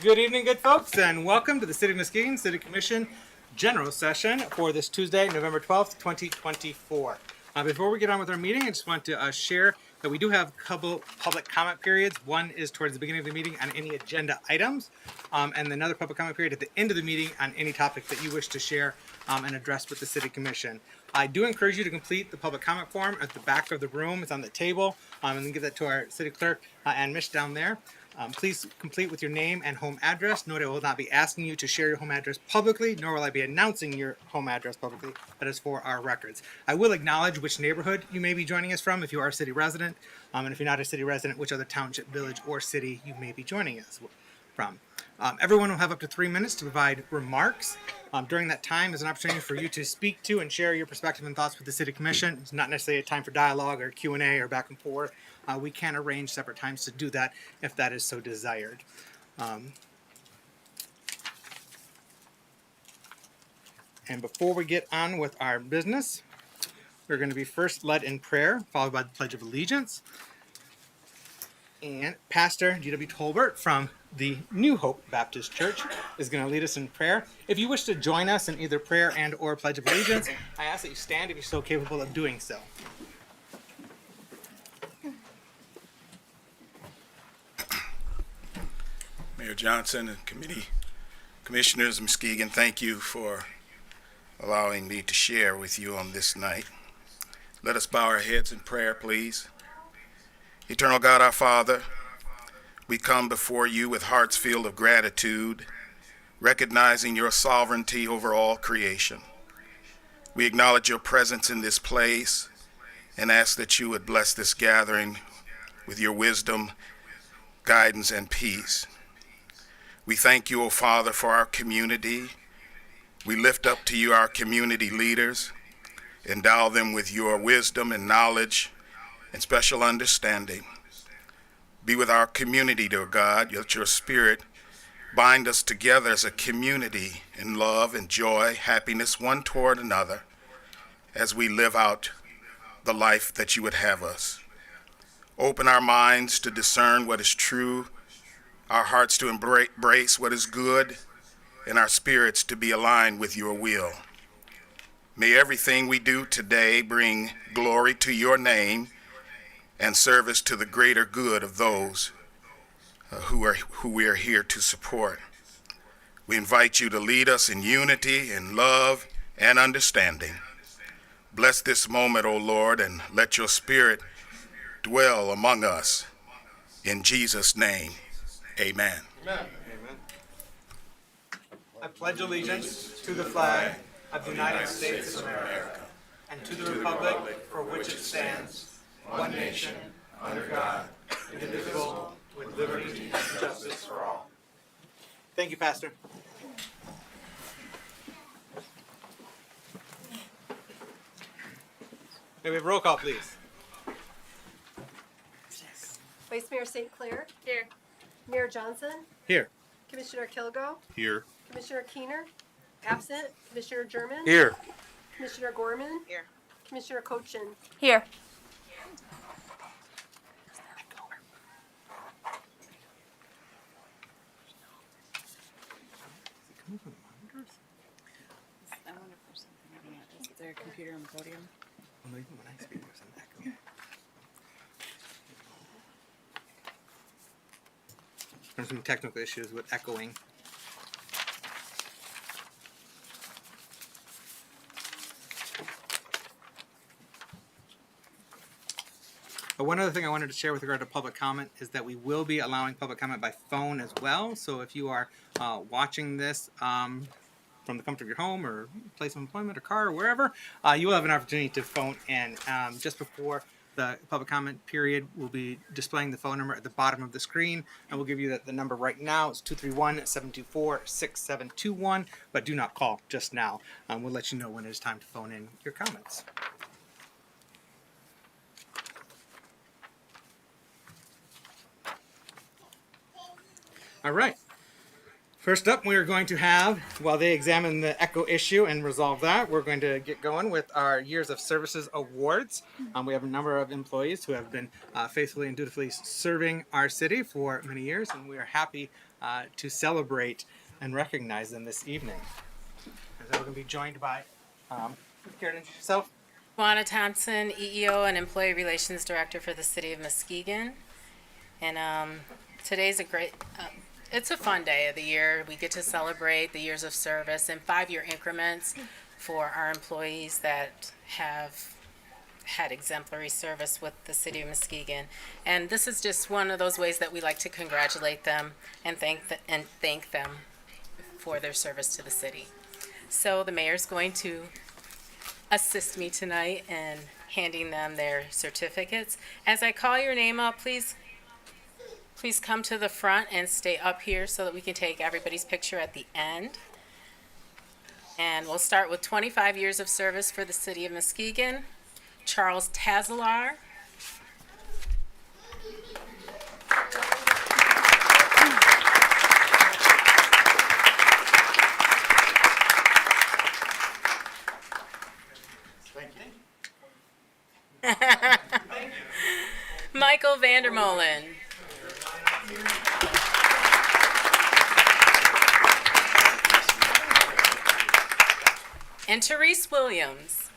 Good evening, good folks, and welcome to the City of Muskegon City Commission General Session for this Tuesday, November 12th, 2024. Before we get on with our meeting, I just want to share that we do have a couple public comment periods. One is towards the beginning of the meeting on any agenda items, and another public comment period at the end of the meeting on any topic that you wish to share and address with the City Commission. I do encourage you to complete the public comment form at the back of the room. It's on the table, and then give that to our City Clerk and Mish down there. Please complete with your name and home address. Note I will not be asking you to share your home address publicly, nor will I be announcing your home address publicly. That is for our records. I will acknowledge which neighborhood you may be joining us from if you are a city resident, and if you're not a city resident, which other township, village, or city you may be joining us from. Everyone will have up to 3 minutes to provide remarks. During that time is an opportunity for you to speak to and share your perspective and thoughts with the City Commission. It's not necessarily a time for dialogue or Q&A or back and forth. We can arrange separate times to do that if that is so desired. And before we get on with our business, we're going to be first led in prayer, followed by the Pledge of Allegiance. And Pastor G.W. Tolbert from the New Hope Baptist Church is going to lead us in prayer. If you wish to join us in either prayer and or Pledge of Allegiance, I ask that you stand if you're so capable of doing so. Mayor Johnson and commissioners of Muskegon, thank you for allowing me to share with you on this night. Let us bow our heads in prayer, please. Eternal God, our Father, we come before you with hearts filled of gratitude, recognizing your sovereignty over all creation. We acknowledge your presence in this place and ask that you would bless this gathering with your wisdom, guidance, and peace. We thank you, O Father, for our community. We lift up to you our community leaders. Endow them with your wisdom and knowledge and special understanding. Be with our community, dear God. Let your spirit bind us together as a community in love and joy, happiness one toward another as we live out the life that you would have us. Open our minds to discern what is true, our hearts to embrace what is good, and our spirits to be aligned with your will. May everything we do today bring glory to your name and service to the greater good of those who we are here to support. We invite you to lead us in unity, in love, and understanding. Bless this moment, O Lord, and let your spirit dwell among us. In Jesus' name, amen. Amen. I pledge allegiance to the flag of the United States of America and to the republic for which it stands, one nation, under God, indivisible, with liberty and justice for all. Thank you, Pastor. May we have roll call, please? Vice Mayor St. Clair. Here. Mayor Johnson. Here. Commissioner Kilgo. Here. Commissioner Keener. Absent. Commissioner German. Here. Commissioner Gorman. Here. Commissioner Cochin. Here. I wonder if there's something. Is there a computer on the podium? There's some technical issues with echoing. But one other thing I wanted to share with regard to public comment is that we will be allowing public comment by phone as well. So if you are watching this from the comfort of your home or place of employment or car or wherever, you will have an opportunity to phone in. Just before the public comment period, we'll be displaying the phone number at the bottom of the screen, and we'll give you the number right now. It's 231-724-6721, but do not call just now. We'll let you know when it is time to phone in your comments. All right. First up, we are going to have, while they examine the echo issue and resolve that, we're going to get going with our Years of Services Awards. We have a number of employees who have been faithfully and dutifully serving our city for many years, and we are happy to celebrate and recognize them this evening. And so we're going to be joined by, care to introduce yourself? Juana Thompson, EEO and Employee Relations Director for the City of Muskegon. And today's it's a fun day of the year. We get to celebrate the years of service in 5-year increments for our employees that have had exemplary service with the City of Muskegon. And this is just one of those ways that we like to congratulate them and thank them for their service to the city. So the mayor's going to assist me tonight in handing them their certificates. As I call your name up, please come to the front and stay up here so that we can take everybody's picture at the end. And we'll start with 25 years of service for the City of Muskegon, Charles Tazalar. Michael Vandermolen. And Therese Williams.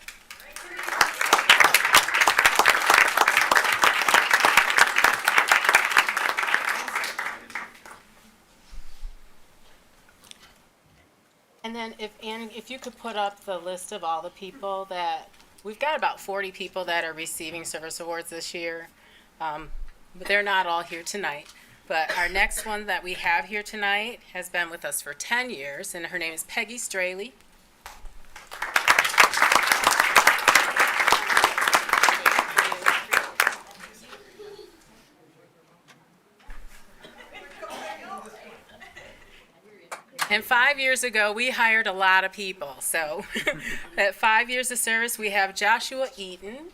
And then if you could put up the list of all the people that, we've got about 40 people that are receiving service awards this year. But they're not all here tonight. But our next one that we have here tonight has been with us for 10 years, and her name is Peggy Straley. And 5 years ago, we hired a lot of people. So at 5 years of service, we have Joshua Eaton.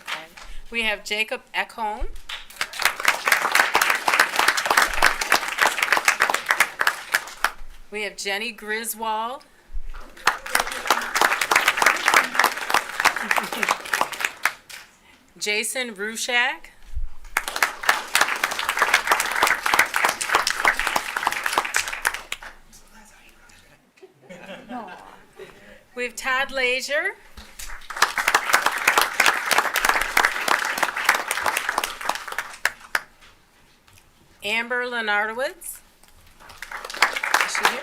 Okay. We have Jacob Ekholm. We have Jenny Griswold. Jason Rushak. We have Todd Lazier. Amber Lenardowitz. Is she here?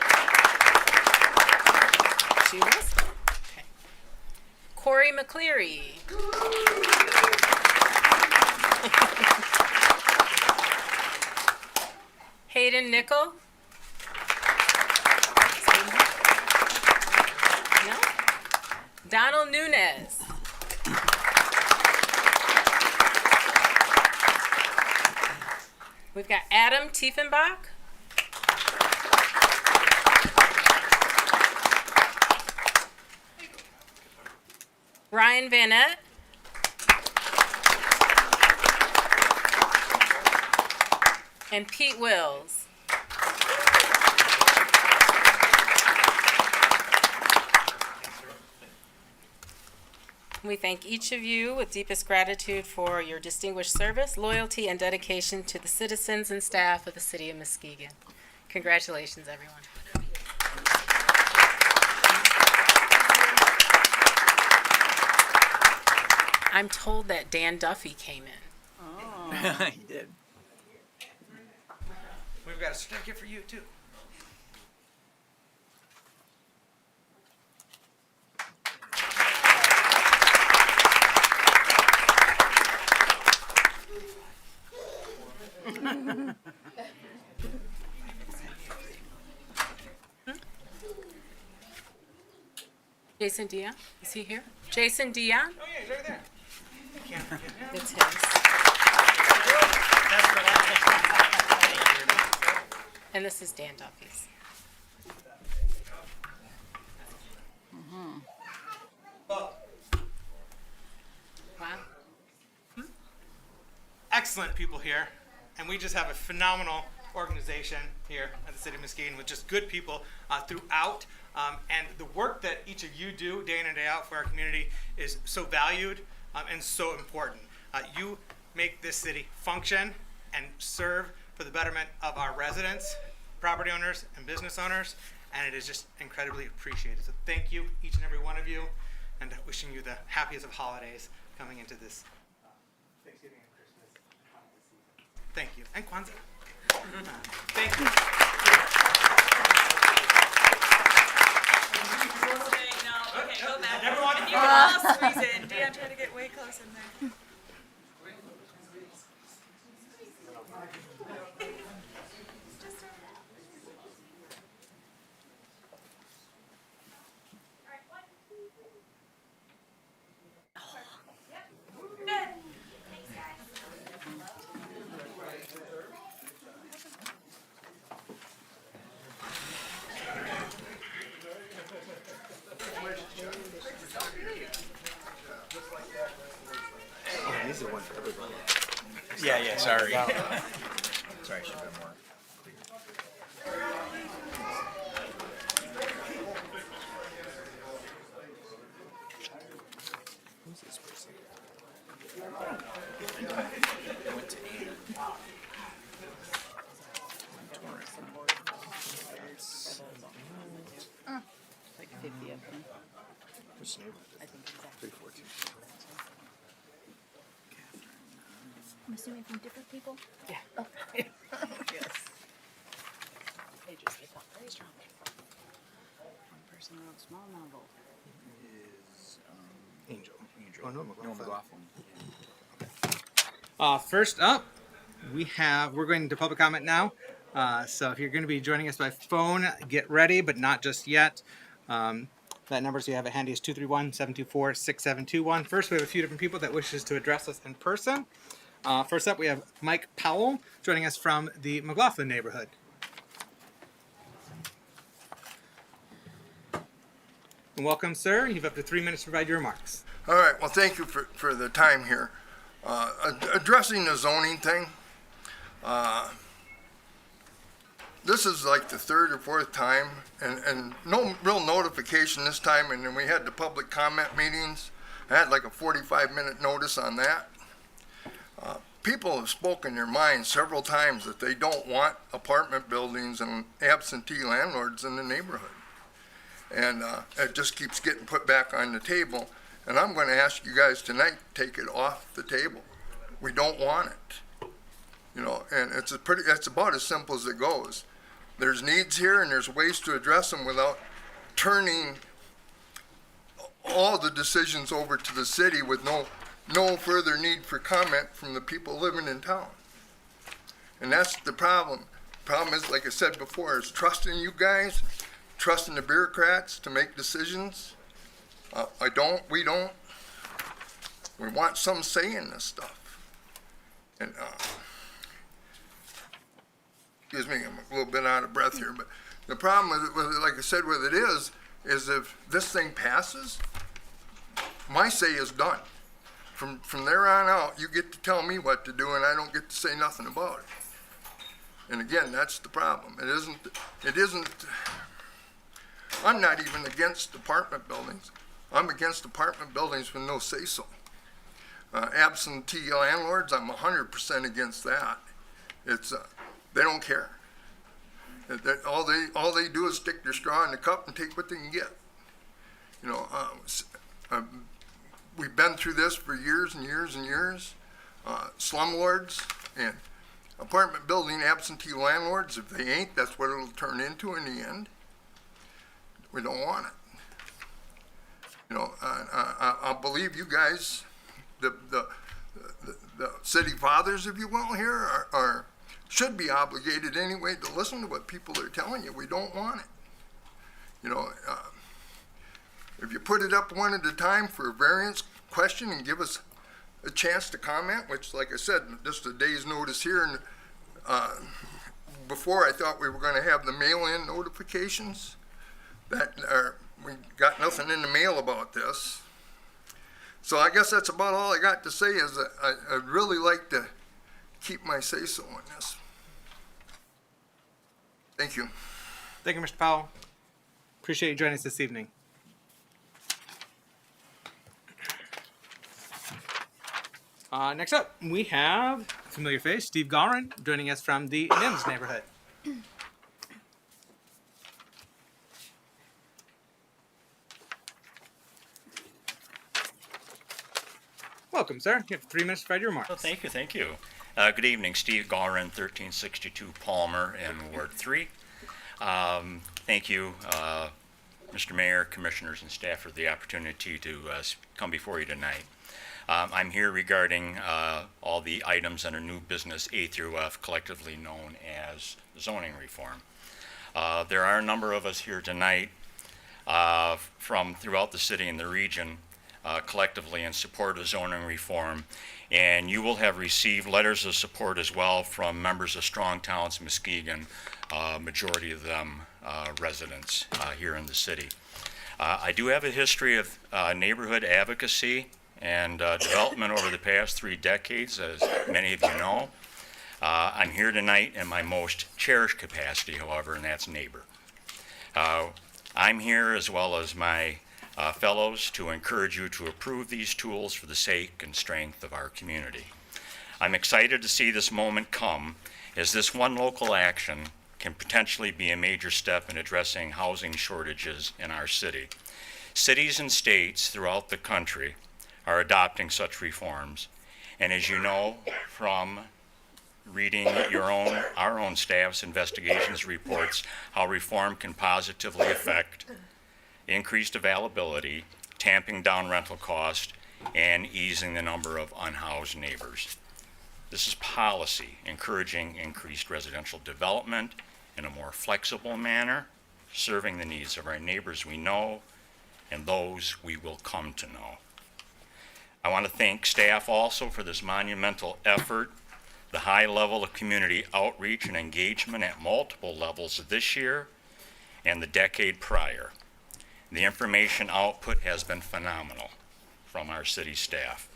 She was? Okay. Corey McCleary. Hayden Nickel. No? Donald Nunez. We've got Adam Tiefenbach. Ryan Vanette. And Pete Wills. We thank each of you with deepest gratitude for your distinguished service, loyalty, and dedication to the citizens and staff of the City of Muskegon. Congratulations, everyone. I'm told that Dan Duffy came in. He did. We've got a certificate for you, too. Jason Dion, is he here? Jason Dion? Oh, yeah, he's right there. I can't forget him. It's his. And this is Dan Duffy's. Wow. Excellent people here, and we just have a phenomenal organization here at the City of Muskegon with just good people throughout. And the work that each of you do day in and day out for our community is so valued and so important. You make this city function and serve for the betterment of our residents, property owners, and business owners, and it is just incredibly appreciated. So thank you, each and every one of you, and wishing you the happiest of holidays coming into this Thanksgiving and Christmas holiday season. Thank you, and Kwanzaa. Thank you. Okay, go back. Everyone, You can all squeeze in. Dan, try to get way close in there. Yeah, sorry. Sorry, I should have been more. Who's this person? I went to Ann. Like 50 of them. Which neighborhood? I think exactly. 314. I'm assuming from different people. Yeah. Oh. Yes. They just get that very strong. One person wrote small novel. Is Angel. Angel. Oh, no, No, McLaughlin. McLaughlin. First up, we're going to public comment now. So if you're going to be joining us by phone, get ready, but not just yet. That number, so you have it handy, is 231-724-6721. First, we have a few different people that wishes to address us in person. First up, we have Mike Powell joining us from the McLaughlin neighborhood. And welcome, sir. You have up to 3 minutes to provide your remarks. All right, well, thank you for the time here. Addressing the zoning thing, this is like the third or fourth time, and no real notification this time, and then we had the public comment meetings. I had like a 45-minute notice on that. People have spoken their minds several times that they don't want apartment buildings and absentee landlords in the neighborhood. And it just keeps getting put back on the table. And I'm going to ask you guys tonight, take it off the table. We don't want it. You know, and it's about as simple as it goes. There's needs here and there's ways to address them without turning all the decisions over to the city with no further need for comment from the people living in town. And that's the problem. The problem is, like I said before, is trusting you guys, trusting the bureaucrats to make decisions. We don't. We want some say in this stuff. And, excuse me, I'm a little bit out of breath here, but the problem with it, like I said, with it is if this thing passes, my say is done. From there on out, you get to tell me what to do, and I don't get to say nothing about it. And again, that's the problem. It isn't, I'm not even against apartment buildings. I'm against apartment buildings with no say-so. Absentee landlords, I'm 100% against that. It's, they don't care. All they do is stick their straw in the cup and take what they can get. You know, we've been through this for years and years and years. Slumlords and apartment building absentee landlords, if they ain't, that's what it'll turn into in the end. We don't want it. You know, I believe you guys, the city fathers, if you will, here should be obligated anyway to listen to what people are telling you. We don't want it. You know, if you put it up one at a time for a variance question and give us a chance to comment, which, like I said, just a day's notice here, and before I thought we were going to have the mail-in notifications. We got nothing in the mail about this. So I guess that's about all I got to say. Is that I'd really like to keep my say-so on this. Thank you. Thank you, Mr. Powell. Appreciate you joining us this evening. Next up, we have a familiar face, Steve Gallren, joining us from the NIMS neighborhood. Welcome, sir. You have 3 minutes to provide your remarks. Well, thank you, thank you. Good evening, Steve Gallren, 1362 Palmer in Ward 3. Thank you, Mr. Mayor, commissioners, and staff for the opportunity to come before you tonight. I'm here regarding all the items under new business A through F, collectively known as zoning reform. There are a number of us here tonight from throughout the city and the region collectively in support of zoning reform, and you will have received letters of support as well from members of Strong Towns Muskegon, majority of them residents here in the city. I do have a history of neighborhood advocacy and development over the past 3 decades, as many of you know. I'm here tonight in my most cherished capacity, however, and that's neighbor. I'm here, as well as my fellows, to encourage you to approve these tools for the sake and strength of our community. I'm excited to see this moment come, as this one local action can potentially be a major step in addressing housing shortages in our city. Cities and states throughout the country are adopting such reforms, and as you know from reading our own staff's investigations reports, how reform can positively affect increased availability, tamping down rental cost, and easing the number of unhoused neighbors. This is policy encouraging increased residential development in a more flexible manner, serving the needs of our neighbors we know and those we will come to know. I want to thank staff also for this monumental effort, the high level of community outreach and engagement at multiple levels this year and the decade prior. The information output has been phenomenal from our city staff.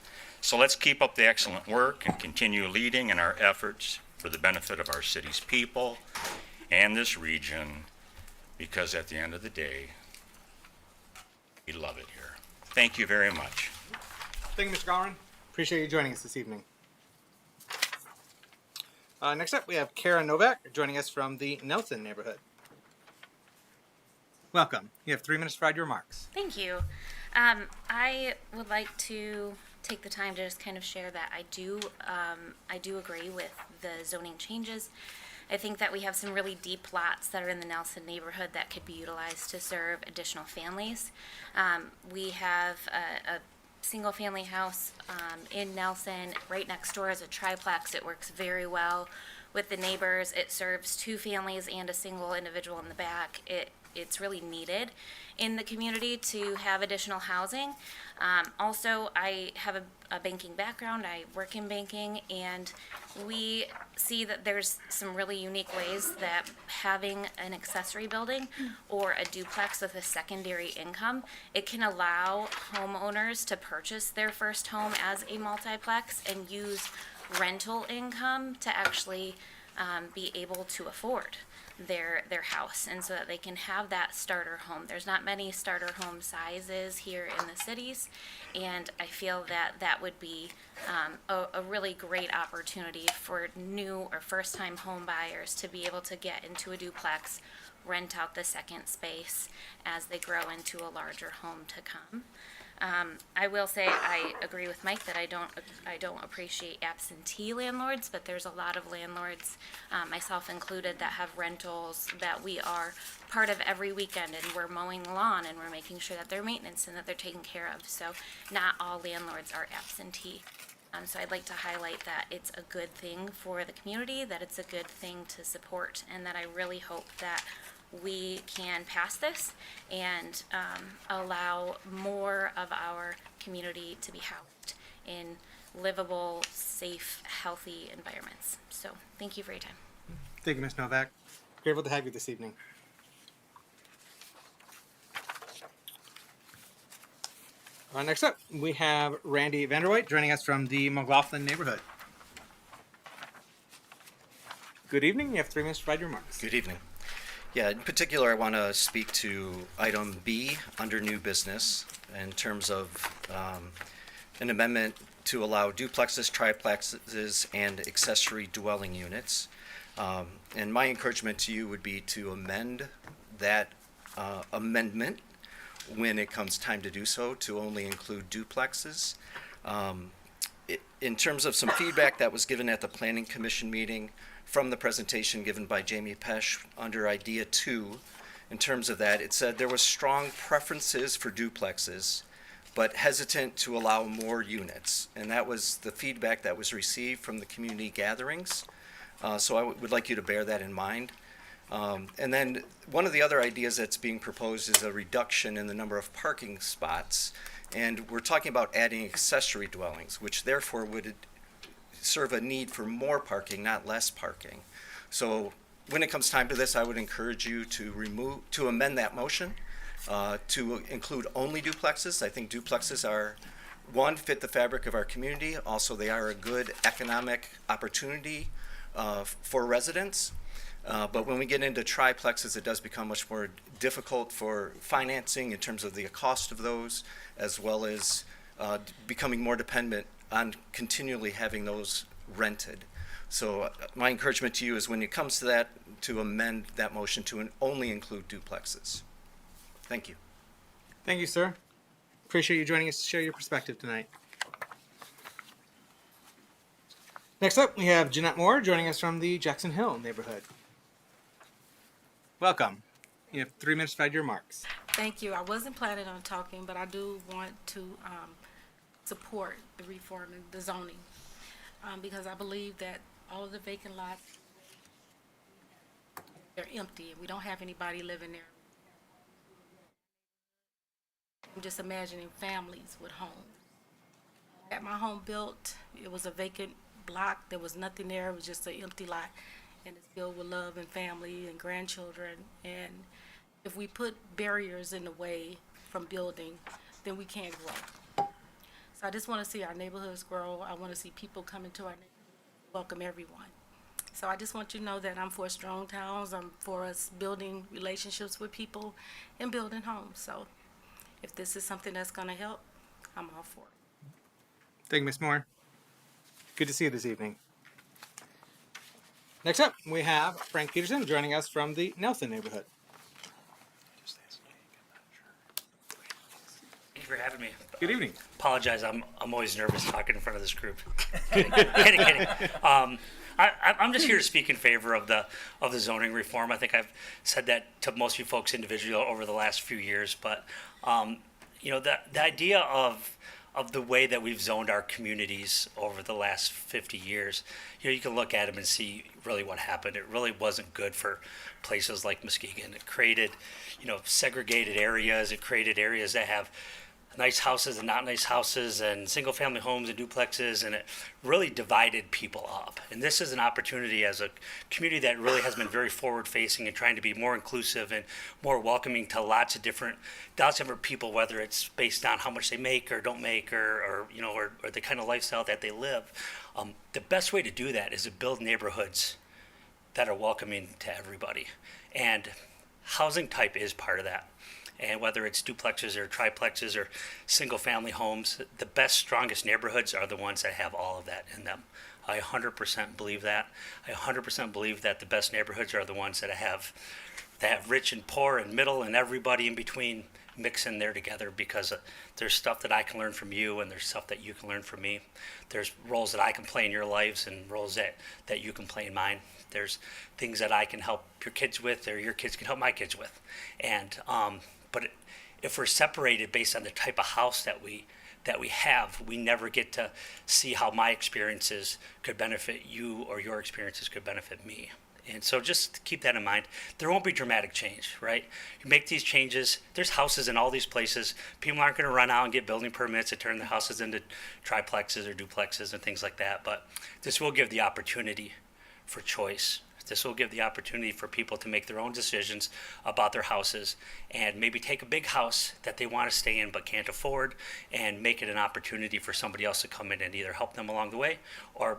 So let's keep up the excellent work and continue leading in our efforts for the benefit of our city's people and this region, because at the end of the day, we love it here. Thank you very much. Thank you, Mr. Gallren. Appreciate you joining us this evening. Next up, we have Kara Novak joining us from the Nelson neighborhood. Welcome. You have 3 minutes to provide your remarks. Thank you. I would like to take the time to just kind of share that I do agree with the zoning changes. I think that we have some really deep lots that are in the Nelson neighborhood that could be utilized to serve additional families. We have a single family house in Nelson. Right next door is a triplex. It works very well with the neighbors. It serves 2 families and a single individual in the back. It's really needed in the community to have additional housing. Also, I have a banking background. I work in banking, and we see that there's some really unique ways that having an accessory building or a duplex with a secondary income, it can allow homeowners to purchase their first home as a multiplex and use rental income to actually be able to afford their house, and so that they can have that starter home. There's not many starter home sizes here in the cities, and I feel that that would be a really great opportunity for new or first-time home buyers to be able to get into a duplex, rent out the second space as they grow into a larger home to come. I will say I agree with Mike that I don't appreciate absentee landlords, but there's a lot of landlords, myself included, that have rentals that we are part of every weekend, and we're mowing lawn and we're making sure that they're maintenance and that they're taken care of. So not all landlords are absentee. So I'd like to highlight that it's a good thing for the community, that it's a good thing to support, and that I really hope that we can pass this and allow more of our community to be housed in livable, safe, healthy environments. So thank you for your time. Thank you, Ms. Novak. Grateful to have you this evening. Next up, we have Randy Vanderwhite joining us from the McLaughlin neighborhood. Good evening. You have 3 minutes to provide your remarks. Good evening. Yeah, in particular, I want to speak to item B under new business in terms of an amendment to allow duplexes, triplexes, and accessory dwelling units. And my encouragement to you would be to amend that amendment when it comes time to do so, to only include duplexes. In terms of some feedback that was given at the Planning Commission meeting from the presentation given by Jamie Pesh under Idea 2, in terms of that, it said there was strong preferences for duplexes, but hesitant to allow more units. And that was the feedback that was received from the community gatherings. So I would like you to bear that in mind. And then one of the other ideas that's being proposed is a reduction in the number of parking spots. And we're talking about adding accessory dwellings, which therefore would serve a need for more parking, not less parking. So when it comes time to this, I would encourage you to amend that motion to include only duplexes. I think duplexes are, one, fit the fabric of our community. Also, they are a good economic opportunity for residents. But when we get into triplexes, it does become much more difficult for financing in terms of the cost of those, as well as becoming more dependent on continually having those rented. So my encouragement to you is when it comes to that, to amend that motion to only include duplexes. Thank you. Thank you, sir. Appreciate you joining us to share your perspective tonight. Next up, we have Jeanette Moore joining us from the Jackson Hill neighborhood. Welcome. You have 3 minutes to provide your remarks. Thank you. I wasn't planning on talking, but I do want to support the reform and the zoning because I believe that all of the vacant lots, they're empty and we don't have anybody living there. I'm just imagining families with homes. I had my home built. It was a vacant block. There was nothing there. It was just an empty lot. And it's filled with love and family and grandchildren. And if we put barriers in the way from building, then we can't grow. So I just want to see our neighborhoods grow. I want to see people come into our neighborhood, welcome everyone. So I just want you to know that I'm for strong towns. I'm for us building relationships with people and building homes. So if this is something that's going to help, I'm all for it. Thank you, Ms. Moore. Good to see you this evening. Next up, we have Frank Peterson joining us from the Nelson neighborhood. Thank you for having me. Good evening. Apologize, I'm always nervous talking in front of this group. kidding. I'm just here to speak in favor of the zoning reform. I think I've said that to most of you folks individually over the last few years, but the idea of the way that we've zoned our communities over the last 50 years, you can look at them and see really what happened. It really wasn't good for places like Muskegon. It created, segregated areas. It created areas that have nice houses and not nice houses and single family homes and duplexes, and it really divided people up. And this is an opportunity as a community that really has been very forward facing and trying to be more inclusive and more welcoming to lots of different people, whether it's based on how much they make or don't make or the kind of lifestyle that they live. The best way to do that is to build neighborhoods that are welcoming to everybody. And housing type is part of that. And whether it's duplexes or triplexes or single family homes, the best, strongest neighborhoods are the ones that have all of that in them. I 100% believe that. I 100% believe that the best neighborhoods are the ones that have rich and poor and middle and everybody in between mix in there together, because there's stuff that I can learn from you and there's stuff that you can learn from me. There's roles that I can play in your lives and roles that you can play in mine. There's things that I can help your kids with or your kids can help my kids with. And but if we're separated based on the type of house that we have, we never get to see how my experiences could benefit you or your experiences could benefit me. And so just keep that in mind. There won't be dramatic change, right? You make these changes. There's houses in all these places. People aren't going to run out and get building permits to turn their houses into triplexes or duplexes and things like that. But this will give the opportunity for choice. This will give the opportunity for people to make their own decisions about their houses and maybe take a big house that they want to stay in but can't afford and make it an opportunity for somebody else to come in and either help them along the way or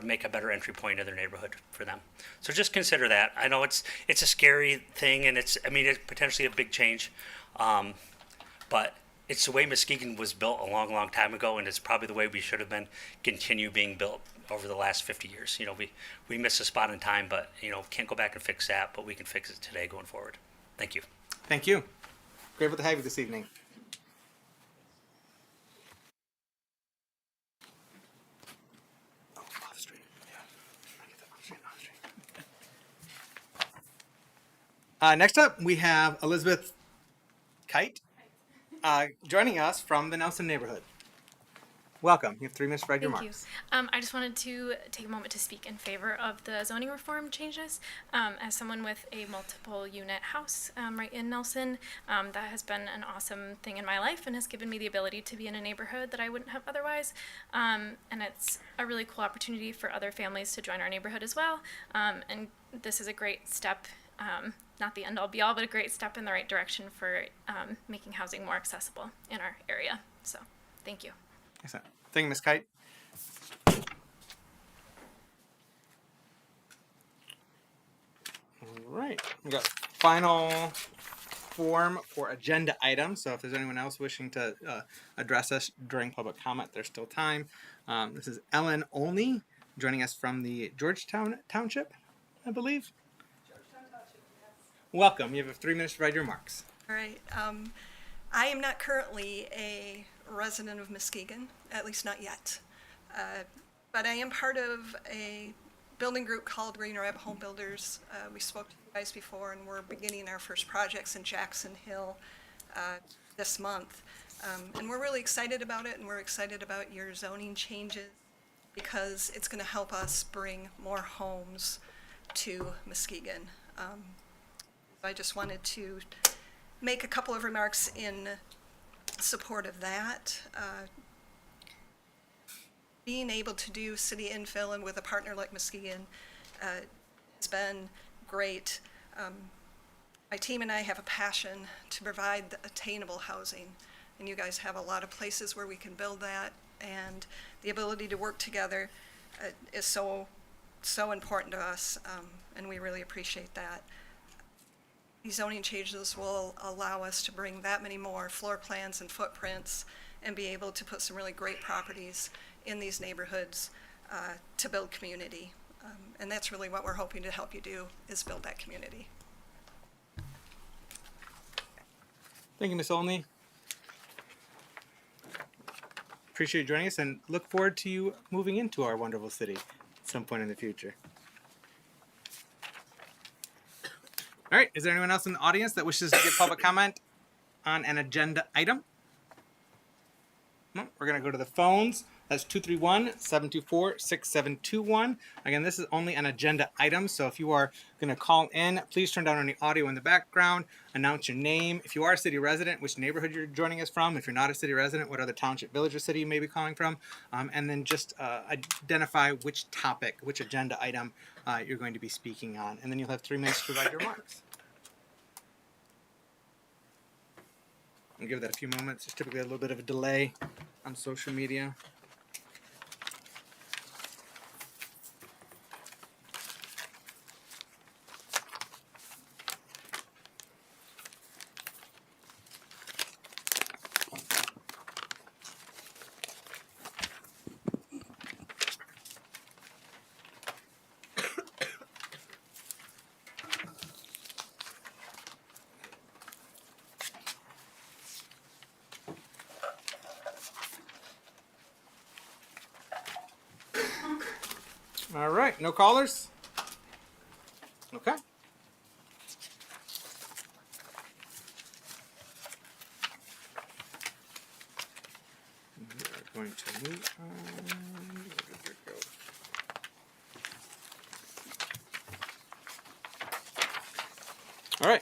make a better entry point in their neighborhood for them. So just consider that. I know it's a scary thing and it's potentially a big change, but it's the way Muskegon was built a long, long time ago, and it's probably the way we should have been continue being built over the last 50 years. We missed a spot in time, but, can't go back and fix that, but we can fix it today going forward. Thank you. Thank you. Grateful to have you this evening. Next up, we have Elizabeth Kite joining us from the Nelson neighborhood. Welcome. You have 3 minutes to write your Thank you. remarks. I just wanted to take a moment to speak in favor of the zoning reform changes. As someone with a multiple unit house right in Nelson, that has been an awesome thing in my life and has given me the ability to be in a neighborhood that I wouldn't have otherwise. And it's a really cool opportunity for other families to join our neighborhood as well. And this is a great step, not the end all be all, but a great step in the right direction for making housing more accessible in our area. So thank you. Excellent. Thank you, Ms. Kite. All right. We got final form for agenda items. So if there's anyone else wishing to address us during public comment, there's still time. This is Ellen Olney joining us from the Georgetown Township, I believe. Welcome. You have 3 minutes to write your remarks. All right. I am not currently a resident of Muskegon, at least not yet. But I am part of a building group called Green Rabbit Home Builders. We spoke to you guys before, and we're beginning our first projects in Jackson Hill this month. And we're really excited about it, and we're excited about your zoning changes because it's going to help us bring more homes to Muskegon. I just wanted to make a couple of remarks in support of that. Being able to do city infill and with a partner like Muskegon has been great. My team and I have a passion to provide the attainable housing, and you guys have a lot of places where we can build that, and the ability to work together is so important to us, and we really appreciate that. These zoning changes will allow us to bring that many more floor plans and footprints and be able to put some really great properties in these neighborhoods to build community. And that's really what we're hoping to help you do, is build that community. Thank you, Ms. Olney. Appreciate you joining us and look forward to you moving into our wonderful city at some point in the future. All right, is there anyone else in the audience that wishes to give public comment on an agenda item? No, we're going to go to the phones. That's 231-724-6721. Again, this is only an agenda item, so if you are going to call in, please turn down any audio in the background, announce your name. If you are a city resident, which neighborhood you're joining us from. If you're not a city resident, what other township, village, or city you may be calling from. And then just identify which topic, which agenda item you're going to be speaking on. And then you'll have 3 minutes to write your remarks. I'll give that a few moments. There's typically a little bit of a delay on social media. All right, no callers? Okay. We are going to move on. Where did it go? All right,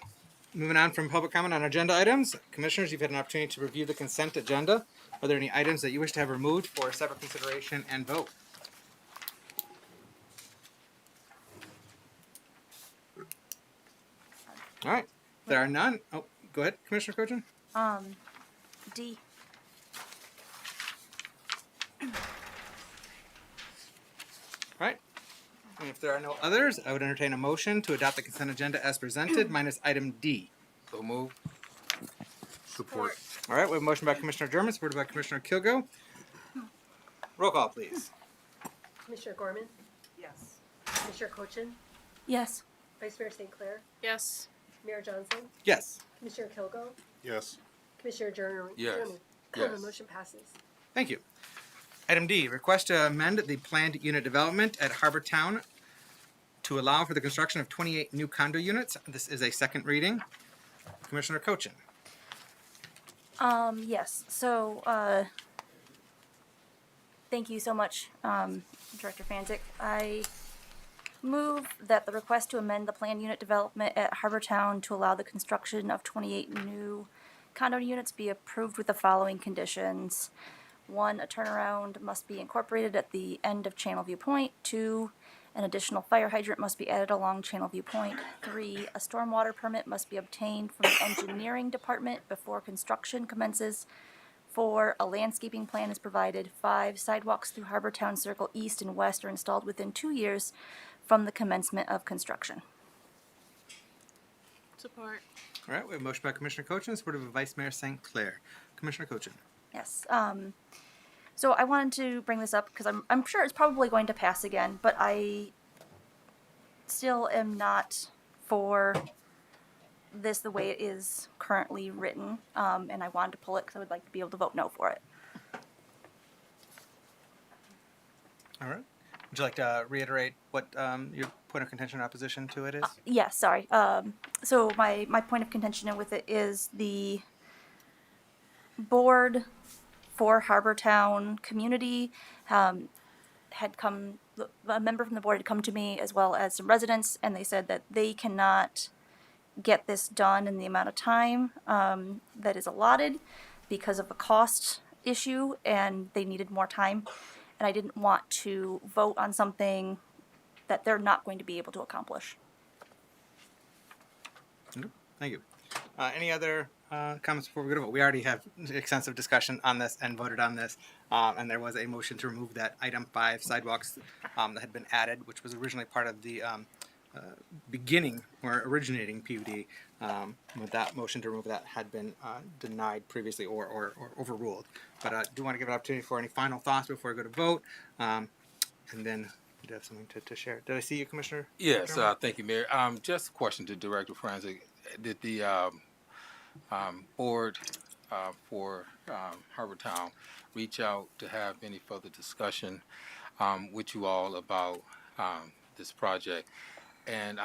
moving on from public comment on agenda items. Commissioners, you've had an opportunity to review the consent agenda. Are there any items that you wish to have removed for separate consideration and vote? All right. There are none. Oh, go ahead, Commissioner Cochin. D. All right. And if there are no others, I would entertain a motion to adopt the consent agenda as presented, minus item D. So move. Support. All right, we have a motion by Commissioner German, supported by Commissioner Kilgo. Roll call, please. Commissioner Gorman, Yes. Commissioner Cochin, Yes. Vice Mayor St. Clair, Yes. Mayor Johnson, Yes. Commissioner Kilgo, Yes. Commissioner Yes. German. Yes. Motion passes. Thank you. Item D, request to amend the planned unit development at Harbor Town to allow for the construction of 28 new condo units. This is a second reading. Commissioner Cochin. Yes, so, thank you so much, Director Fanzik. I move that the request to amend the planned unit development at Harbor Town to allow the construction of 28 new condo units be approved with the following conditions. 1, a turnaround must be incorporated at the end of Channelview Point. 2, an additional fire hydrant must be added along Channelview Point. 3, a stormwater permit must be obtained from the engineering department before construction commences. 4, a landscaping plan is provided. 5, sidewalks through Harbor Town Circle East and West are installed within 2 years from the commencement of construction. Support. All right, we have a motion by Commissioner Cochin, supported by Vice Mayor St. Clair. Commissioner Cochin. Yes. So I wanted to bring this up because I'm sure it's probably going to pass again, but I still am not for this the way it is currently written, and I wanted to pull it because I would like to be able to vote no for it. All right. Would you like to reiterate what your point of contention or opposition to it is? Yes, sorry. So my point of contention with it is the board for Harbor Town community had come, a member from the board had come to me as well as some residents, and they said that they cannot get this done in the amount of time that is allotted because of a cost issue, and they needed more time. And I didn't want to vote on something that they're not going to be able to accomplish. Thank you. Any other comments before we go to vote? We already have extensive discussion on this and voted on this, and there was a motion to remove that item 5 sidewalks that had been added, which was originally part of the beginning or originating PUD. But that motion to remove that had been denied previously or overruled. But I do want to give an opportunity for any final thoughts before we go to vote, and then you have something to share. Did I see you, Commissioner? Yes, thank you, Mayor. Just a question to Director Franzik. Did the board for Harbor Town reach out to have any further discussion with you all about this project? And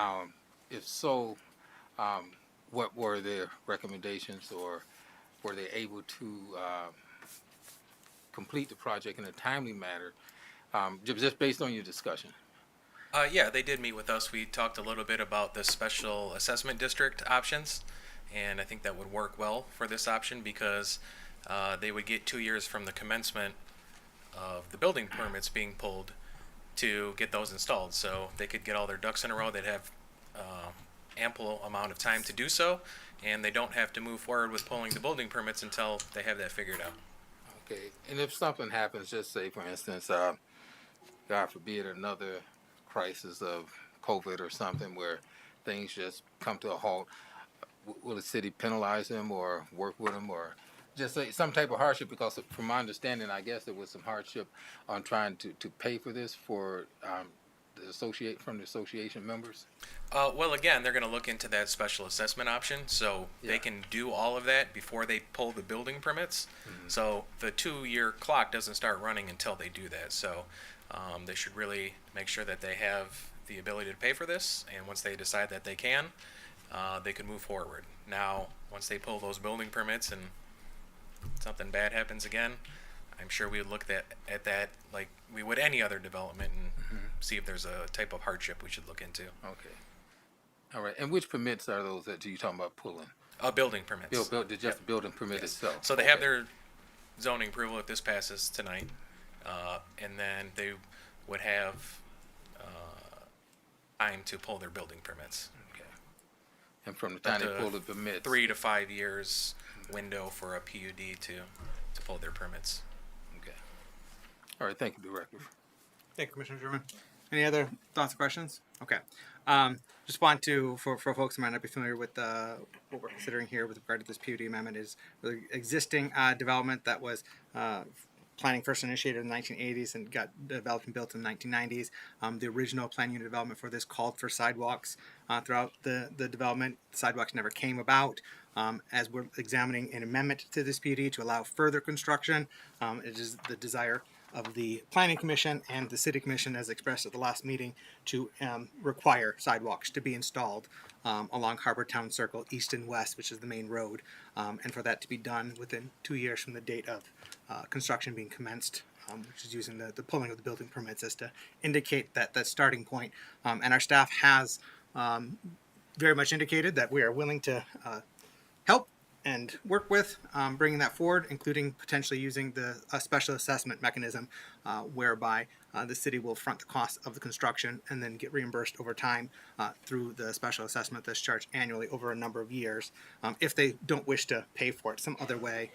if so, what were their recommendations, or were they able to complete the project in a timely manner, just based on your discussion? Yeah, they did meet with us. We talked a little bit about the special assessment district options, and I think that would work well for this option because they would get 2 years from the commencement of the building permits being pulled to get those installed. So they could get all their ducks in a row. They'd have ample amount of time to do so, and they don't have to move forward with pulling the building permits until they have that figured out. Okay, and if something happens, just say for instance, God forbid, another crisis of COVID or something where things just come to a halt, will the city penalize them or work with them or just say some type of hardship? Because from my understanding, I guess there was some hardship on trying to pay for this for the association members. Well, again, they're going to look into that special assessment option, so they can do all of that before they pull the building permits. Mm-hmm. So the 2-year clock doesn't start running until they do that. So they should really make sure that they have the ability to pay for this, and once they decide that they can move forward. Now, once they pull those building permits and something bad happens again, I'm sure we would look at that like we would any other development and see if there's a type of hardship we should look into. Okay. All right. And which permits are those that you're talking about pulling? Building permits. Just the building permit itself. So they have their zoning approval if this passes tonight, and then they would have time to pull their building permits. Okay. And from the time they pull the permits, 3 to 5 years window for a PUD to pull their permits. Okay. All right. Thank you, Director. Thank you, Commissioner German. Any other thoughts or questions? Okay. Just want to, for folks who might not be familiar with what we're considering here with regard to this PUD amendment, is the existing development that was planning first initiated in the 1980s and got developed and built in the 1990s. The original plan unit development for this called for sidewalks throughout the development. Sidewalks never came about. As we're examining an amendment to this PUD to allow further construction, it is the desire of the Planning Commission and the City Commission, as expressed at the last meeting, to require sidewalks to be installed along Harbor Town Circle, east and west, which is the main road, and for that to be done within 2 years from the date of construction being commenced, which is using the pulling of the building permits as to indicate that starting point. And our staff has very much indicated that we are willing to help and work with bringing that forward, including potentially using a special assessment mechanism whereby the city will front the cost of the construction and then get reimbursed over time through the special assessment that's charged annually over a number of years if they don't wish to pay for it some other way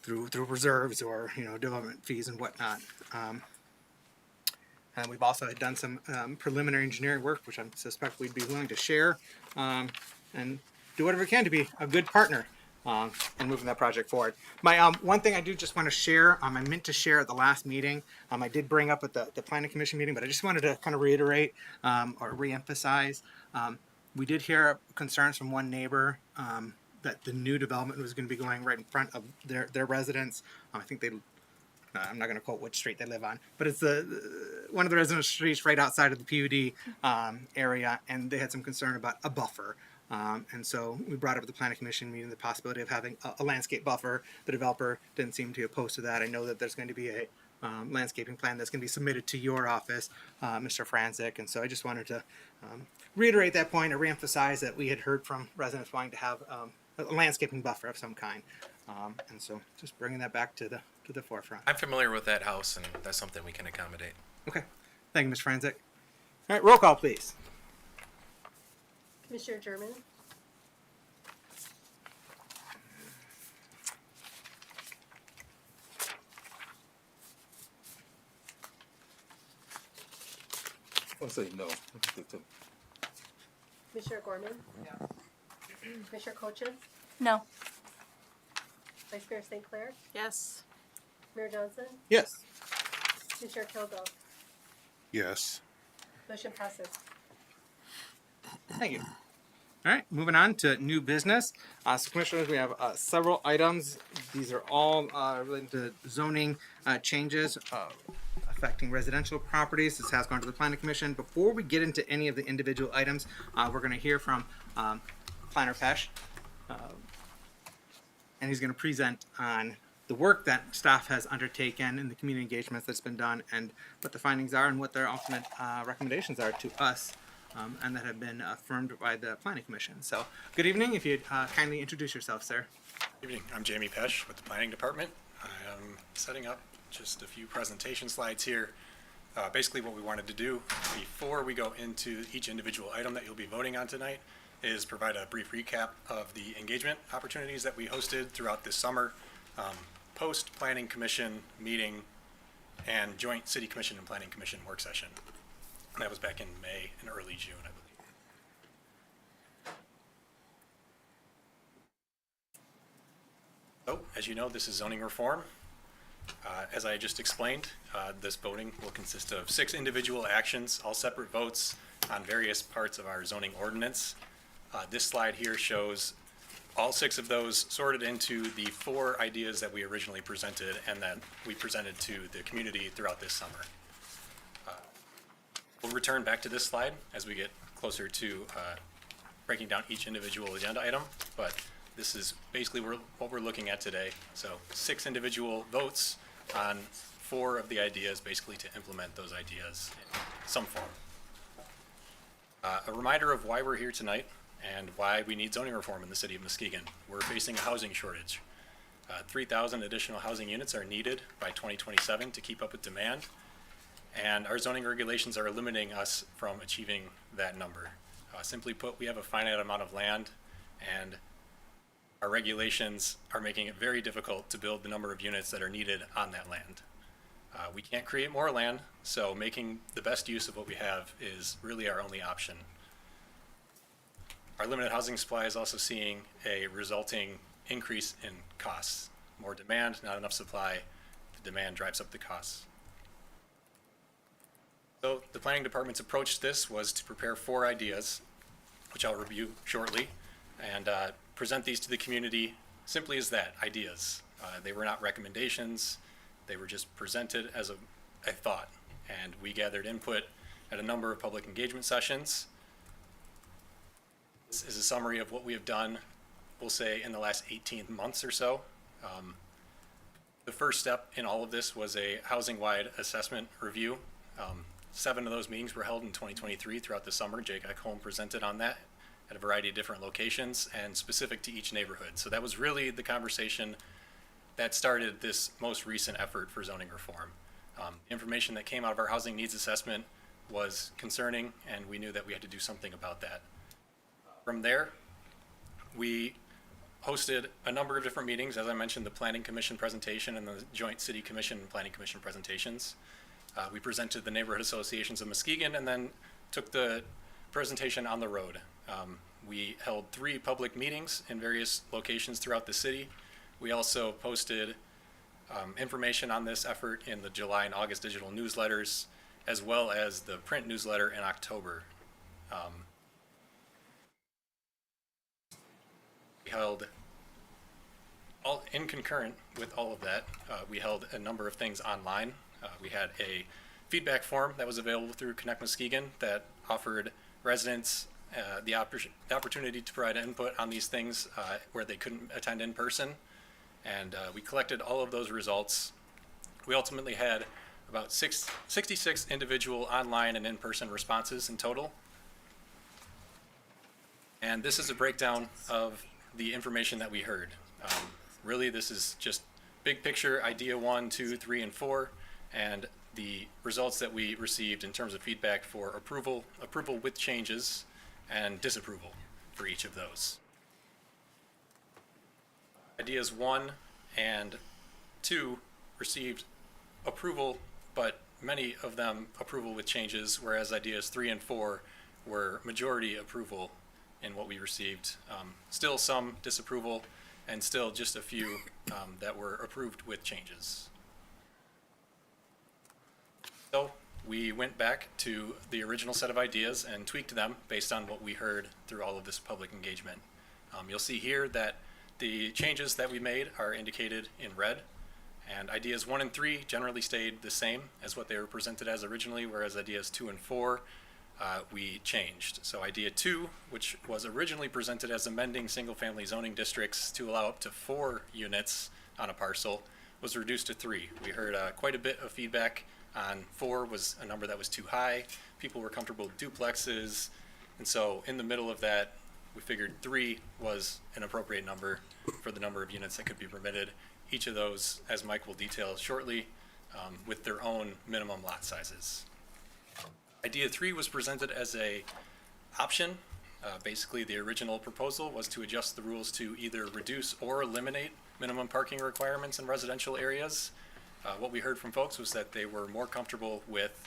through reserves or development fees and whatnot. And we've also done some preliminary engineering work, which I suspect we'd be willing to share and do whatever we can to be a good partner in moving that project forward. My one thing I do just want to share, I meant to share at the last meeting, I did bring up at the Planning Commission meeting, but I just wanted to kind of reiterate or reemphasize. We did hear concerns from one neighbor that the new development was going to be going right in front of their residence. I think I'm not going to quote which street they live on, but it's one of the residence streets right outside of the PUD area, and they had some concern about a buffer. And so we brought up at the Planning Commission meeting the possibility of having a landscape buffer. The developer didn't seem to be opposed to that. I know that there's going to be a landscaping plan that's going to be submitted to your office, Mr. Franzik, and so I just wanted to reiterate that point and reemphasize that we had heard from residents wanting to have a landscaping buffer of some kind. And so just bringing that back to the forefront. I'm familiar with that house, and that's something we can accommodate. Okay. Thank you, Mr. Franzik. All right, roll call, please. Commissioner German, I'll say no. Commissioner Gorman, Commissioner Cochin, No. Vice Mayor St. Clair, Yes. Mayor Johnson, Yes. Commissioner Kilgo. Yes. Motion passes. Thank you. All right, moving on to new business. So commissioners, we have several items. These are all related to zoning changes affecting residential properties. This has gone to the Planning Commission. Before we get into any of the individual items, we're going to hear from Planner Pesh, and he's going to present on the work that staff has undertaken and the community engagements that's been done and what the findings are and what their ultimate recommendations are to us. And that have been affirmed by the Planning Commission. So, good evening. If you'd kindly introduce yourself, sir. Good evening. I'm Jamie Pesh with the Planning Department. I am setting up just a few presentation slides here. Basically, what we wanted to do before we go into each individual item that you'll be voting on tonight is provide a brief recap of the engagement opportunities that we hosted throughout this summer, post Planning Commission meeting and joint City Commission and Planning Commission work session. That was back in May and early June, I believe. So, as you know, this is zoning reform. As I just explained, this voting will consist of 6 individual actions, all separate votes on various parts of our zoning ordinance. This slide here shows all 6 of those sorted into the 4 ideas that we originally presented and that we presented to the community throughout this summer. We'll return back to this slide as we get closer to breaking down each individual agenda item, but this is basically what we're looking at today. So 6 individual votes on 4 of the ideas, basically to implement those ideas in some form. A reminder of why we're here tonight and why we need zoning reform in the city of Muskegon. We're facing a housing shortage. 3,000 additional housing units are needed by 2027 to keep up with demand. And our zoning regulations are limiting us from achieving that number. Simply put, we have a finite amount of land, and our regulations are making it very difficult to build the number of units that are needed on that land. We can't create more land, so making the best use of what we have is really our only option. Our limited housing supply is also seeing a resulting increase in costs. More demand, not enough supply. The demand drives up the costs. So the planning department's approach to this was to prepare 4 ideas, which I'll review shortly, and present these to the community simply as that, ideas. They were not recommendations. They were just presented as a thought. And we gathered input at a number of public engagement sessions. This is a summary of what we have done, we'll say, in the last 18 months or so. The first step in all of this was a housing-wide assessment review. 7 of those meetings were held in 2023 throughout the summer. Jake Ekholm presented on that at a variety of different locations and specific to each neighborhood. So that was really the conversation that started this most recent effort for zoning reform. Information that came out of our housing needs assessment was concerning, and we knew that we had to do something about that. From there, we hosted a number of different meetings. As I mentioned, the Planning Commission presentation and the Joint City Commission and Planning Commission presentations. We presented the neighborhood associations of Muskegon and then took the presentation on the road. We held 3 public meetings in various locations throughout the city. We also posted information on this effort in the July and August digital newsletters, as well as the print newsletter in October. We held, in concurrent with all of that, we held a number of things online. We had a feedback form that was available through Connect Muskegon that offered residents the opportunity to provide input on these things where they couldn't attend in person. And we collected all of those results. We ultimately had about 66 individual online and in-person responses in total. And this is a breakdown of the information that we heard. Really, this is just big picture, idea 1, 2, 3, and 4, and the results that we received in terms of feedback for approval with changes, and disapproval for each of those. Ideas 1 and 2 received approval, but many of them approval with changes, whereas ideas 3 and 4 were majority approval in what we received. Still some disapproval, and still just a few that were approved with changes. So we went back to the original set of ideas and tweaked them based on what we heard through all of this public engagement. You'll see here that the changes that we made are indicated in red, and ideas 1 and 3 generally stayed the same as what they were presented as originally, whereas ideas 2 and 4 we changed. So idea 2, which was originally presented as amending single-family zoning districts to allow up to 4 units on a parcel, was reduced to 3. We heard quite a bit of feedback on 4 was a number that was too high. People were comfortable with duplexes, and so in the middle of that, we figured 3 was an appropriate number for the number of units that could be permitted. Each of those, as Mike will detail shortly, with their own minimum lot sizes. Idea 3 was presented as a option. Basically, the original proposal was to adjust the rules to either reduce or eliminate minimum parking requirements in residential areas. What we heard from folks was that they were more comfortable with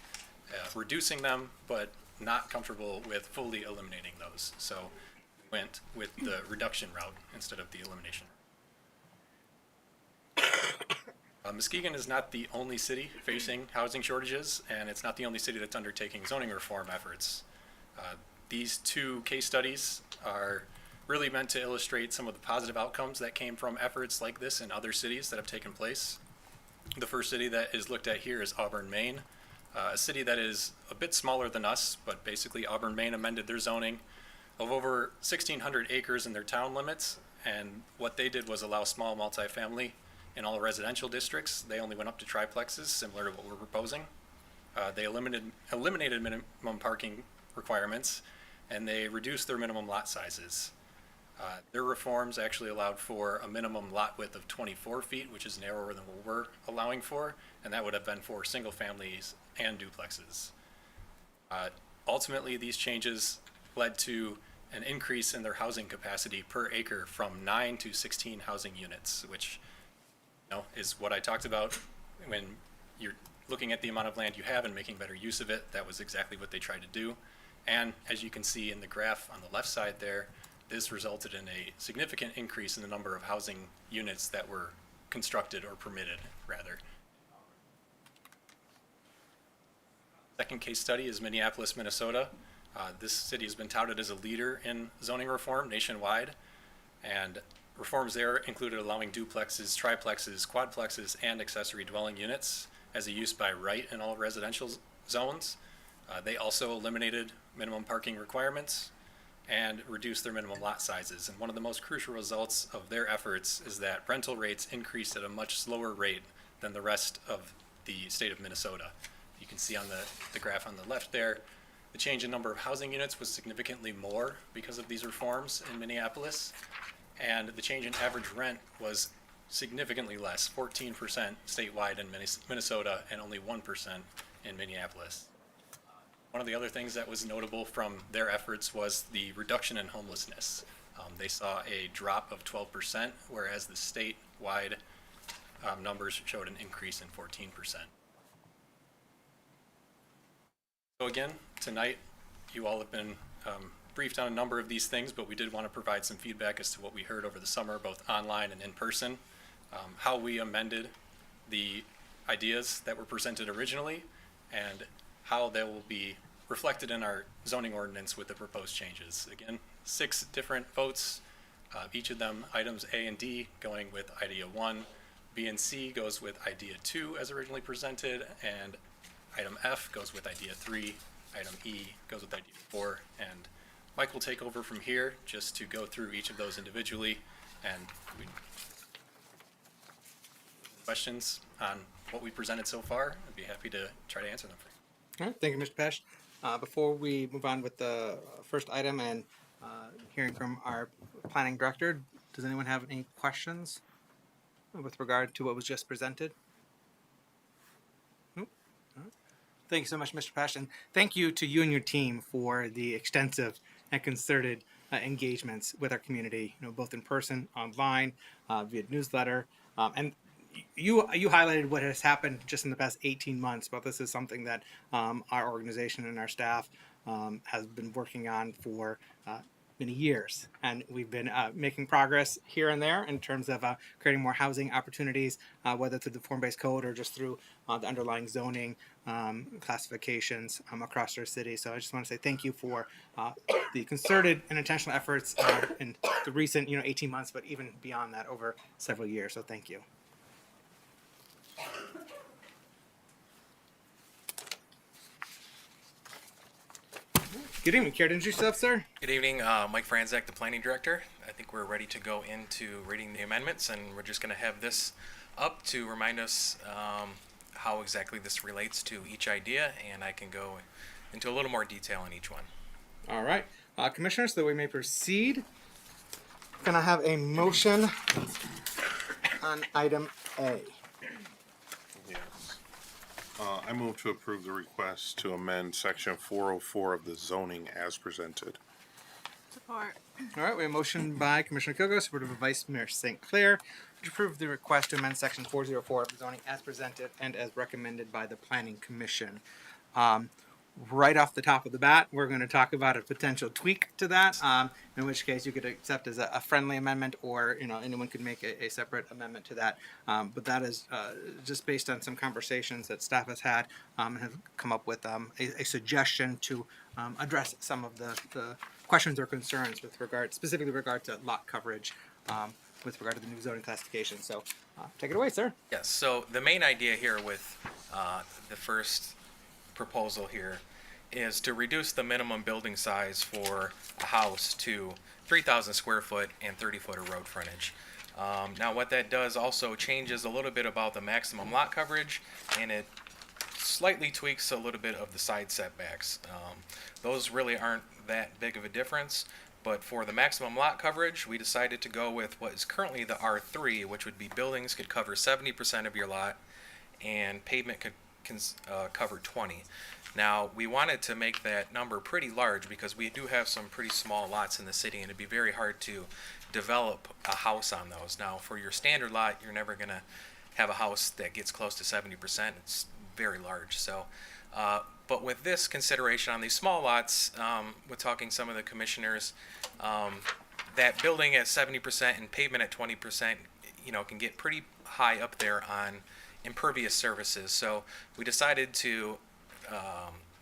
reducing them, but not comfortable with fully eliminating those. So we went with the reduction route instead of the elimination. Muskegon is not the only city facing housing shortages, and it's not the only city that's undertaking zoning reform efforts. These 2 case studies are really meant to illustrate some of the positive outcomes that came from efforts like this in other cities that have taken place. The first city that is looked at here is Auburn, Maine, a city that is a bit smaller than us, but basically Auburn, Maine amended their zoning of over 1,600 acres in their town limits, and what they did was allow small multifamily in all residential districts. They only went up to triplexes, similar to what we're proposing. They eliminated minimum parking requirements, and they reduced their minimum lot sizes. Their reforms actually allowed for a minimum lot width of 24 feet, which is narrower than what we're allowing for, and that would have been for single families and duplexes. Ultimately, these changes led to an increase in their housing capacity per acre from 9 to 16 housing units, which is what I talked about when you're looking at the amount of land you have and making better use of it. That was exactly what they tried to do. And as you can see in the graph on the left side there, this resulted in a significant increase in the number of housing units that were constructed or permitted, rather. Second case study is Minneapolis, Minnesota. This city has been touted as a leader in zoning reform nationwide, and reforms there included allowing duplexes, triplexes, quadplexes, and accessory dwelling units as a use by right in all residential zones. They also eliminated minimum parking requirements and reduced their minimum lot sizes. And one of the most crucial results of their efforts is that rental rates increased at a much slower rate than the rest of the state of Minnesota. You can see on the graph on the left there, the change in number of housing units was significantly more because of these reforms in Minneapolis, and the change in average rent was significantly less, 14% statewide in Minnesota and only 1% in Minneapolis. One of the other things that was notable from their efforts was the reduction in homelessness. They saw a drop of 12%, whereas the statewide numbers showed an increase in 14%. So again, tonight, you all have been briefed on a number of these things, but we did want to provide some feedback as to what we heard over the summer, both online and in person, how we amended the ideas that were presented originally, and how they will be reflected in our zoning ordinance with the proposed changes. Again, 6 different votes, each of them items A and D going with idea 1, B and C goes with idea 2 as originally presented, and item F goes with idea 3, item E goes with idea 4, and Mike will take over from here just to go through each of those individually, and questions on what we presented so far, I'd be happy to try to answer them for you. All right, thank you, Mr. Pesh. Before we move on with the first item and hearing from our planning director, does anyone have any questions with regard to what was just presented? Nope. All right. Thank you so much, Mr. Pesh, and thank you to you and your team for the extensive and concerted engagements with our community, both in person, online, via newsletter, and you highlighted what has happened just in the past 18 months, but this is something that our organization and our staff has been working on for many years, and we've been making progress here and there in terms of creating more housing opportunities, whether through the form-based code or just through the underlying zoning classifications across our city. So I just want to say thank you for the concerted and intentional efforts in the recent 18 months, but even beyond that over several years. So thank you. Good evening. Care to introduce yourself, sir? Good evening, Mike Franzak, the planning director. I think we're ready to go into reading the amendments, and we're just going to have this up to remind us how exactly this relates to each idea, and I can go into a little more detail on each one. All right. Commissioners, so we may proceed. Can I have a motion on item A? Yes. I move to approve the request to amend section 404 of the zoning as presented. Support. All right, we have a motion by Commissioner Kilgo, supported by Vice Mayor St. Clair, to approve the request to amend section 404 of the zoning as presented and as recommended by the Planning Commission. Right off the top of the bat, we're going to talk about a potential tweak to that, in which case you could accept as a friendly amendment, or anyone could make a separate amendment to that. But that is just based on some conversations that staff has had and have come up with a suggestion to address some of the questions or concerns with specifically regard to lot coverage with regard to the new zoning classification. So take it away, sir. Yes, so the main idea here with the first proposal here is to reduce the minimum building size for a house to 3,000 square foot and 30 foot of road frontage. Now what that does also changes a little bit about the maximum lot coverage, and it slightly tweaks a little bit of the side setbacks. Those really aren't that big of a difference, but for the maximum lot coverage, we decided to go with what is currently the R3, which would be buildings could cover 70% of your lot and pavement could cover 20. Now, we wanted to make that number pretty large because we do have some pretty small lots in the city, and it'd be very hard to develop a house on those. Now, for your standard lot, you're never going to have a house that gets close to 70%. It's very large. So, but with this consideration on these small lots, with talking some of the commissioners, that building at 70% and pavement at 20%, can get pretty high up there on impervious surfaces. So we decided to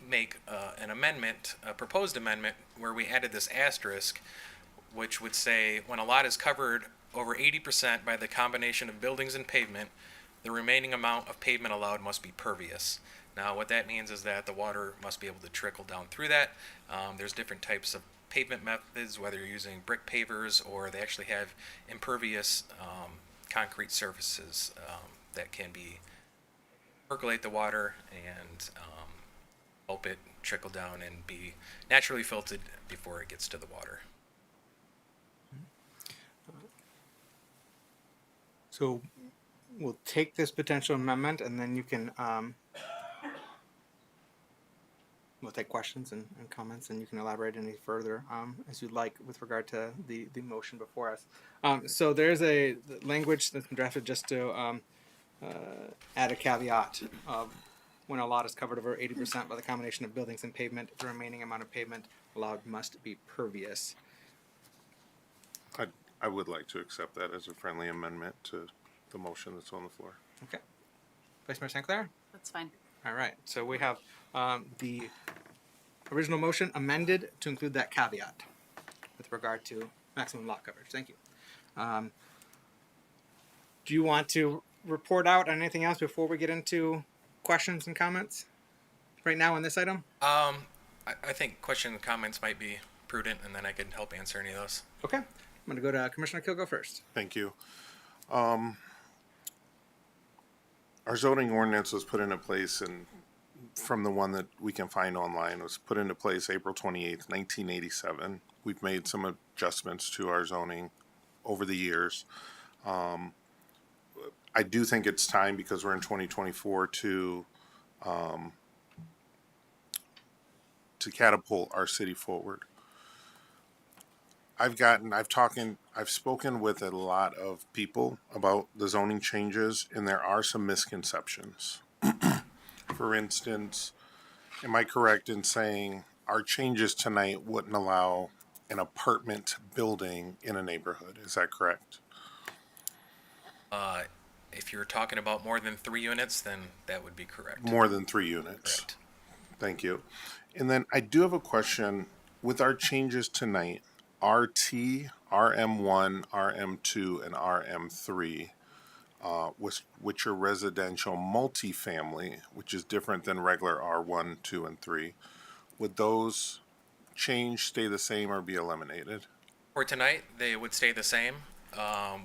make an amendment, a proposed amendment, where we added this asterisk, which would say when a lot is covered over 80% by the combination of buildings and pavement, the remaining amount of pavement allowed must be pervious. Now, what that means is that the water must be able to trickle down through that. There's different types of pavement methods, whether you're using brick pavers or they actually have impervious concrete surfaces that can percolate the water and help it trickle down and be naturally filtered before it gets to the water. So we'll take this potential amendment and then you can, we'll take questions and comments and you can elaborate any further as you'd like with regard to the motion before us. So there's a language that's been drafted just to add a caveat of when a lot is covered over 80% by the combination of buildings and pavement, the remaining amount of pavement allowed must be pervious. I would like to accept that as a friendly amendment to the motion that's on the floor. Okay. Vice Mayor St. Clair? That's fine. All right. So we have the original motion amended to include that caveat with regard to maximum lot coverage. Thank you. Do you want to report out on anything else before we get into questions and comments right now on this item? I think question and comments might be prudent, and then I can help answer any of those. Okay. I'm going to go to Commissioner Kilgo first. Thank you. Our zoning ordinance was put into place, and from the one that we can find online, was put into place April 28th, 1987. We've made some adjustments to our zoning over the years. I do think it's time, because we're in 2024, to catapult our city forward. I've spoken with a lot of people about the zoning changes, and there are some misconceptions. For instance, am I correct in saying our changes tonight wouldn't allow an apartment building in a neighborhood? Is that correct? If you're talking about more than 3 units, then that would be correct. More than 3 units. Correct. Thank you. And then I do have a question. With our changes tonight, RT, RM1, RM2, and RM3, which are residential multifamily, which is different than regular R1, 2, and 3, would those change, stay the same, or be eliminated? For tonight, they would stay the same.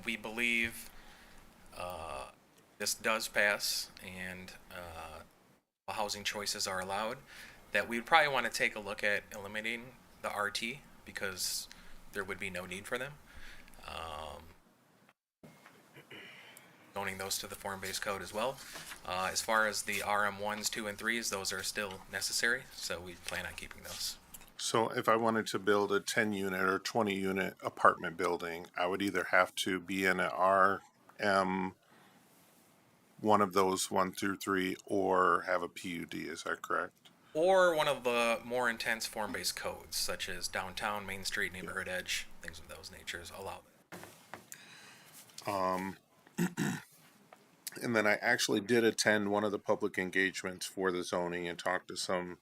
We believe this does pass and housing choices are allowed, that we'd probably want to take a look at eliminating the RT because there would be no need for them. Zoning those to the form-based code as well. As far as the RM1s, 2, and 3s, those are still necessary, so we plan on keeping those. So if I wanted to build a 10-unit or 20-unit apartment building, I would either have to be in a RM, one of those 1 through 3, or have a PUD. Is that correct? Or one of the more intense form-based codes, such as downtown, Main Street, neighborhood edge, things of those natures allow that. And then I actually did attend one of the public engagements for the zoning and talked to some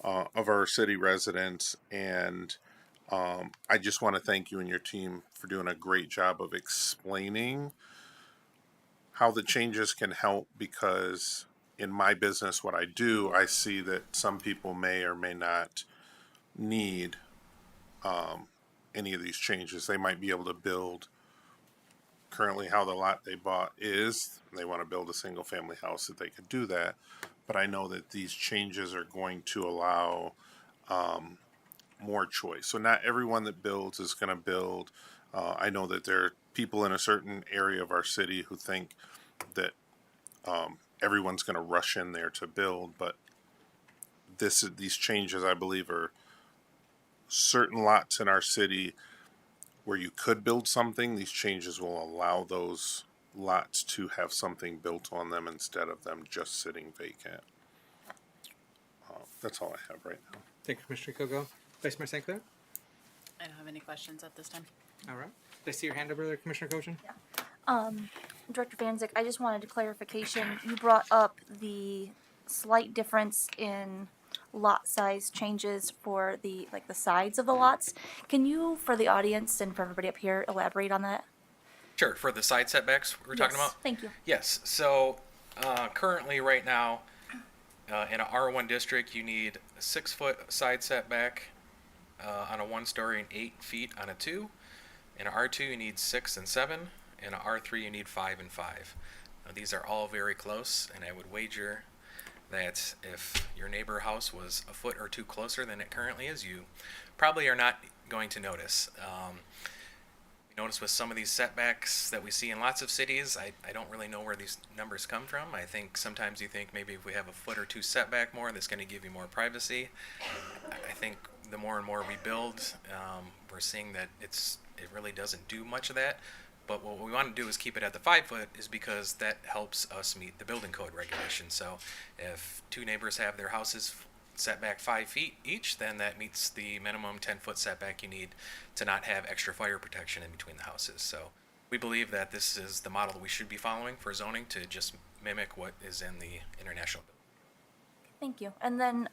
of our city residents, and I just want to thank you and your team for doing a great job of explaining how the changes can help, because in my business, what I do, I see that some people may or may not need any of these changes. They might be able to build currently how the lot they bought is. They want to build a single family house, that they could do that. But I know that these changes are going to allow more choice. So not everyone that builds is going to build. I know that there are people in a certain area of our city who think that everyone's going to rush in there to build, but these changes, I believe, are certain lots in our city where you could build something. These changes will allow those lots to have something built on them instead of them just sitting vacant. That's all I have right now. Thank you, Commissioner Kogo. Vice Mayor St. Clair? I don't have any questions at this time. All right. Did I see your hand over there, Commissioner Kochin? Director Vanzik, I just wanted clarification. You brought up the slight difference in lot size changes for the sides of the lots. Can you, for the audience and for everybody up here, elaborate on that? Sure, for the side setbacks we're talking Yes, about? thank you. Yes, so currently right now, in a R1 district, you need a 6-foot side setback on a 1-story and 8 feet on a 2. In a R2, you need 6 and 7. In a R3, you need 5 and 5. Now, these are all very close, and I would wager that if your neighbor house was a foot or two closer than it currently is, you probably are not going to notice. You notice with some of these setbacks that we see in lots of cities, I don't really know where these numbers come from. I think sometimes you think maybe if we have a foot or two setback more, that's going to give you more privacy. I think the more and more we build, we're seeing that it really doesn't do much of that. But what we want to do is keep it at the 5 foot, is because that helps us meet the building code regulations. So if two neighbors have their houses set back 5 feet each, then that meets the minimum 10-foot setback you need to not have extra fire protection in between the houses. So we believe that this is the model that we should be following for zoning, to just mimic what is in the international bill. Thank you. And then,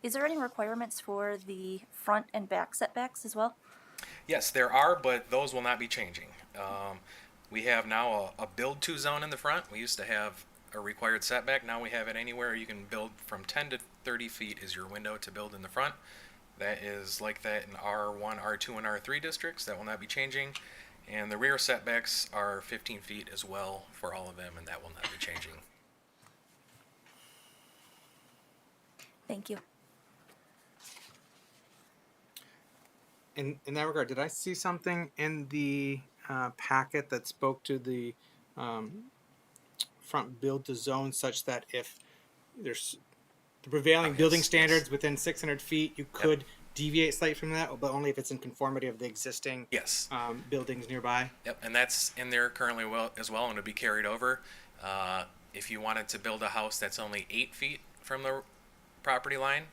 is there any requirements for the front and back setbacks as well? Yes, there are, but those will not be changing. We have now a build-to zone in the front. We used to have a required setback. Now we have it anywhere you can build from 10 to 30 feet is your window to build in the front. That is like that in R1, R2, and R3 districts. That will not be changing. And the rear setbacks are 15 feet as well for all of them, and that will not be changing. Thank you. In that regard, did I see something in the packet that spoke to the front build to zone, such that if there's the prevailing building standards within 600 feet, you could deviate slightly from that, but only if it's in conformity of the existing buildings nearby? Yep, and that's in there currently as well, and it'll be carried over. If you wanted to build a house that's only 8 feet from the property line,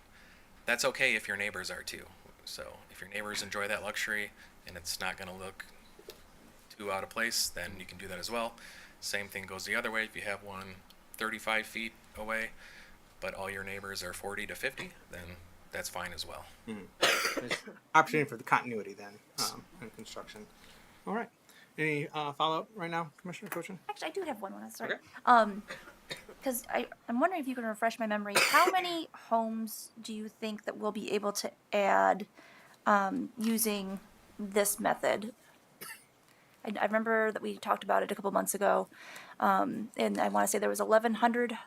that's okay if your neighbors are too. So if your neighbors enjoy that luxury and it's not going to look too out of place, then you can do that as well. Same thing goes the other way. If you have one 35 feet away, but all your neighbors are 40 to 50, then that's fine as well. There's opportunity for the continuity then in construction. All right. Any follow-up right now, Commissioner Kochin? Actually, I do have one when I start. Okay. Because I'm wondering if you can refresh my memory. How many homes do you think that we'll be able to add using this method? I remember that we talked about it a couple months ago, and I want to say there was 1,100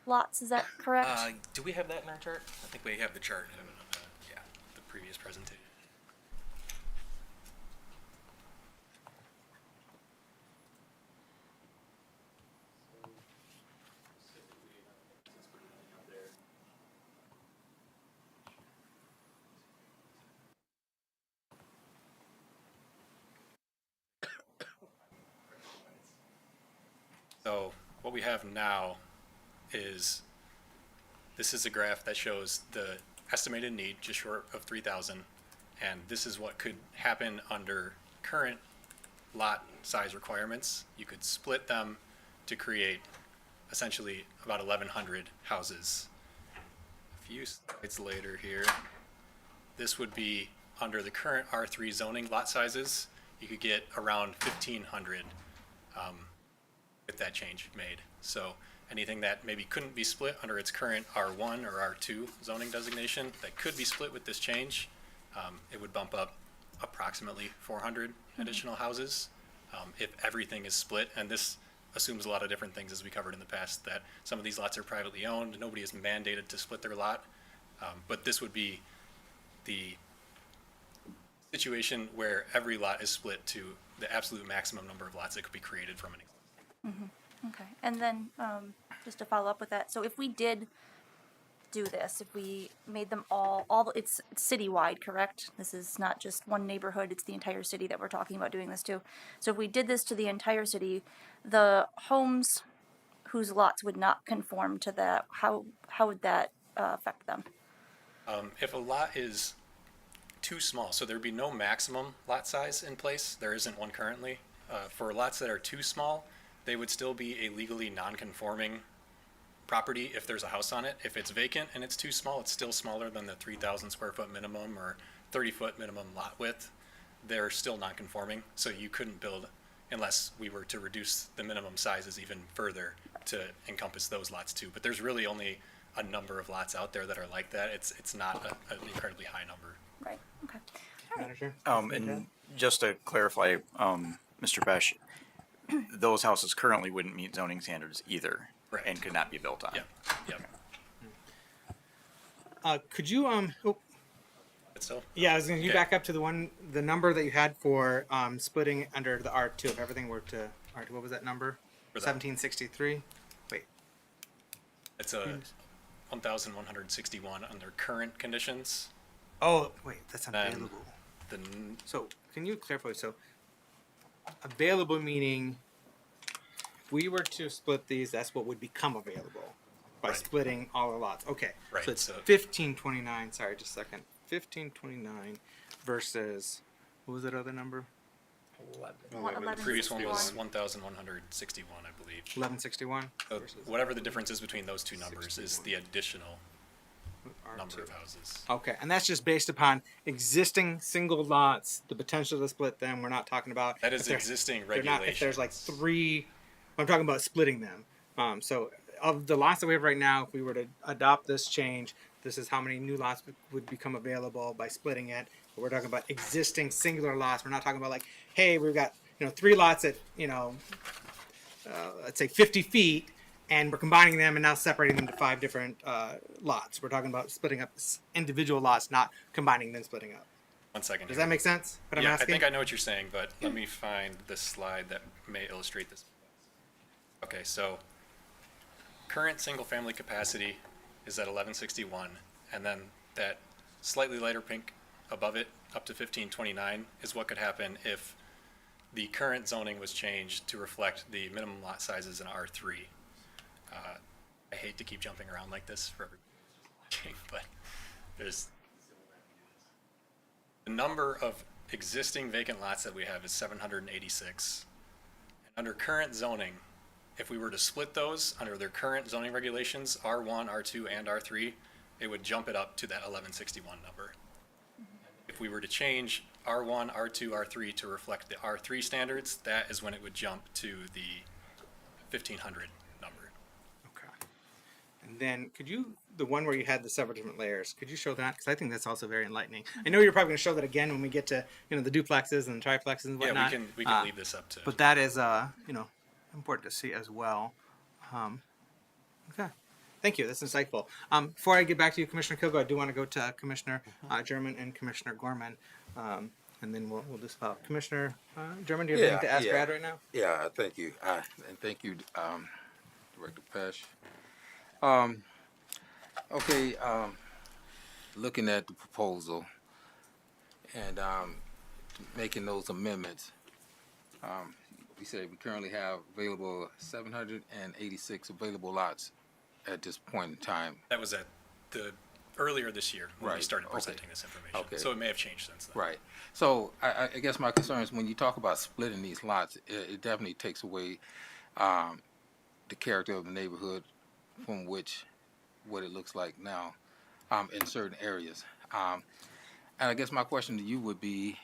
lots. Is that correct? Do we have that in our chart? I think we have the chart in The previous presentation. So what we have now is, this is a graph that shows the estimated need just short of 3,000, and this is what could happen under current lot size requirements. You could split them to create essentially about 1,100 houses. A few slides later here, this would be under the current R3 zoning lot sizes. You could get around 1,500 with that change made. So anything that maybe couldn't be split under its current R1 or R2 zoning designation that could be split with this change, it would bump up approximately 400 additional houses if everything is split. And this assumes a lot of different things, as we covered in the past, that some of these lots are privately owned. Nobody is mandated to split their lot. But this would be the situation where every lot is split to the absolute maximum number of lots that could be created from an Mm-hmm. Okay. And then just to follow up with that, so if we did do this, if we made them it's citywide, correct? This is not just one neighborhood, it's the entire city that we're talking about doing this to. So if we did this to the entire city, the homes whose lots would not conform to that, how would that affect them? If a lot is too small, so there'd be no maximum lot size in place. There isn't one currently. For lots that are too small, they would still be a legally non-conforming property if there's a house on it. If it's vacant and it's too small, it's still smaller than the 3,000 square foot minimum or 30-foot minimum lot width. They're still non-conforming, so you couldn't build unless we were to reduce the minimum sizes even further to encompass those lots too. But there's really only a number of lots out there that are like that. It's not an incredibly high number. Right, okay. Manager? And just to clarify, Mr. Besh, those houses currently wouldn't meet zoning standards either. Right. And could not be built on. Could you, So, yeah, I was going to Okay. back up to the number that you had for splitting under the R2. If everything were to R2, what was that number? For that- 1763? Wait. It's a 1,161 under current conditions. Oh, wait, that's Then available. The So, can you clarify? So, available meaning if we were to split these, that's what would become available by Right. splitting all the lots. Okay. Right, So, it's so- 1529. Sorry, just a second. 1529 versus, what was that other number? the previous one was 1,161, I believe. 1161? So whatever the difference is between those two numbers is the additional number of houses. Okay, and that's just based upon existing single lots, the potential to split them. We're not talking about That is if they're- existing they're not- If there's like regulations. three, I'm talking about splitting them. So of the lots that we have right now, if we were to adopt this change, this is how many new lots would become available by splitting it. But we're talking about existing singular lots. We're not talking about like, hey, we've got 3 lots at let's say 50 feet, and we're combining them and now separating them to 5 different lots. We're talking about splitting up individual lots, not combining then splitting up. 1 second. Does here. that make sense? What I'm Yeah, asking? I think I know what you're saying, but let me find the slide that may illustrate this. Okay, so current single-family capacity is at 1161, and then that slightly lighter pink above it, up to 1529, is what could happen if the current zoning was changed to reflect the minimum lot sizes in R3. I hate to keep jumping around like this for everybody, but there's the number of existing vacant lots that we have is 786. And under current zoning, if we were to split those under their current zoning regulations, R1, R2, and R3, it would jump it up to that 1161 number. If we were to change R1, R2, R3 to reflect the R3 standards, that is when it would jump to the 1500 number. Okay. And then could you, the one where you had the several different layers, could you show that? Because I think that's also very enlightening. I know you're probably going to show that again when we get to, the duplexes and triplexes and Yeah, whatnot. we can leave this up to. But that is, important to see as well. Okay. Thank you. That's insightful. Before I get back to you, Commissioner Kilgo, I do want to go to Commissioner German and Commissioner Gorman. And then we'll just about Commissioner German, do you have anything to ask Brad right now? Yeah, thank you. And thank you, Director Pesh. Okay, looking at the proposal and making those amendments, we said we currently have available 786 available lots at this point in time. That was at the earlier this year when we Right, started okay. presenting this information. Okay. So it may have changed since then. Right. So I guess my concern is when you talk about splitting these lots, it definitely takes away the character of the neighborhood from what it looks like now in certain areas. And I guess my question to you would be,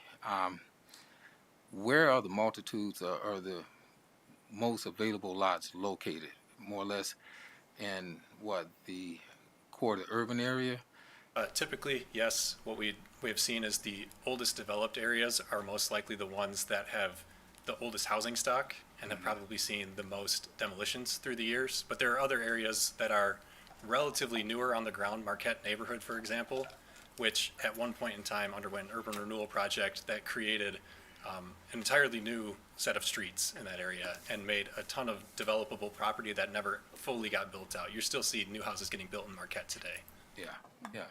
where are the multitudes or the most available lots located, more or less in the core of the urban area? Typically, yes. What we have seen is the oldest developed areas are most likely the ones that have the oldest housing stock and have probably seen the most demolitions through the years. But there are other areas that are relatively newer on the ground. Marquette neighborhood, for example, which at one point in time underwent an urban renewal project that created an entirely new set of streets in that area and made a ton of developable property that never fully got built out. You still see new houses getting built in Marquette today. Yeah.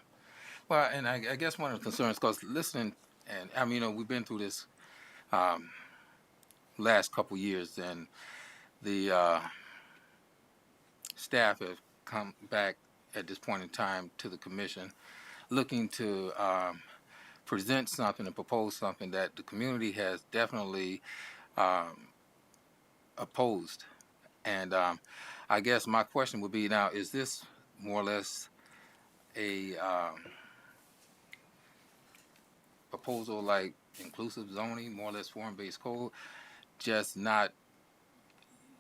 Well, and I guess one of the concerns, because listening, and I mean, we've been through this last couple years, and the staff have come back at this point in time to the commission looking to present something and propose something that the community has definitely opposed. And I guess my question would be now, is this more or less a proposal like inclusive zoning, more or less form-based code, just not,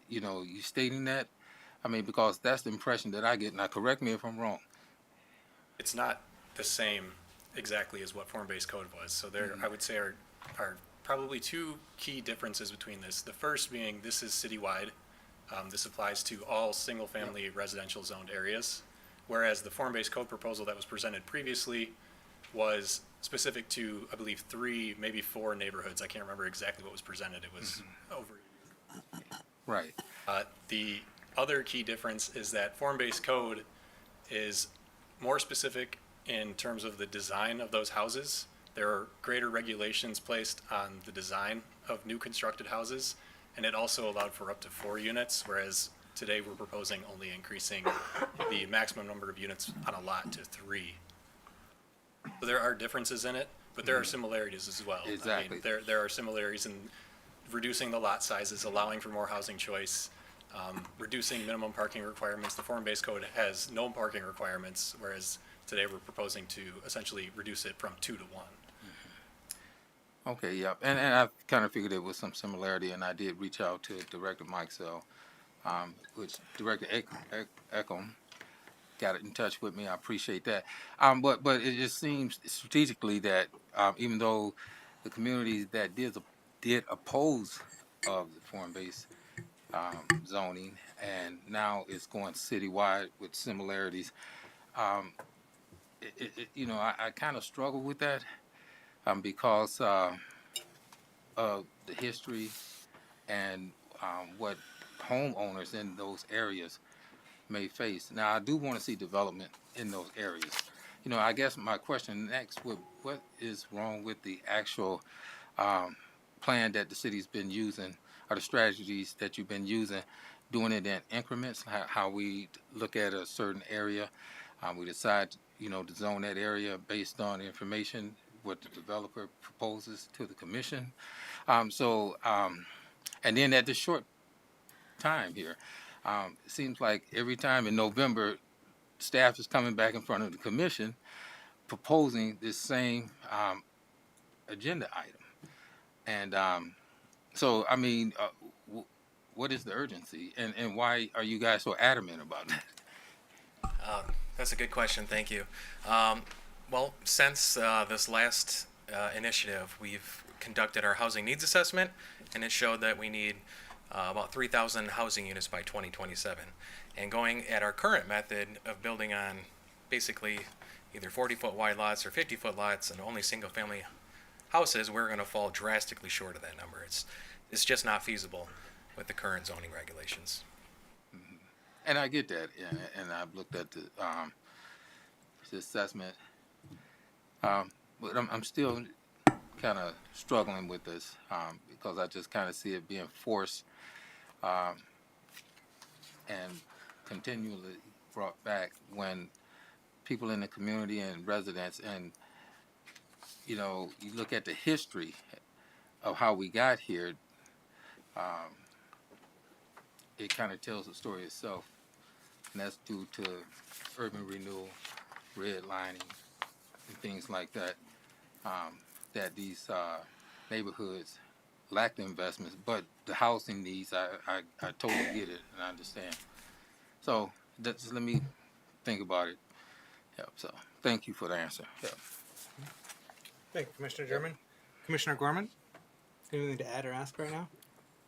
you stating that? I mean, because that's the impression that I get. Now, correct me if I'm wrong. It's not the same exactly as what form-based code was. So there, I would say, are probably two key differences between this. The first being this is citywide. This applies to all single-family residential zoned areas, whereas the form-based code proposal that was presented previously was specific to, I believe, 3, maybe 4 neighborhoods. I can't remember exactly what was presented. It was over. Right. The other key difference is that form-based code is more specific in terms of the design of those houses. There are greater regulations placed on the design of new constructed houses, and it also allowed for up to 4 units, whereas today we're proposing only increasing the maximum number of units on a lot to 3. So there are differences in it, but there are similarities as well. Exactly. I mean, there are similarities in reducing the lot sizes, allowing for more housing choice, reducing minimum parking requirements. The form-based code has no parking requirements, whereas today we're proposing to essentially reduce it from 2 to 1. Okay, yeah, and I kind of figured there was some similarity, and I did reach out to Director Mike Sell, which Director Eckham got in touch with me. I appreciate that. But it just seems strategically that even though the communities that did oppose of the form-based zoning, and now it's going citywide with similarities, I kind of struggle with that. Because of the history and what homeowners in those areas may face. Now, I do want to see development in those areas. I guess my question next would, what is wrong with the actual plan that the city's been using, or the strategies that you've been using, doing it in increments, how we look at a certain area, we decide, to zone that area based on information what the developer proposes to the commission. And then at this short time here, it seems like every time in November, staff is coming back in front of the commission proposing this same agenda item. And so, I mean, what is the urgency, and why are you guys so adamant about that? That's a good question. Thank you. Well, since this last initiative, we've conducted our housing needs assessment, and it showed that we need about 3,000 housing units by 2027. And going at our current method of building on basically either 40-foot wide lots or 50-foot lots and only single-family houses, we're going to fall drastically short of that number. It's just not feasible with the current zoning regulations. And I get that, and I've looked at the assessment. But I'm still kind of struggling with this because I just kind of see it being forced and continually brought back when people in the community and residents, and you look at the history of how we got here, it kind of tells the story itself, and that's due to urban renewal, redlining, and things like that, that these neighborhoods lack the investments, but the housing needs, I totally get it and I understand. So just let me think about it. Yep, so thank you for the answer. Yep. Thank you, Commissioner German. Commissioner Gorman, anything to add or ask right now?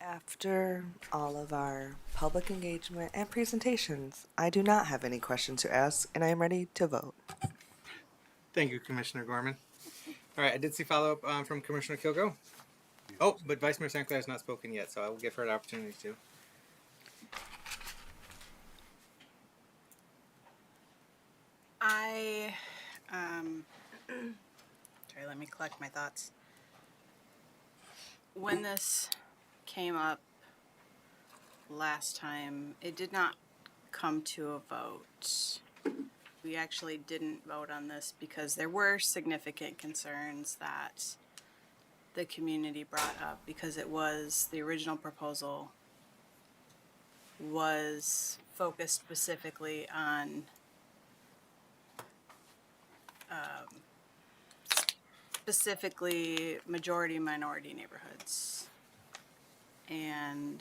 After all of our public engagement and presentations, I do not have any questions to ask, and I am ready to vote. Thank you, Commissioner Gorman. All right, I did see follow-up from Commissioner Kilgo. Oh, but Vice Mayor St. Clair has not spoken yet, so I will give her an opportunity to. Sorry, let me collect my thoughts. When this came up last time, it did not come to a vote. We actually didn't vote on this because there were significant concerns that the community brought up, because it was, the original proposal was focused specifically on specifically majority minority neighborhoods. And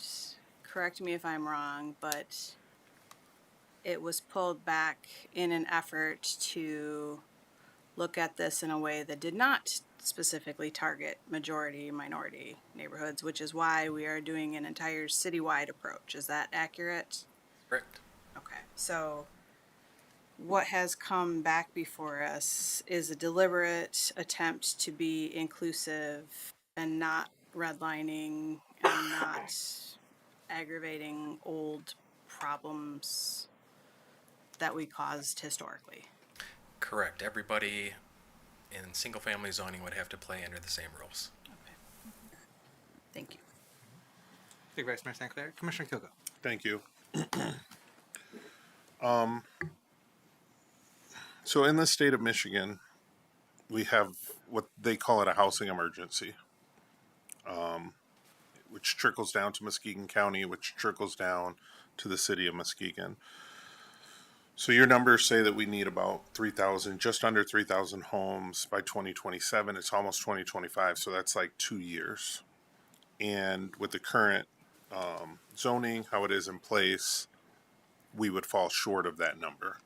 correct me if I'm wrong, but it was pulled back in an effort to look at this in a way that did not specifically target majority minority neighborhoods, which is why we are doing an entire citywide approach. Is that accurate? Correct. Okay, so what has come back before us is a deliberate attempt to be inclusive and not redlining and not aggravating old problems that we caused historically. Correct. Everybody in single-family zoning would have to play under the same rules. Thank you. Thank you, Vice Mayor St. Clair. Commissioner Kilgo. Thank you. So in the state of Michigan, we have what they call it a housing emergency, which trickles down to Muskegon County, which trickles down to the city of Muskegon. So your numbers say that we need about 3,000, just under 3,000 homes by 2027. It's almost 2025, so that's like 2 years. And with the current zoning, how it is in place, we would fall short of that number.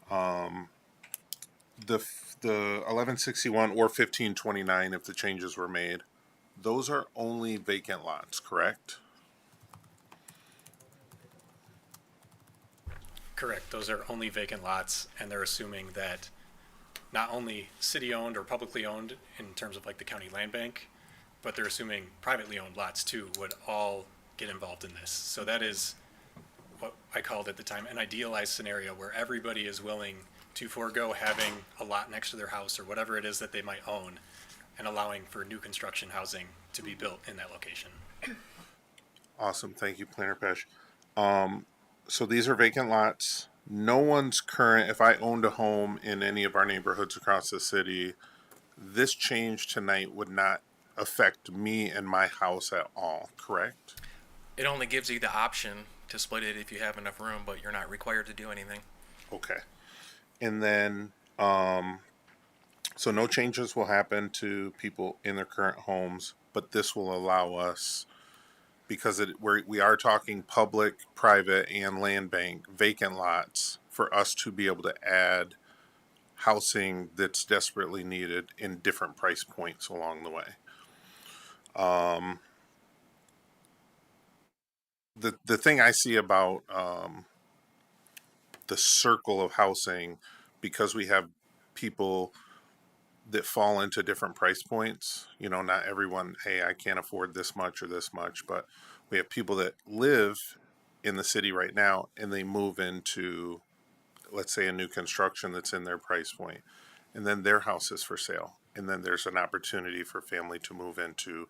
The 1161 or 1529, if the changes were made, those are only vacant lots, correct? Correct. Those are only vacant lots, and they're assuming that not only city-owned or publicly owned in terms of like the county land bank, but they're assuming privately owned lots too would all get involved in this. So that is what I called at the time an idealized scenario where everybody is willing to forego having a lot next to their house or whatever it is that they might own, and allowing for new construction housing to be built in that location. Awesome. Thank you, Planner Pesh. So these are vacant lots. No one's current, if I owned a home in any of our neighborhoods across the city, this change tonight would not affect me and my house at all, correct? It only gives you the option to split it if you have enough room, but you're not required to do anything. Okay. And then, so no changes will happen to people in their current homes, but this will allow us, because we are talking public, private, and land bank vacant lots, for us to be able to add housing that's desperately needed in different price points along the way. The thing I see about the circle of housing, because we have people that fall into different price points, not everyone, hey, I can't afford this much or this much, but we have people that live in the city right now and they move into, let's say, a new construction that's in their price point, and then their house is for sale, and then there's an opportunity for family to move into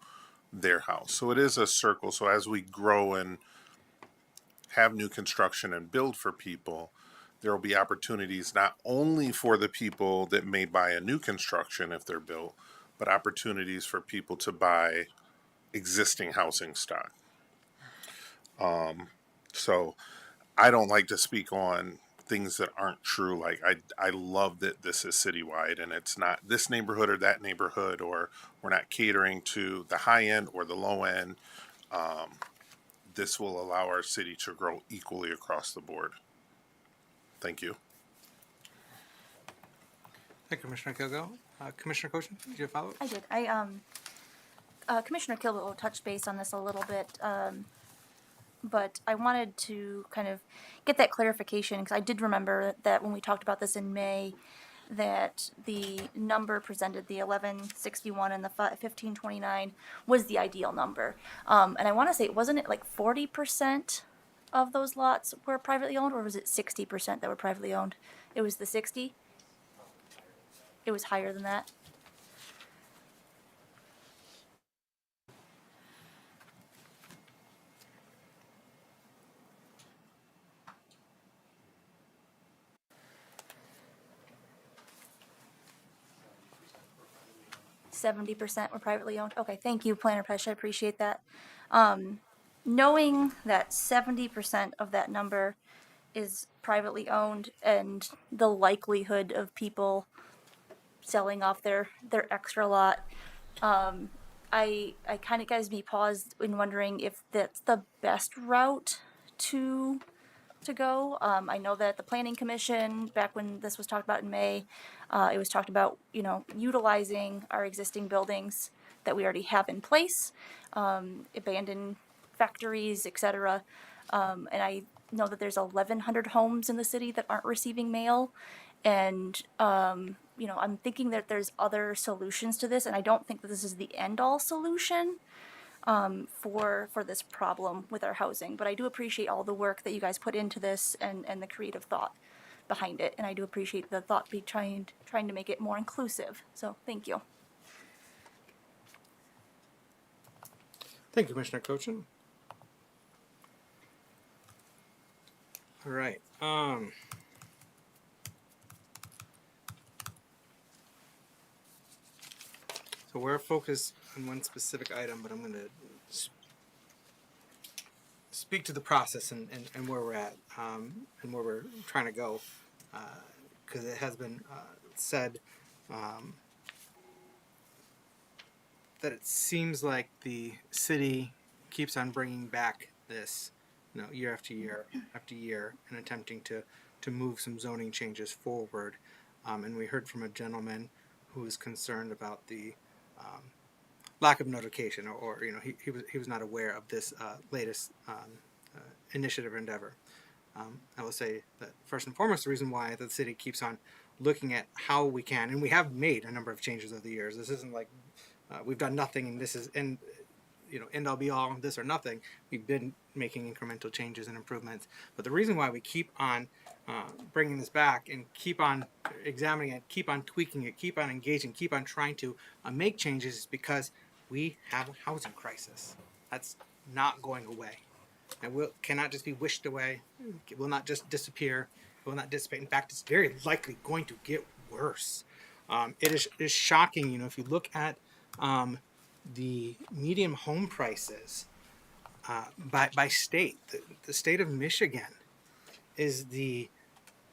their house. So it is a circle. So as we grow and have new construction and build for people, there will be opportunities not only for the people that may buy a new construction if they're built, but opportunities for people to buy existing housing stock. So I don't like to speak on things that aren't true. Like I love that this is citywide and it's not this neighborhood or that neighborhood, or we're not catering to the high end or the low end. This will allow our city to grow equally across the board. Thank you. Thank you, Commissioner Kilgo. Commissioner Koshin, did you have a follow-up? I did. Commissioner Kilbo touched base on this a little bit, but I wanted to kind of get that clarification, because I did remember that when we talked about this in May, that the number presented, the 1161 and the 1529, was the ideal number. And I want to say, wasn't it like 40% of those lots were privately owned, or was it 60% that were privately owned? It was the 60? It was higher than that? %70% were privately owned. Okay, thank you, Planner Pesh. I appreciate that. Knowing that 70% of that number is privately owned and the likelihood of people selling off their extra lot, I kind of gives me pause in wondering if that's the best route to go. I know that the Planning Commission, back when this was talked about in May, it was talked about, utilizing our existing buildings that we already have in place, abandoned factories, etc. And I know that there's 1,100 homes in the city that aren't receiving mail. And, I'm thinking that there's other solutions to this, and I don't think that this is the end-all solution for this problem with our housing. But I do appreciate all the work that you guys put into this and the creative thought behind it. And I do appreciate the thought be trying to make it more inclusive. So thank you. Thank you, Commissioner Cochin. All right. So we're focused on one specific item, but I'm going to speak to the process and where we're at and where we're trying to go, because it has been said that it seems like the city keeps on bringing back this, year after year after year, and attempting to move some zoning changes forward. And we heard from a gentleman who was concerned about the lack of notification, or he was not aware of this latest initiative or endeavor. I will say that first and foremost, the reason why the city keeps on looking at how we can, and we have made a number of changes over the years. This isn't like we've done nothing, and this is end all be all, this or nothing. We've been making incremental changes and improvements. But the reason why we keep on bringing this back and keep on examining it, keep on tweaking it, keep on engaging, keep on trying to make changes is because we have a housing crisis. That's not going away. And cannot just be wished away. It will not just disappear. It will not dissipate. In fact, it's very likely going to get worse. It is shocking, if you look at the median home prices by state. The state of Michigan is the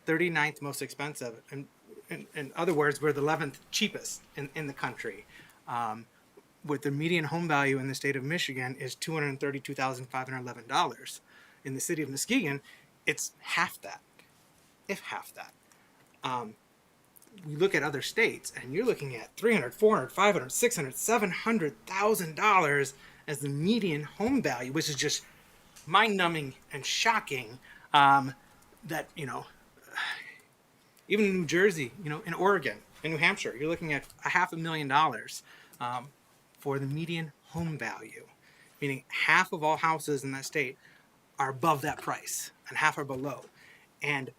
39th most expensive. And in other words, we're the 11th cheapest in the country. With the median home value in the state of Michigan is $232,511. In the city of Muskegon, it's half that, if half that. We look at other states, and you're looking at $300,000, $400,000, $500,000, $600,000, $700,000 as the median home value, which is just mind-numbing and shocking. That even in New Jersey, in Oregon, in New Hampshire, you're looking at $500,000 for the median home value, meaning half of all houses in that state are above that price and half are below. And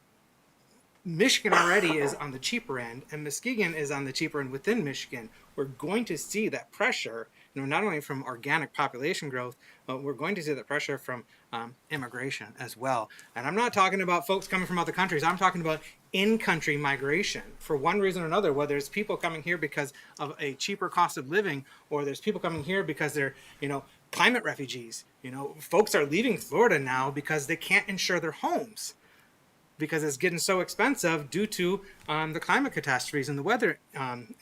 Michigan already is on the cheaper end, and Muskegon is on the cheaper end within Michigan. We're going to see that pressure, not only from organic population growth, but we're going to see that pressure from immigration as well. And I'm not talking about folks coming from other countries. I'm talking about in-country migration for one reason or another, whether it's people coming here because of a cheaper cost of living, or there's people coming here because they're, climate refugees. Folks are leaving Florida now because they can't insure their homes, because it's getting so expensive due to the climate catastrophes and the weather,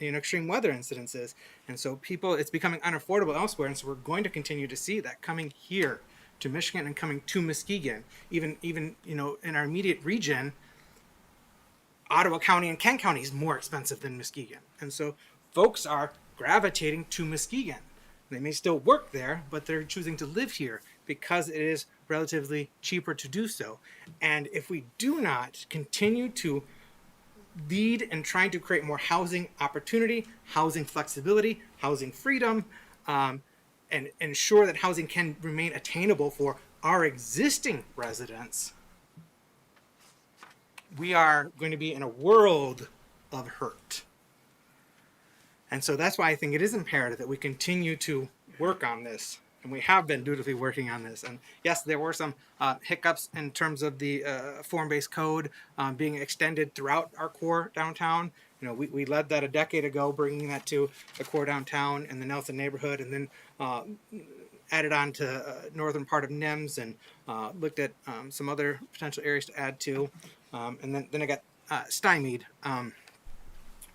extreme weather incidences. And so it's becoming unaffordable elsewhere. And so we're going to continue to see that coming here to Michigan and coming to Muskegon. Even in our immediate region, Ottawa County and Kent County is more expensive than Muskegon. And so folks are gravitating to Muskegon. They may still work there, but they're choosing to live here because it is relatively cheaper to do so. And if we do not continue to lead in trying to create more housing opportunity, housing flexibility, housing freedom, and ensure that housing can remain attainable for our existing residents, we are going to be in a world of hurt. And so that's why I think it is imperative that we continue to work on this. And we have been dutifully working on this. And yes, there were some hiccups in terms of the form-based code being extended throughout our core downtown. You know, we led that a decade ago, bringing that to the core downtown and the Nelson neighborhood, and then added on to northern part of NIMS, and looked at some other potential areas to add to. And then it got stymied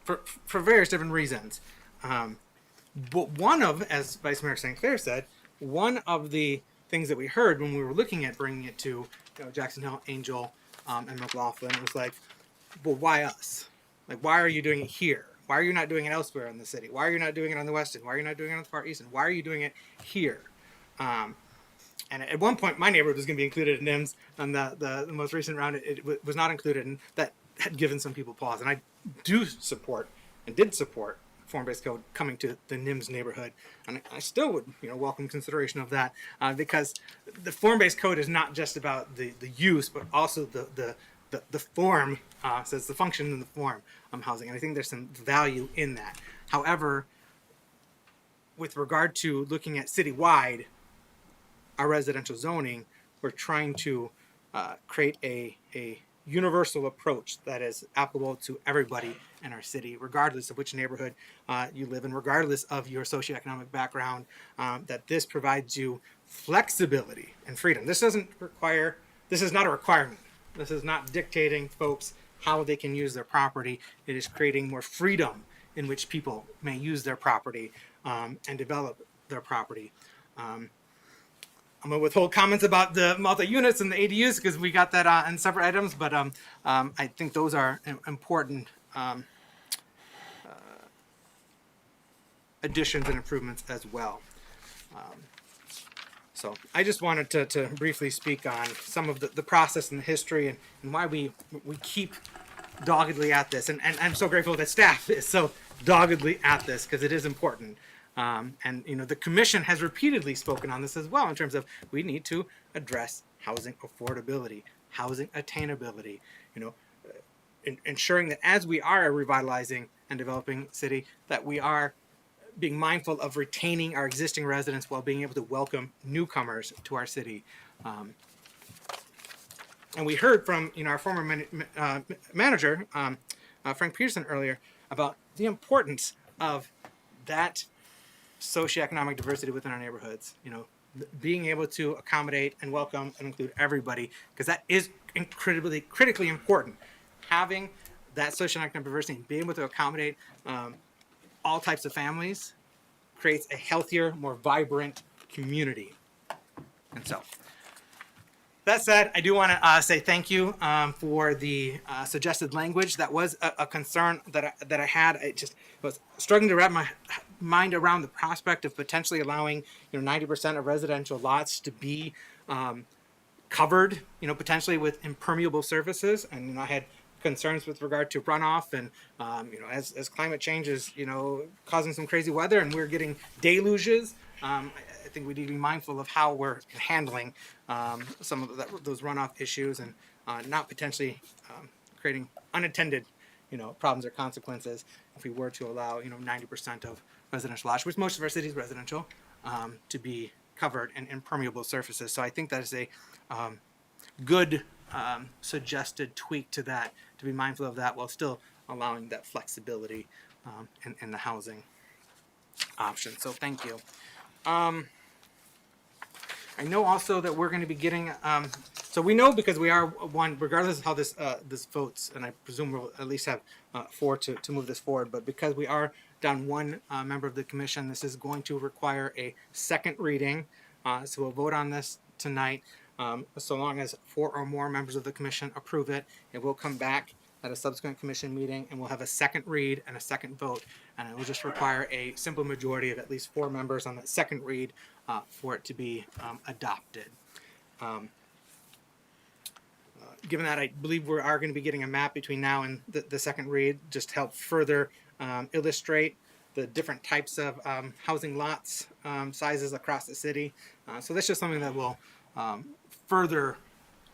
for various different reasons. But one of, as Vice Mayor St. Clair said, one of the things that we heard when we were looking at bringing it to Jackson Hill, Angel, and McLaughlin was like, well, why us? Like, why are you doing it here? Why are you not doing it elsewhere in the city? Why are you not doing it on the west end? Why are you not doing it on the far east end? Why are you doing it here? And at one point, my neighborhood was going to be included in NIMS on the most recent round. It was not included, and that had given some people pause. And I do support and did support form-based code coming to the NIMS neighborhood, and I still would welcome consideration of that because the form-based code is not just about the use, but also the form. So it's the function and the form housing, and I think there's some value in that. However, with regard to looking at citywide, our residential zoning, we're trying to create a universal approach that is applicable to everybody in our city, regardless of which neighborhood you live in, regardless of your socioeconomic background, that this provides you flexibility and freedom. This is not a requirement. This is not dictating folks how they can use their property. It is creating more freedom in which people may use their property and develop their property. I'm going to withhold comments about the multi-units and the ADUs because we got that in separate items, but I think those are important additions and improvements as well. So I just wanted to briefly speak on some of the process and the history and why we keep doggedly at this. And I'm so grateful that staff is so doggedly at this because it is important. And the commission has repeatedly spoken on this as well in terms of we need to address housing affordability, housing attainability, ensuring that as we are a revitalizing and developing city, that we are being mindful of retaining our existing residents while being able to welcome newcomers to our city. And we heard from our former manager, Frank Peterson, earlier about the importance of that socioeconomic diversity within our neighborhoods, being able to accommodate and welcome and include everybody, because that is critically important. Having that socioeconomic diversity and being able to accommodate all types of families creates a healthier, more vibrant community. And so, that said, I do want to say thank you for the suggested language. That was a concern that I had. I just was struggling to wrap my mind around the prospect of potentially allowing 90% of residential lots to be covered, potentially with impermeable surfaces. And I had concerns with regard to runoff and as climate change is causing some crazy weather and we're getting deluges. I think we need to be mindful of how we're handling some of those runoff issues and not potentially creating unintended problems or consequences if we were to allow 90% of residential lots, which most of our city is residential, to be covered in impermeable surfaces. So I think that is a good suggested tweak to that, to be mindful of that while still allowing that flexibility in the housing option. So thank you. I know also that we're going to be getting, so we know because we are one, regardless of how this votes, and I presume we'll at least have 4 to move this forward, but because we are down one member of the commission, this is going to require a second reading. So we'll vote on this tonight. So long as 4 or more members of the commission approve it, it will come back at a subsequent commission meeting and we'll have a second read and a second vote. And it will just require a simple majority of at least 4 members on that second read for it to be adopted. Given that, I believe we are going to be getting a map between now and the second read, just to help further illustrate the different types of housing lots sizes across the city. So that's just something that will further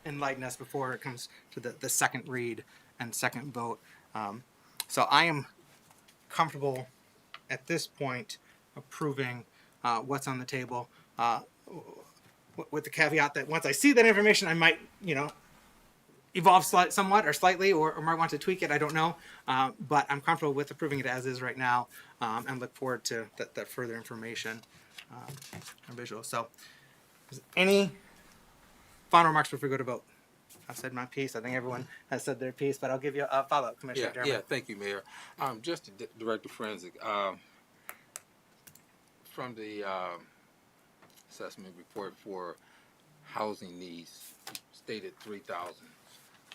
enlighten us before it comes to the second read and second vote. So I am comfortable at this point approving what's on the table, with the caveat that once I see that information, I might, evolve somewhat or slightly, or might want to tweak it. I don't know, but I'm comfortable with approving it as is right now, and look forward to that further information and visual. So, any final remarks before we go to vote? I've said my piece. I think everyone has said their piece, but I'll give you a follow-up, Commissioner German. Yeah, thank you, Mayor. Just to Director Forensic, from the assessment report for housing needs, stated 3,000,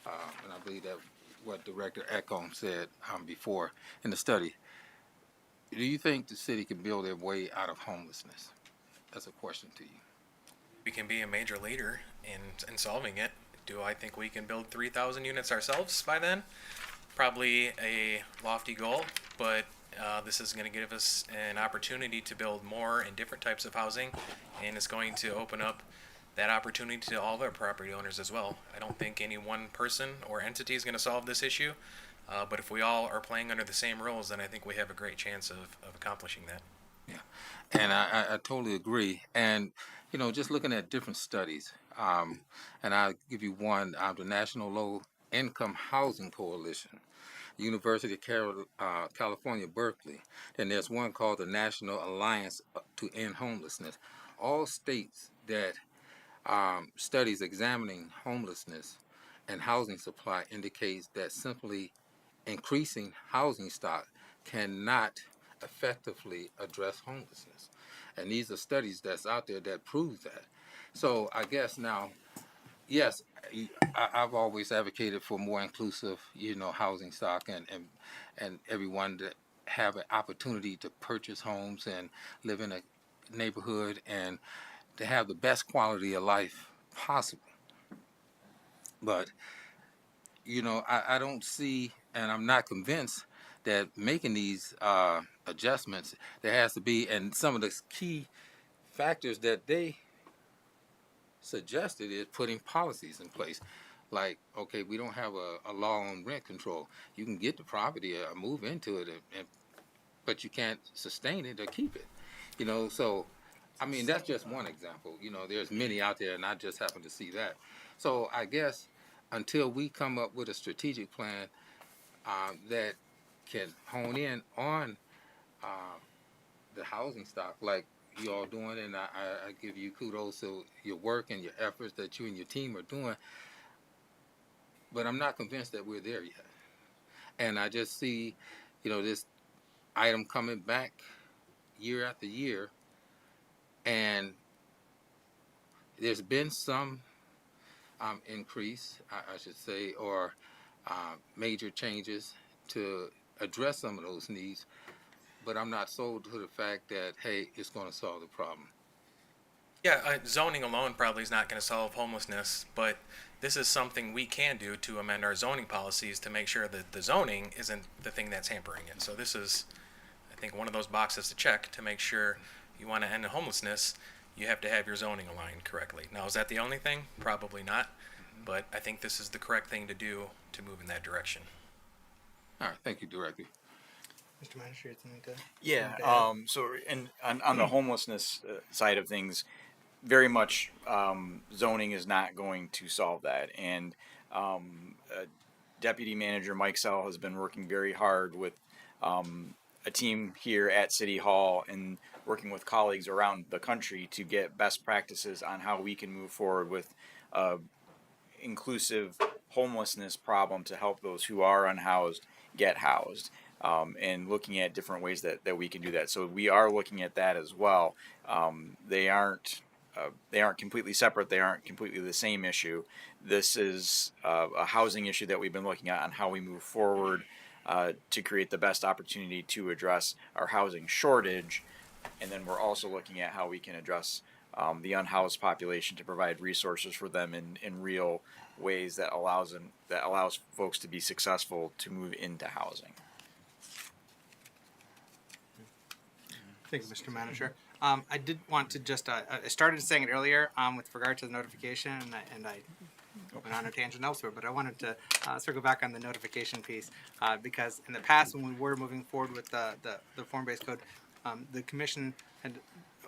and I believe that what Director Eckhom said before in the study. Do you think the city can build their way out of homelessness? That's a question to you. We can be a major leader in solving it. Do I think we can build 3,000 units ourselves by then? Probably a lofty goal, but this is going to give us an opportunity to build more and different types of housing, and it's going to open up that opportunity to all of our property owners as well. I don't think any one person or entity is going to solve this issue, but if we all are playing under the same rules, then I think we have a great chance of accomplishing that. Yeah, and I totally agree. And, just looking at different studies, and I'll give you one, the National Low Income Housing Coalition, University of California, Berkeley. Then there's one called the National Alliance to End Homelessness. All states that studies examining homelessness and housing supply indicates that simply increasing housing stock cannot effectively address homelessness. And these are studies that's out there that prove that. So I guess now, yes, I've always advocated for more inclusive, housing stock and everyone to have an opportunity to purchase homes and live in a neighborhood and to have the best quality of life possible. But, I don't see, and I'm not convinced that making these adjustments, there has to be, and some of the key factors that they suggested is putting policies in place. Like, okay, we don't have a law on rent control. You can get the property or move into it, but you can't sustain it or keep it. So, I mean, that's just one example. There's many out there, and I just happen to see that. So I guess until we come up with a strategic plan that can hone in on the housing stock like you all doing, and I give you kudos to your work and your efforts that you and your team are doing, but I'm not convinced that we're there yet. And I just see, this item coming back year after year, and there's been some increase, I should say, or major changes to address some of those needs, but I'm not sold to the fact that, hey, it's going to solve the problem. Yeah, zoning alone probably is not going to solve homelessness, but this is something we can do to amend our zoning policies to make sure that the zoning isn't the thing that's hampering it. So this is, I think, one of those boxes to check to make sure you want to end homelessness, you have to have your zoning aligned correctly. Now, is that the only thing? Probably not, but I think this is the correct thing to do to move in that direction. All right, thank you, Director. Mr. Manager, something to Yeah, something to add? so on the homelessness side of things, very much zoning is not going to solve that. And Deputy Manager Mike Sell has been working very hard with a team here at City Hall and working with colleagues around the country to get best practices on how we can move forward with inclusive homelessness problem to help those who are unhoused get housed. And looking at different ways that we can do that. So we are looking at that as well. They aren't completely separate. They aren't completely the same issue. This is a housing issue that we've been looking at on how we move forward to create the best opportunity to address our housing shortage. And then we're also looking at how we can address the unhoused population to provide resources for them in real ways that allows folks to be successful to move into housing. Thank you, Mr. Manager. I did want to just, I started saying it earlier with regard to the notification, and I went on a tangent elsewhere, but I wanted to circle back on the notification piece because in the past, when we were moving forward with the form-based code, the commission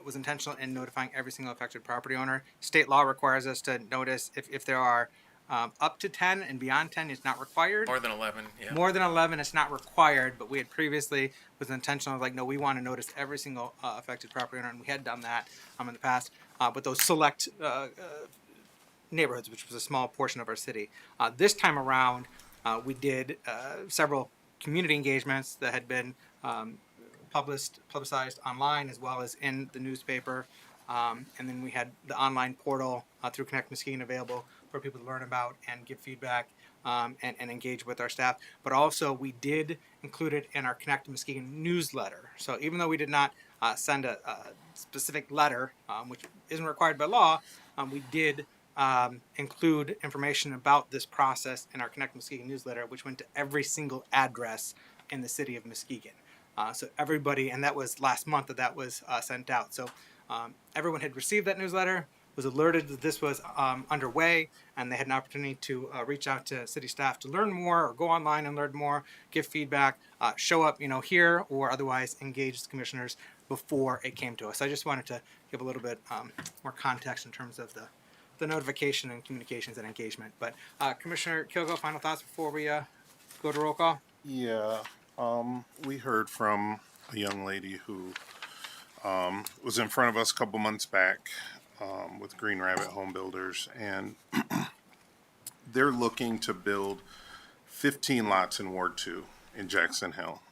was intentional in notifying every single affected property owner. State law requires us to notice if there are up to 10 and beyond 10 is not required. More than 11, yeah. More than 11, it's not required, but we had previously was intentional of like, no, we want to notice every single affected property owner, and we had done that in the past with those select neighborhoods, which was a small portion of our city. This time around, we did several community engagements that had been publicized online as well as in the newspaper. And then we had the online portal through Connect Muskegon available for people to learn about and give feedback and engage with our staff. But also we did include it in our Connect Muskegon newsletter. So even though we did not send a specific letter, which isn't required by law, we did include information about this process in our Connect Muskegon newsletter, which went to every single address in the city of Muskegon. So everybody, and that was last month that was sent out. So everyone had received that newsletter, was alerted that this was underway, and they had an opportunity to reach out to city staff to learn more, or go online and learn more, give feedback, show up, here, or otherwise engage the commissioners before it came to us. So I just wanted to give a little bit more context in terms of the notification and communications and engagement. But Commissioner Kilgo, final thoughts before we go to roll call? Yeah, we heard from a young lady who was in front of us a couple months back with Green Rabbit Home Builders, and they're looking to build 15 lots in Ward 2 in Jackson Hill.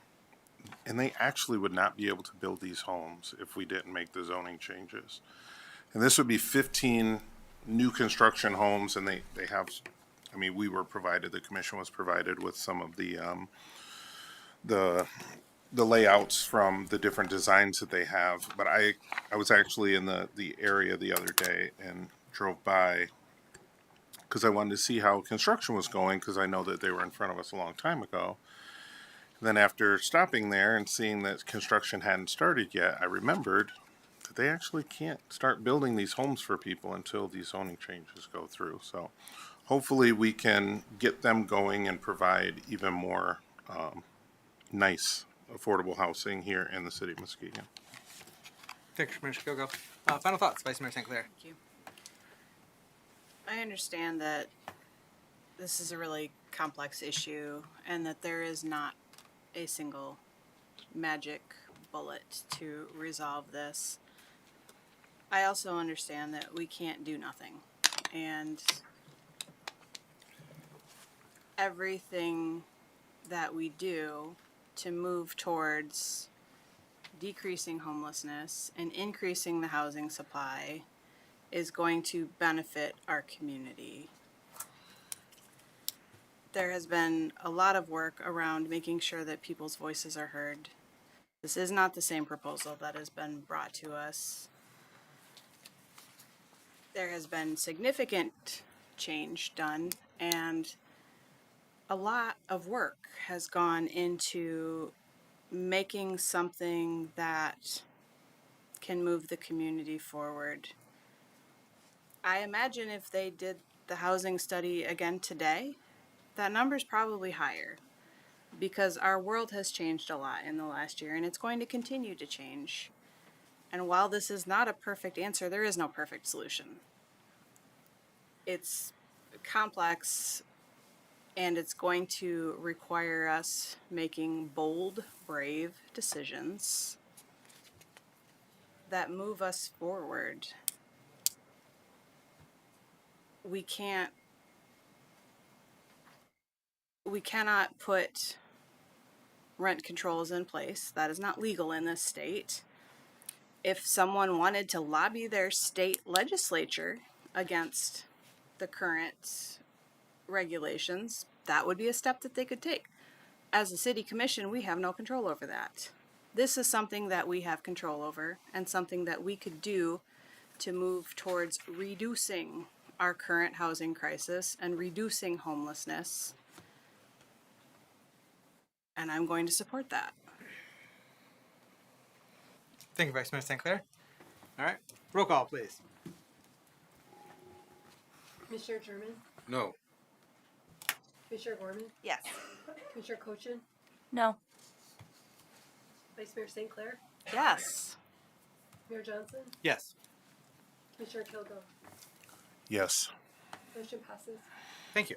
And they actually would not be able to build these homes if we didn't make the zoning changes. And this would be 15 new construction homes, and they have, we were provided, the commission was provided with some of the layouts from the different designs that they have. But I was actually in the area the other day and drove by because I wanted to see how construction was going, because I know that they were in front of us a long time ago. And then after stopping there and seeing that construction hadn't started yet, I remembered that they actually can't start building these homes for people until these zoning changes go through. So hopefully we can get them going and provide even more nice affordable housing here in the city of Muskegon. Thank you, Commissioner Kilgo. Final thoughts, Vice Mayor St. Clair. Thank you. I understand that this is a really complex issue and that there is not a single magic bullet to resolve this. I also understand that we can't do nothing, and everything that we do to move towards decreasing homelessness and increasing the housing supply is going to benefit our community. There has been a lot of work around making sure that people's voices are heard. This is not the same proposal that has been brought to us. There has been significant change done, and a lot of work has gone into making something that can move the community forward. I imagine if they did the housing study again today, that number's probably higher, because our world has changed a lot in the last year, and it's going to continue to change. And while this is not a perfect answer, there is no perfect solution. It's complex, and it's going to require us making bold, brave decisions that move us forward. We cannot put rent controls in place. That is not legal in this state. If someone wanted to lobby their state legislature against the current regulations, that would be a step that they could take. As a city commission, we have no control over that. This is something that we have control over, and something that we could do to move towards reducing our current housing crisis and reducing homelessness. And I'm going to support that. Thank you, Vice Mayor St. Clair. All right, roll call, please. Commissioner German, No. Commissioner Gorman, Yes. Commissioner Cochin, No. Vice Mayor St. Clair, Yes. Mayor Johnson, Yes. Commissioner Kilgo. Yes. Motion passes. Thank you.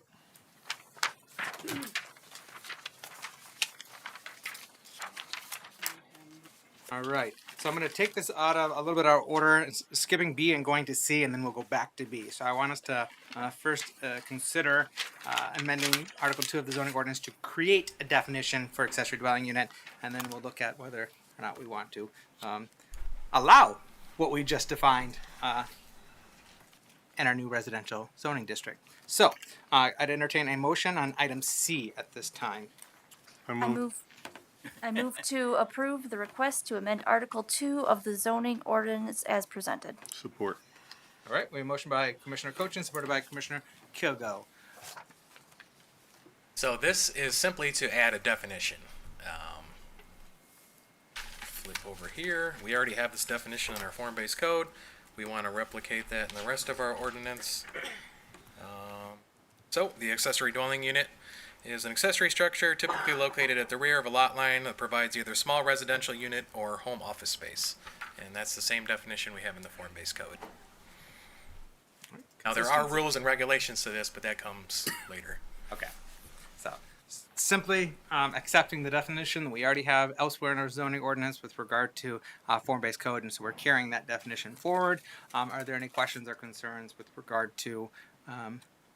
All right, so I'm going to take this out of a little bit out of order, skipping B and going to C, and then we'll go back to B. So I want us to first consider amending Article 2 of the zoning ordinance to create a definition for accessory dwelling unit, and then we'll look at whether or not we want to allow what we just defined in our new residential zoning district. So I'd entertain a motion on item C at this time. I move to approve the request to amend Article 2 of the zoning ordinance as presented. Support. All right, we have a motion by Commissioner Cochin, supported by Commissioner Kilgo. So this is simply to add a definition. Flip over here. We already have this definition in our form-based code. We want to replicate that in the rest of our ordinance. So the accessory dwelling unit is an accessory structure typically located at the rear of a lot line that provides either small residential unit or home office space. And that's the same definition we have in the form-based code. Now, there are rules and regulations to this, but that comes later. Okay. So simply accepting the definition that we already have elsewhere in our zoning ordinance with regard to form-based code, and so we're carrying that definition forward. Are there any questions or concerns with regard to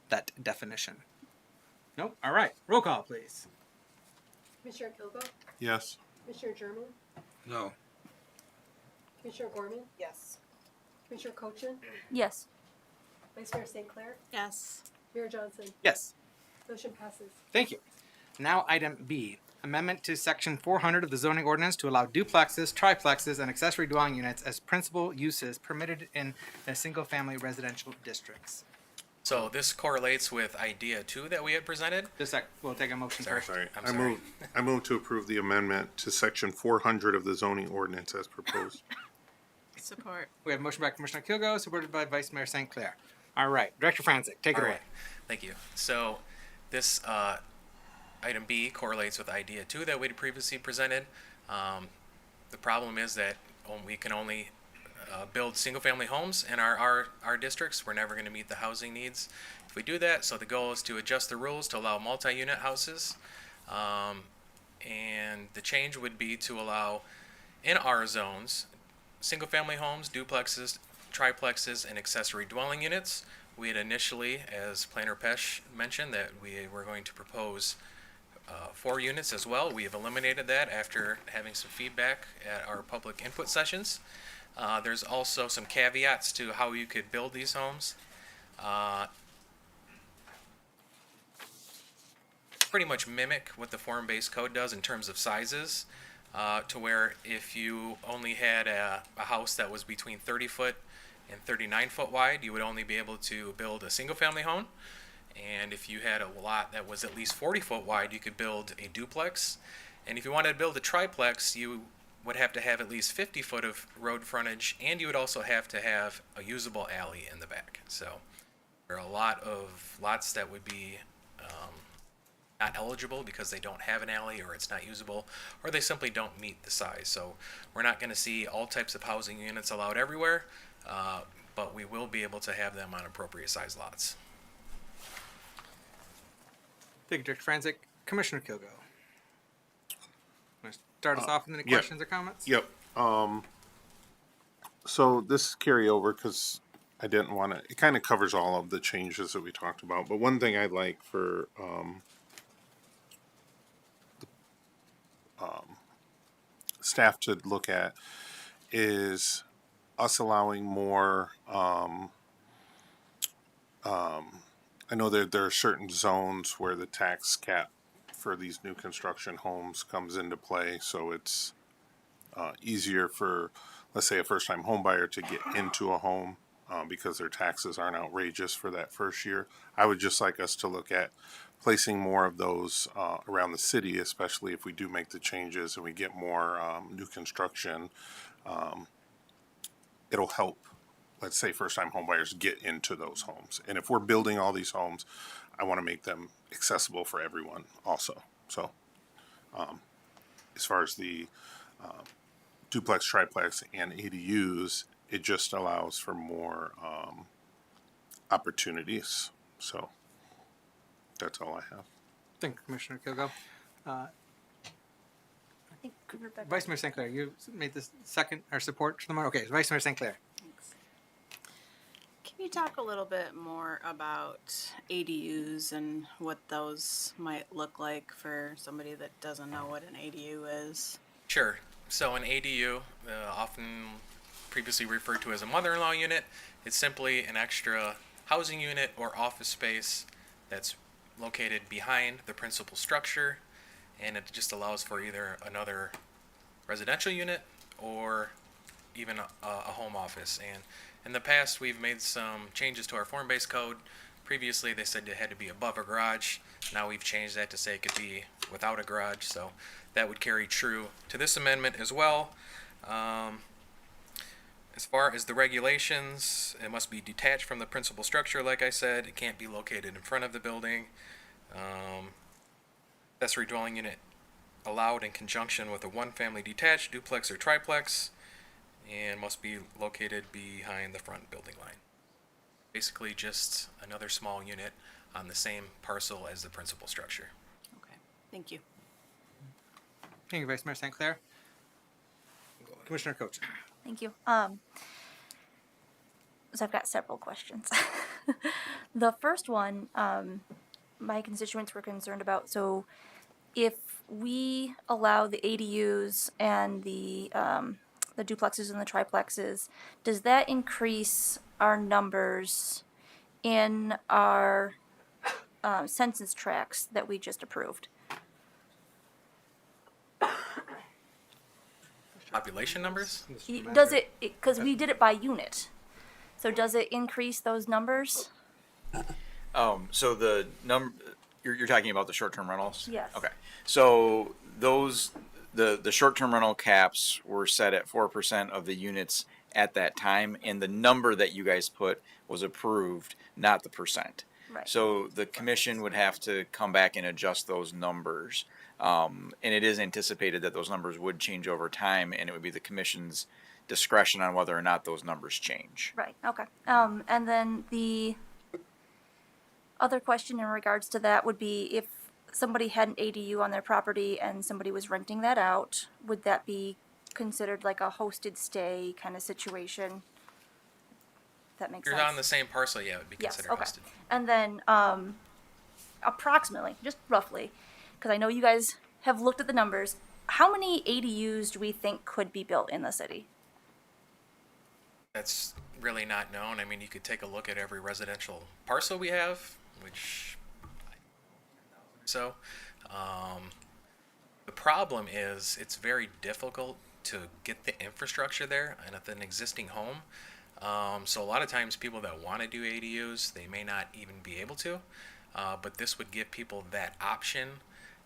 that definition? Nope. All right. Roll call, please. Commissioner Kilgo, Yes. Commissioner German, No. Commissioner Gorman, Yes. Commissioner Cochin, Yes. Vice Mayor St. Clair, Yes. Mayor Johnson. Yes. Motion passes. Thank you. Now, item B, amendment to section 400 of the zoning ordinance to allow duplexes, triplexes, and accessory dwelling units as principal uses permitted in the single-family residential districts. So this correlates with idea 2 that we had presented. Just a sec, we'll take a motion first. Sorry. I'm sorry. I move to approve the amendment to section 400 of the zoning ordinance as proposed. Support. We have a motion by Commissioner Kilgo, supported by Vice Mayor St. Clair. All right, Director Franzik, take it All away. right. Thank you. So this item B correlates with idea 2 that we had previously presented. The problem is that we can only build single-family homes in our districts. We're never going to meet the housing needs if we do that. So the goal is to adjust the rules to allow multi-unit houses. And the change would be to allow in our zones single-family homes, duplexes, triplexes, and accessory dwelling units. We had initially, as Planner Pesh mentioned, that we were going to propose 4 units as well. We have eliminated that after having some feedback at our public input sessions. There's also some caveats to how you could build these homes. Pretty much mimic what the form-based code does in terms of sizes, to where if you only had a house that was between 30 foot and 39 foot wide, you would only be able to build a single-family home. And if you had a lot that was at least 40 foot wide, you could build a duplex. And if you wanted to build a triplex, you would have to have at least 50 foot of road frontage, and you would also have to have a usable alley in the back. So there are a lot of lots that would be not eligible because they don't have an alley, or it's not usable, or they simply don't meet the size. So we're not going to see all types of housing units allowed everywhere, but we will be able to have them on appropriate size lots. Thank you, Director Franzik. Commissioner Kilgo. Want to start us off with any yeah. questions or comments? Yep. So this is carryover because I didn't want to, it kind of covers all of the changes that we talked about. But one thing I'd like for staff to look at is us allowing more, I know that there are certain zones where the tax cap for these new construction homes comes into play, so it's easier for, let's say, a first-time home buyer to get into a home because their taxes aren't outrageous for that first year. I would just like us to look at placing more of those around the city, especially if we do make the changes and we get more new construction. It'll help, let's say, first-time homebuyers get into those homes. And if we're building all these homes, I want to make them accessible for everyone also. So as far as the duplex, triplex, and ADUs, it just allows for more opportunities. So that's all I have. Thank you, Commissioner Kilgo. I think Rebecca. Vice Mayor St. Clair, you made this second or support to the motion? Okay, Vice Mayor St. Clair. Can you talk a little bit more about ADUs and what those might look like for somebody that doesn't know what an ADU is? Sure. So an ADU, often previously referred to as a mother-in-law unit, it's simply an extra housing unit or office space that's located behind the principal structure, and it just allows for either another residential unit or even a home office. And in the past, we've made some changes to our form-based code. Previously, they said it had to be above a garage. Now we've changed that to say it could be without a garage, so that would carry true to this amendment as well. As far as the regulations, it must be detached from the principal structure, like I said. It can't be located in front of the building. Accessory dwelling unit allowed in conjunction with a one-family detached, duplex, or triplex, and must be located behind the front building line. Basically just another small unit on the same parcel as the principal structure. Okay, thank you. Thank you, Vice Mayor St. Clair. Commissioner Coach. Thank you. So I've got several questions. The first one, my constituents were concerned about. So if we allow the ADUs and the duplexes and the triplexes, does that increase our numbers in our census tracts that we just approved? Population numbers? Does it, because we did it by unit, so does it increase those numbers? So the you're talking about the short-term rentals? Yes. Okay. So those, the short-term rental caps were set at 4% of the units at that time, and the number that you guys put was approved, not the percent. Right. So the commission would have to come back and adjust those numbers. And it is anticipated that those numbers would change over time, and it would be the commission's discretion on whether or not those numbers change. Right, okay. And then the other question in regards to that would be if somebody had an ADU on their property and somebody was renting that out, would that be considered like a hosted stay kind of situation? If that makes If sense. you're on the same parcel, yeah, it would be Yes, considered okay. hosted. And then, approximately, just roughly, because I know you guys have looked at the numbers, how many ADUs do we think could be built in the city? That's really not known. I mean, you could take a look at every residential parcel we have, which so. The problem is it's very difficult to get the infrastructure there and at an existing home. So a lot of times people that want to do ADUs, they may not even be able to. But this would give people that option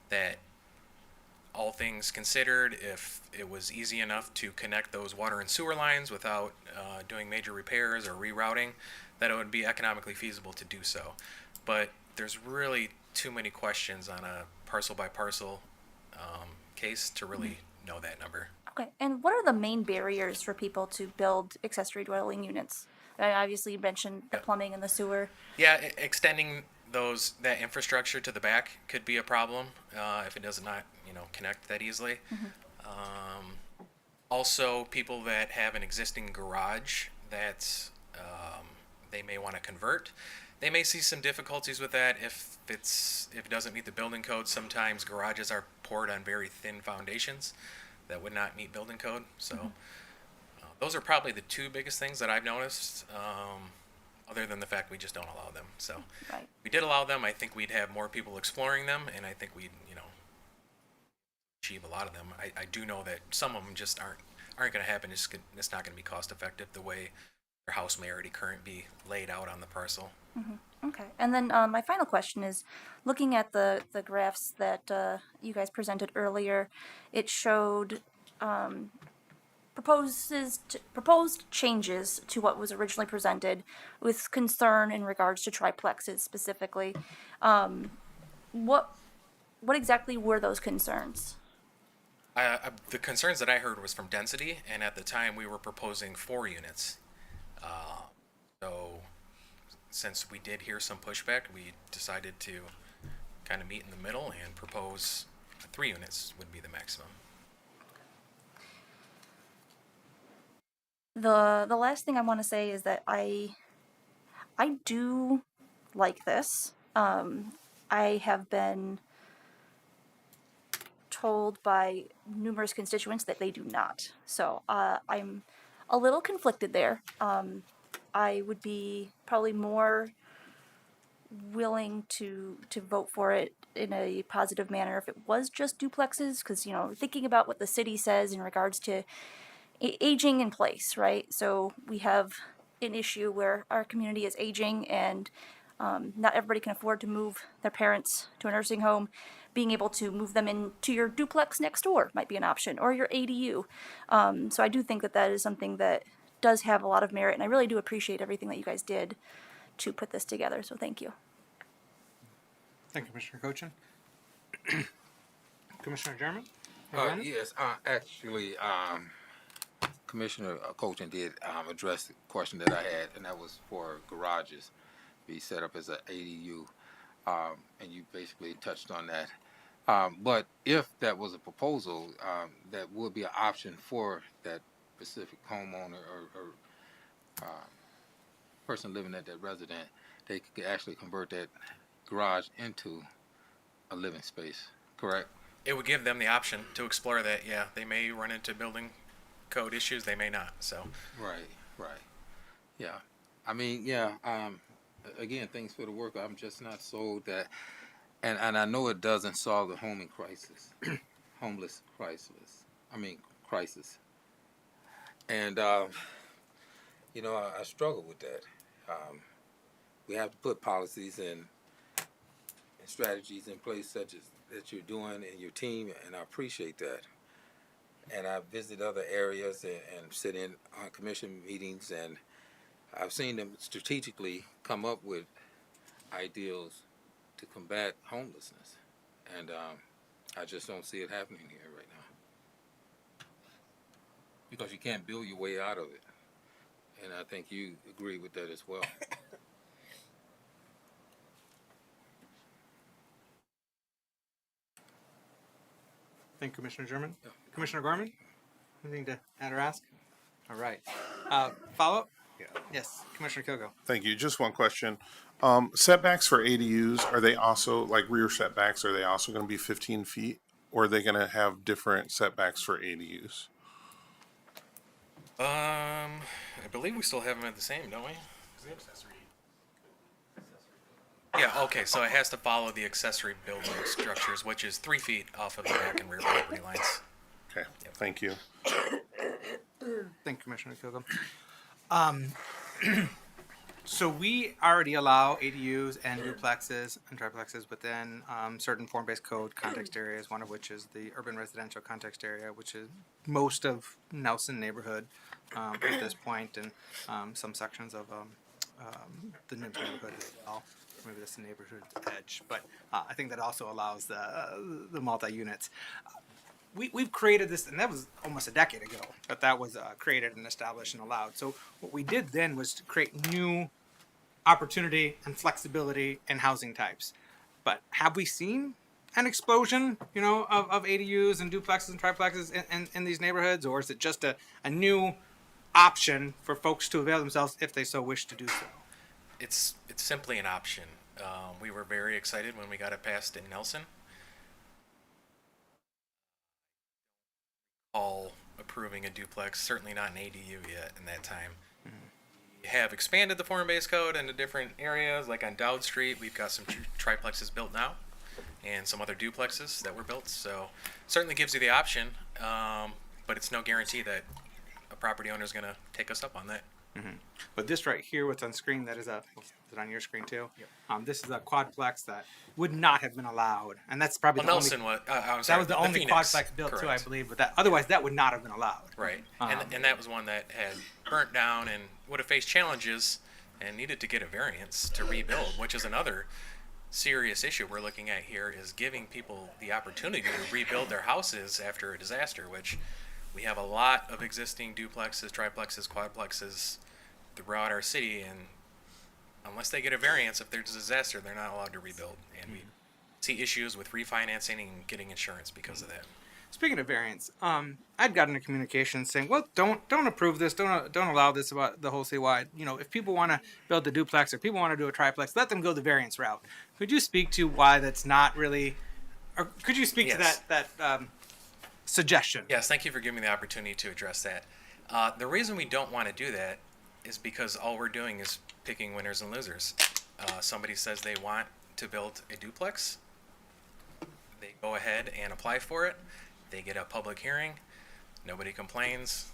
that, all things considered, if it was easy enough to connect those water and sewer lines without doing major repairs or rerouting, that it would be economically feasible to do so. But there's really too many questions on a parcel by parcel case to really know that number. Okay, and what are the main barriers for people to build accessory dwelling units? Obviously, you mentioned the plumbing and the sewer. Yeah, extending that infrastructure to the back could be a problem if it does not, connect that easily. Also, people that have an existing garage that they may want to convert, they may see some difficulties with that if it doesn't meet the building code. Sometimes garages are poured on very thin foundations that would not meet building code. So those are probably the two biggest things that I've noticed. Other than the fact we just don't allow them. So right. If we did allow them, I think we'd have more people exploring them, and I think we'd, achieve a lot of them. I do know that some of them just aren't going to happen. It's not going to be cost effective the way their house may already currently be laid out on the parcel. Okay. And then my final question is, looking at the graphs that you guys presented earlier, it showed proposed changes to what was originally presented, with concern in regards to triplexes specifically. What exactly were those concerns? The concerns that I heard was from density, and at the time we were proposing 4 units. So since we did hear some pushback, we decided to kind of meet in the middle and propose 3 units would be the maximum. The last thing I want to say is that I do like this. I have been told by numerous constituents that they do not. So I'm a little conflicted there. I would be probably more willing to vote for it in a positive manner if it was just duplexes, because thinking about what the city says in regards to aging in place, right? So we have an issue where our community is aging, and not everybody can afford to move their parents to a nursing home. Being able to move them into your duplex next door might be an option, or your ADU. So I do think that is something that does have a lot of merit, and I really do appreciate everything that you guys did to put this together. So thank you. Thank you, Commissioner Cochin. Commissioner German? Yes, actually, Commissioner Cochin did address the question that I had, and that was for garages be set up as an ADU, and you basically touched on that. But if that was a proposal, that would be an option for that specific homeowner or person living at that resident. They could actually convert that garage into a living space, correct? It would give them the option to explore that. Yeah, they may run into building code issues, they may not. So Right. Yeah. I mean, yeah. Again, thanks for the work. I'm just not sold that, and I know it doesn't solve the homing crisis, homeless crisis. Crisis. And I struggle with that. We have to put policies and strategies in place such as that you're doing and your team, and I appreciate that. And I visit other areas and sit in on commission meetings, and I've seen them strategically come up with ideals to combat homelessness, and I just don't see it happening here right now, because you can't build your way out of it, and I think you agree with that as well. Thank you, Commissioner German. Commissioner Gorman, anything to add or ask? All right. Follow up? Yeah. Yes, Commissioner Kilgo. Thank you. Just one question. Setbacks for ADUs, are they also, like rear setbacks, are they also going to be 15 feet? Or are they going to have different setbacks for ADUs? I believe we still have them at the same, don't we? Yeah, okay, so it has to follow the accessory building structures, which is 3 feet off of the back and rear property lines. Okay, thank you. Thank you, Commissioner Kilgo. So we already allow ADUs and duplexes and triplexes within certain form-based code context areas, one of which is the urban residential context area, which is most of Nelson neighborhood at this point, and some sections of the Nims neighborhood as well. Maybe that's the neighborhood edge, but I think that also allows the multi-units. We've created this, and that was almost a decade ago that was created and established and allowed. So what we did then was to create new opportunity and flexibility in housing types. But have we seen an explosion, of ADUs and duplexes and triplexes in these neighborhoods, or is it just a new option for folks to avail themselves if they so wish to do so? It's simply an option. We were very excited when we got it passed in Nelson. All approving a duplex, certainly not an ADU yet in that time. We have expanded the form-based code into different areas, like on Dowd Street, we've got some triplexes built now, and some other duplexes that were built, so certainly gives you the option, but it's no guarantee that a property owner is going to take us up on that. But this right here, what's on screen, that is is it on your screen too? This is a quadplex that would not have been allowed, and that's probably Well, the Nelson only. was, I'm That sorry, was the only Phoenix, quadplex built too, I correct. believe. But that otherwise, that would not have been allowed. Right, Um, and that was one that had burnt down and would have faced challenges and needed to get a variance to rebuild, which is another serious issue we're looking at here, is giving people the opportunity to rebuild their houses after a disaster, which we have a lot of existing duplexes, triplexes, quadplexes throughout our city, and unless they get a variance, if there's a disaster, they're not allowed to rebuild. And we see issues with refinancing and getting insurance because of that. Speaking of variance, I'd gotten a communication saying, "Well, don't approve this, don't allow this about the whole citywide. You know, if people want to build a duplex or people want to do a triplex, let them go the variance route." Could you speak to why that's not really, or could you speak Yes. to that suggestion? Yes, thank you for giving me the opportunity to address that. The reason we don't want to do that is because all we're doing is picking winners and losers. Somebody says they want to build a duplex. They go ahead and apply for it. They get a public hearing. Nobody complains.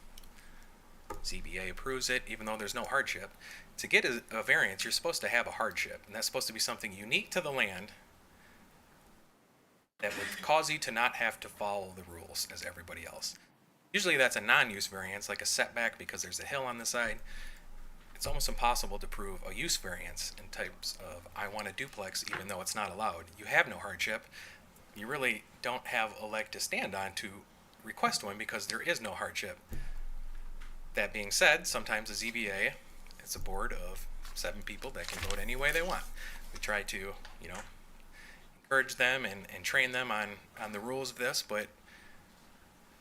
ZBA approves it, even though there's no hardship. To get a variance, you're supposed to have a hardship, and that's supposed to be something unique to the land that would cause you to not have to follow the rules as everybody else. Usually that's a non-use variance, like a setback because there's a hill on the side. It's almost impossible to prove a use variance in types of, I want a duplex even though it's not allowed. You have no hardship. You really don't have a leg to stand on to request one because there is no hardship. That being said, sometimes the ZBA, it's a board of 7 people that can vote any way they want. We try to, encourage them and train them on the rules of this, but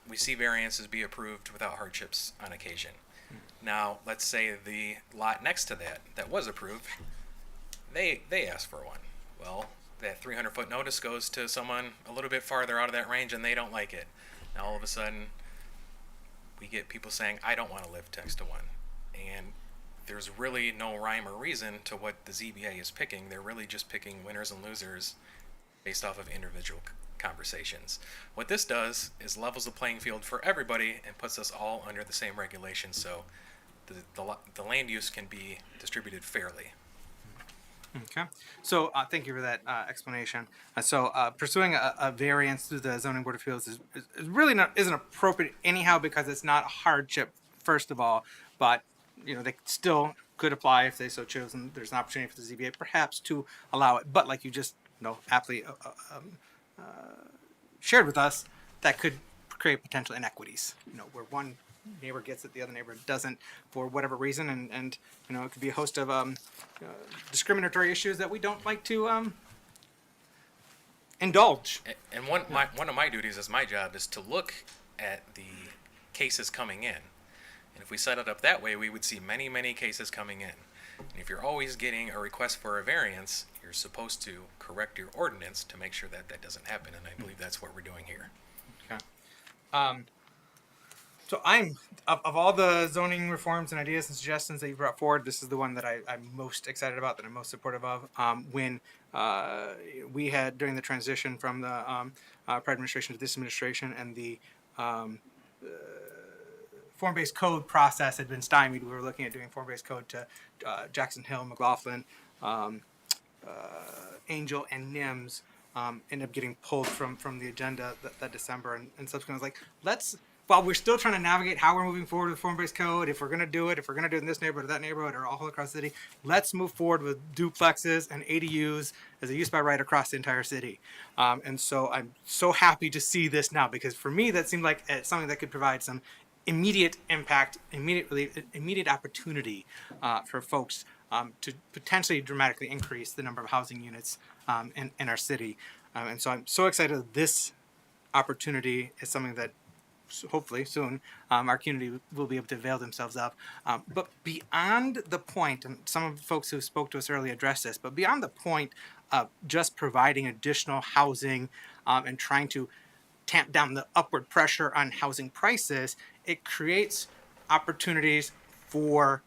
we see variances be approved without hardships on occasion. Now, let's say the lot next to that was approved, they asked for one. Well, that 300-foot notice goes to someone a little bit farther out of that range and they don't like it. Now all of a sudden, we get people saying, I don't want to live next to one. And there's really no rhyme or reason to what the ZBA is picking. They're really just picking winners and losers based off of individual conversations. What this does is levels the playing field for everybody and puts us all under the same regulations, so the land use can be distributed fairly. Okay. So thank you for that explanation. Pursuing a variance through the zoning board of appeals is really isn't appropriate anyhow because it's not a hardship, first of all, but they still could apply if they so chose, and there's an opportunity for the ZBA perhaps to allow it. But like you just aptly shared with us, that could create potential inequities. Where one neighbor gets it, the other neighbor doesn't, for whatever reason, and it could be a host of discriminatory issues that we don't like to indulge. And one of my duties as my job is to look at the cases coming in. And if we set it up that way, we would see many, many cases coming in. And if you're always getting a request for a variance, you're supposed to correct your ordinance to make sure that that doesn't happen. And I believe that's what we're doing here. Okay. So I'm of all the zoning reforms and ideas and suggestions that you brought forward, this is the one that I'm most excited about, that I'm most supportive of. When we had during the transition from the prior administration to this administration, and the form-based code process had been stymied, we were looking at doing form-based code to Jackson Hill, McLaughlin, Angel, and NIMS. Ended up getting pulled from the agenda that December, and subsequently I was like, while we're still trying to navigate how we're moving forward with form-based code, if we're going to do it in this neighborhood or that neighborhood or all across the city, let's move forward with duplexes and ADUs as a use by right across the entire city. And so I'm so happy to see this now, because for me that seemed like something that could provide some immediate impact, immediate opportunity for folks to potentially dramatically increase the number of housing units in our city. And so I'm so excited that this opportunity is something that hopefully soon our community will be able to avail themselves of. But beyond the point, and some of the folks who spoke to us earlier addressed this, but beyond the point of just providing additional housing and trying to tamp down the upward pressure on housing prices, it creates opportunities for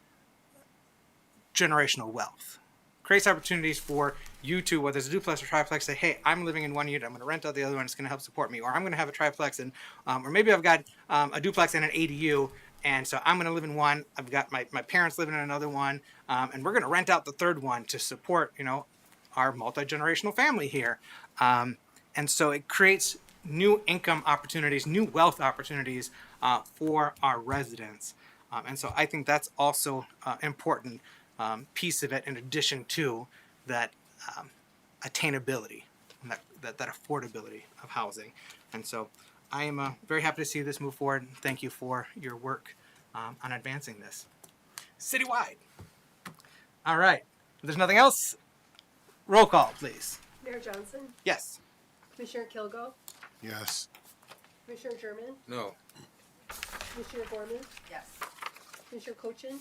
generational wealth. Creates opportunities for you to, whether it's a duplex or triplex, say, hey, I'm living in one unit, I'm going to rent out the other one, it's going to help support me. Or I'm going to have a triplex, and or maybe I've got a duplex and an ADU And so I'm going to live in one. I've got my parents living in another one. And we're going to rent out the third one to support, our multi-generational family here. And so it creates new income opportunities, new wealth opportunities for our residents. And so I think that's also important piece of it in addition to that attainability, and that affordability of housing. And so I am very happy to see this move forward. And thank you for your work on advancing this citywide. All right. If there's nothing else, roll call, please. Mayor Johnson, Yes. Commissioner Kilgo, Yes. Commissioner German, No. Commissioner Gorman, Yes. Commissioner Cochin,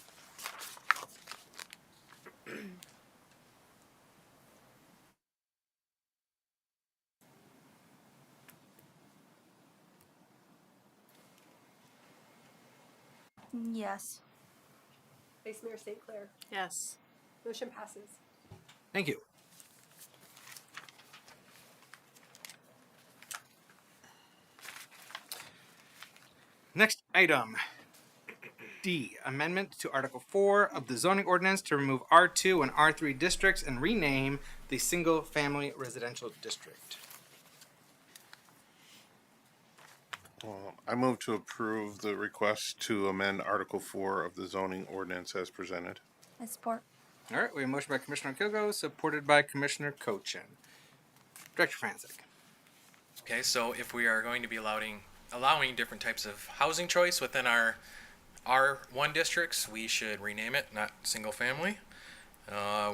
Yes. Vice Mayor St. Clair. Yes. Motion passes. Thank you. Next item, D, amendment to Article 4 of the zoning ordinance to remove R2 and R3 districts and rename the single-family residential district. I move to approve the request to amend Article 4 of the zoning ordinance as presented. I support. All right, we have a motion by Commissioner Kilgo, supported by Commissioner Cochin. Director Franzik. Okay, so if we are going to be allowing different types of housing choice within our R1 districts, we should rename it, not single family.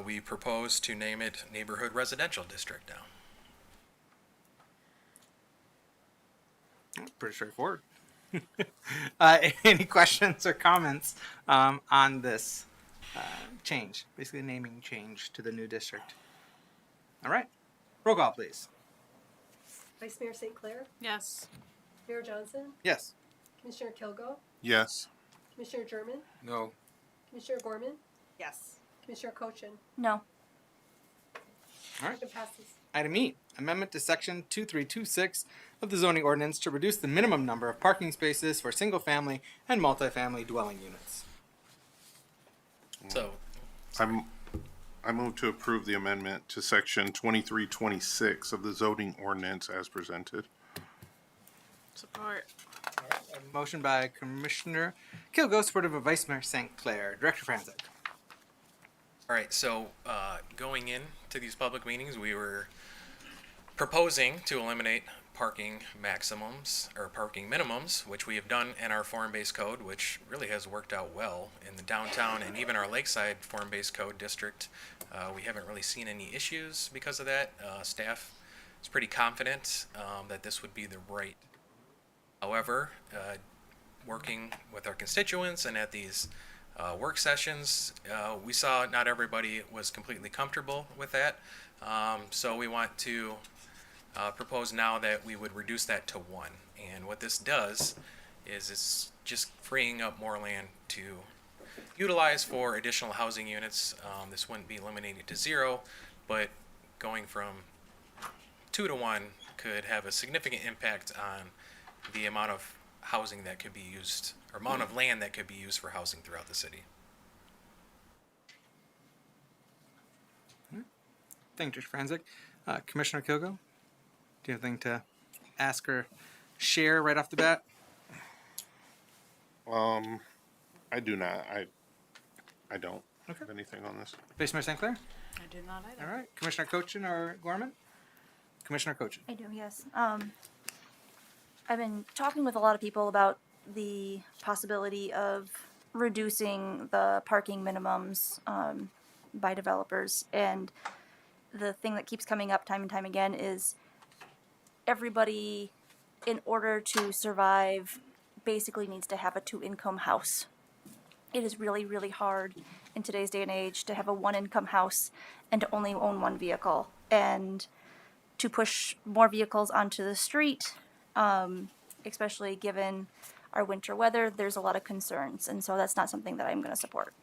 We propose to name it Neighborhood Residential District now. Pretty straightforward. Any questions or comments on this change? Basically, naming change to the new district. All right. Roll call, please. Vice Mayor St. Clair, Yes. Mayor Johnson, Yes. Commissioner Kilgo, Yes. Commissioner German, No. Commissioner Gorman, Yes. Commissioner Cochin. No. All right. Motion passes. Item E, amendment to section 2326 of the zoning ordinance to reduce the minimum number of parking spaces for single-family and multifamily dwelling units. So, I move to approve the amendment to section 2326 of the zoning ordinance as presented. Support. A motion by Commissioner Kilgo, supported by Vice Mayor St. Clair. Director Franzik. all right, so going into these public meetings, we were proposing to eliminate parking maximums or parking minimums, which we have done in our form-based code, which really has worked out well in the downtown and even our lakeside form-based code district. We haven't really seen any issues because of that. Staff is pretty confident that this would be the right. However, working with our constituents and at these work sessions, we saw not everybody was completely comfortable with that. So we want to propose now that we would reduce that to 1. And what this does is it's just freeing up more land to utilize for additional housing units. This wouldn't be eliminated to 0, but going from 2 to 1 could have a significant impact on the amount of housing that could be used, or amount of land that could be used for housing throughout the city. Thank you, Mr. Franzik. Commissioner Kilgo, do you have anything to ask or share right off the bat? I do not. I don't Okay. have anything on this. Vice Mayor St. Clair? I do not either. All right. Commissioner Cochin or Gorman? Commissioner Cochin. I do, yes. I've been talking with a lot of people about the possibility of reducing the parking minimums by developers. And the thing that keeps coming up time and time again is everybody, in order to survive, basically needs to have a 2-income house. It is really, really hard in today's day and age to have a 1-income house and to only own 1 vehicle. And to push more vehicles onto the street, especially given our winter weather, there's a lot of concerns. And so that's not something that I'm going to support.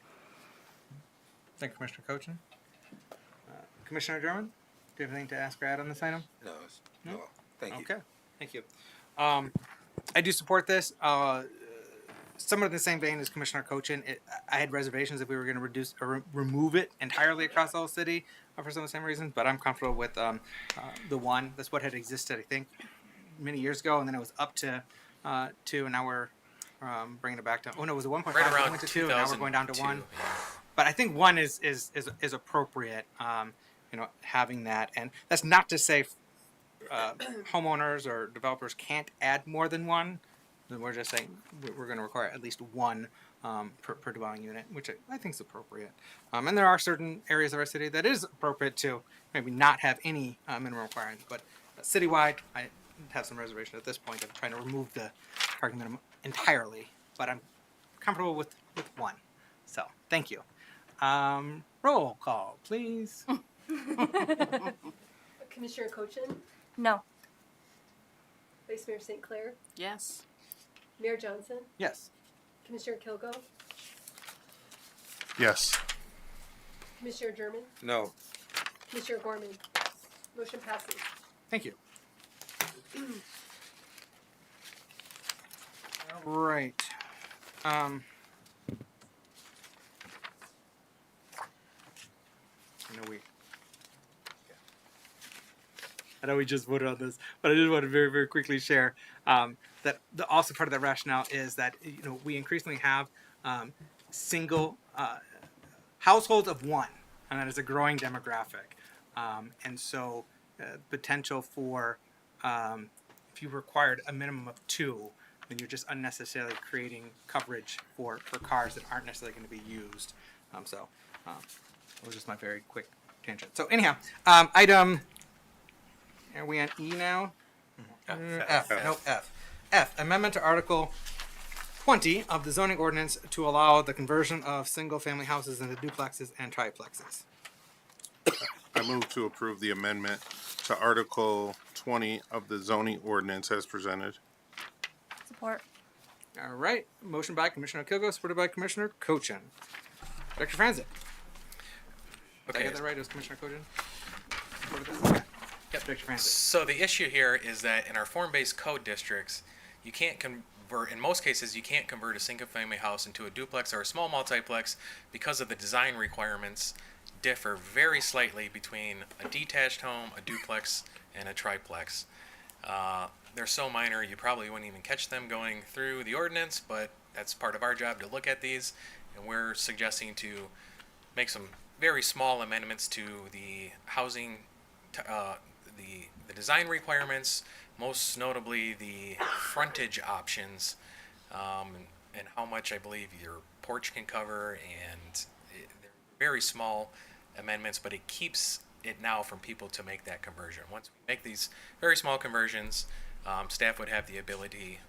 Thank you, Commissioner Cochin. Commissioner German, do you have anything to ask or add on this item? No. No. Thank you. Okay, thank you. I do support this. somewhat in the same vein as Commissioner Cochin, I had reservations if we were going to reduce or remove it entirely across the whole city for some of the same reasons. But I'm comfortable with the one. That's what had existed, I think, many years ago, and then it was up to 2, and now we're bringing it back to. Oh no, it was a 1.5. Right around went to 2, and now we're going down to 1. 2002, But I think 1 is appropriate. Having that, and that's not to say homeowners or developers can't add more than 1. Then we're just saying we're going to require at least 1 per dwelling unit, which I think is appropriate. And there are certain areas of our city that is appropriate to maybe not have any minimum requirements, but citywide, I have some reservation at this point of trying to remove the parking minimum entirely. But I'm comfortable with 1. So thank you. Roll call, please. Commissioner Cochin, No. Vice Mayor St. Clair, Yes. Mayor Johnson, Yes. Commissioner Kilgo, Yes. Commissioner German, No. Commissioner Gorman. Motion passes. Thank you. All right. I know we just voted on this, but I just want to very, very quickly share that also part of the rationale is that we increasingly have single households of 1, and that is a growing demographic, and so potential for if you required a minimum of 2, then you're just unnecessarily creating coverage for cars that aren't necessarily going to be used. That was just my very quick tangent. So anyhow, item. Are we on E now? F. No, F. F. Amendment to Article 20 of the zoning ordinance to allow the conversion of single-family houses into duplexes and triplexes. I move to approve the amendment to Article 20 of the zoning ordinance as presented. Support. All right. Motion by Commissioner Kilgo, supported by Commissioner Cochin. Dr. Franzik. Did I get that right? It was Commissioner Cochin? Okay. Yep, Dr. Franzik. So the issue here is that in our form-based code districts, you can't convert, in most cases, you can't convert a single-family house into a duplex or a small multiplex because of the design requirements differ very slightly between a detached home, a duplex, and a triplex. They're so minor you probably wouldn't even catch them going through the ordinance, but that's part of our job to look at these, and we're suggesting to make some very small amendments to the housing, the design requirements, most notably the frontage options, and how much I believe your porch can cover, and they're very small amendments, but it keeps it now from people to make that conversion. Once we make these very small conversions, staff would have the ability,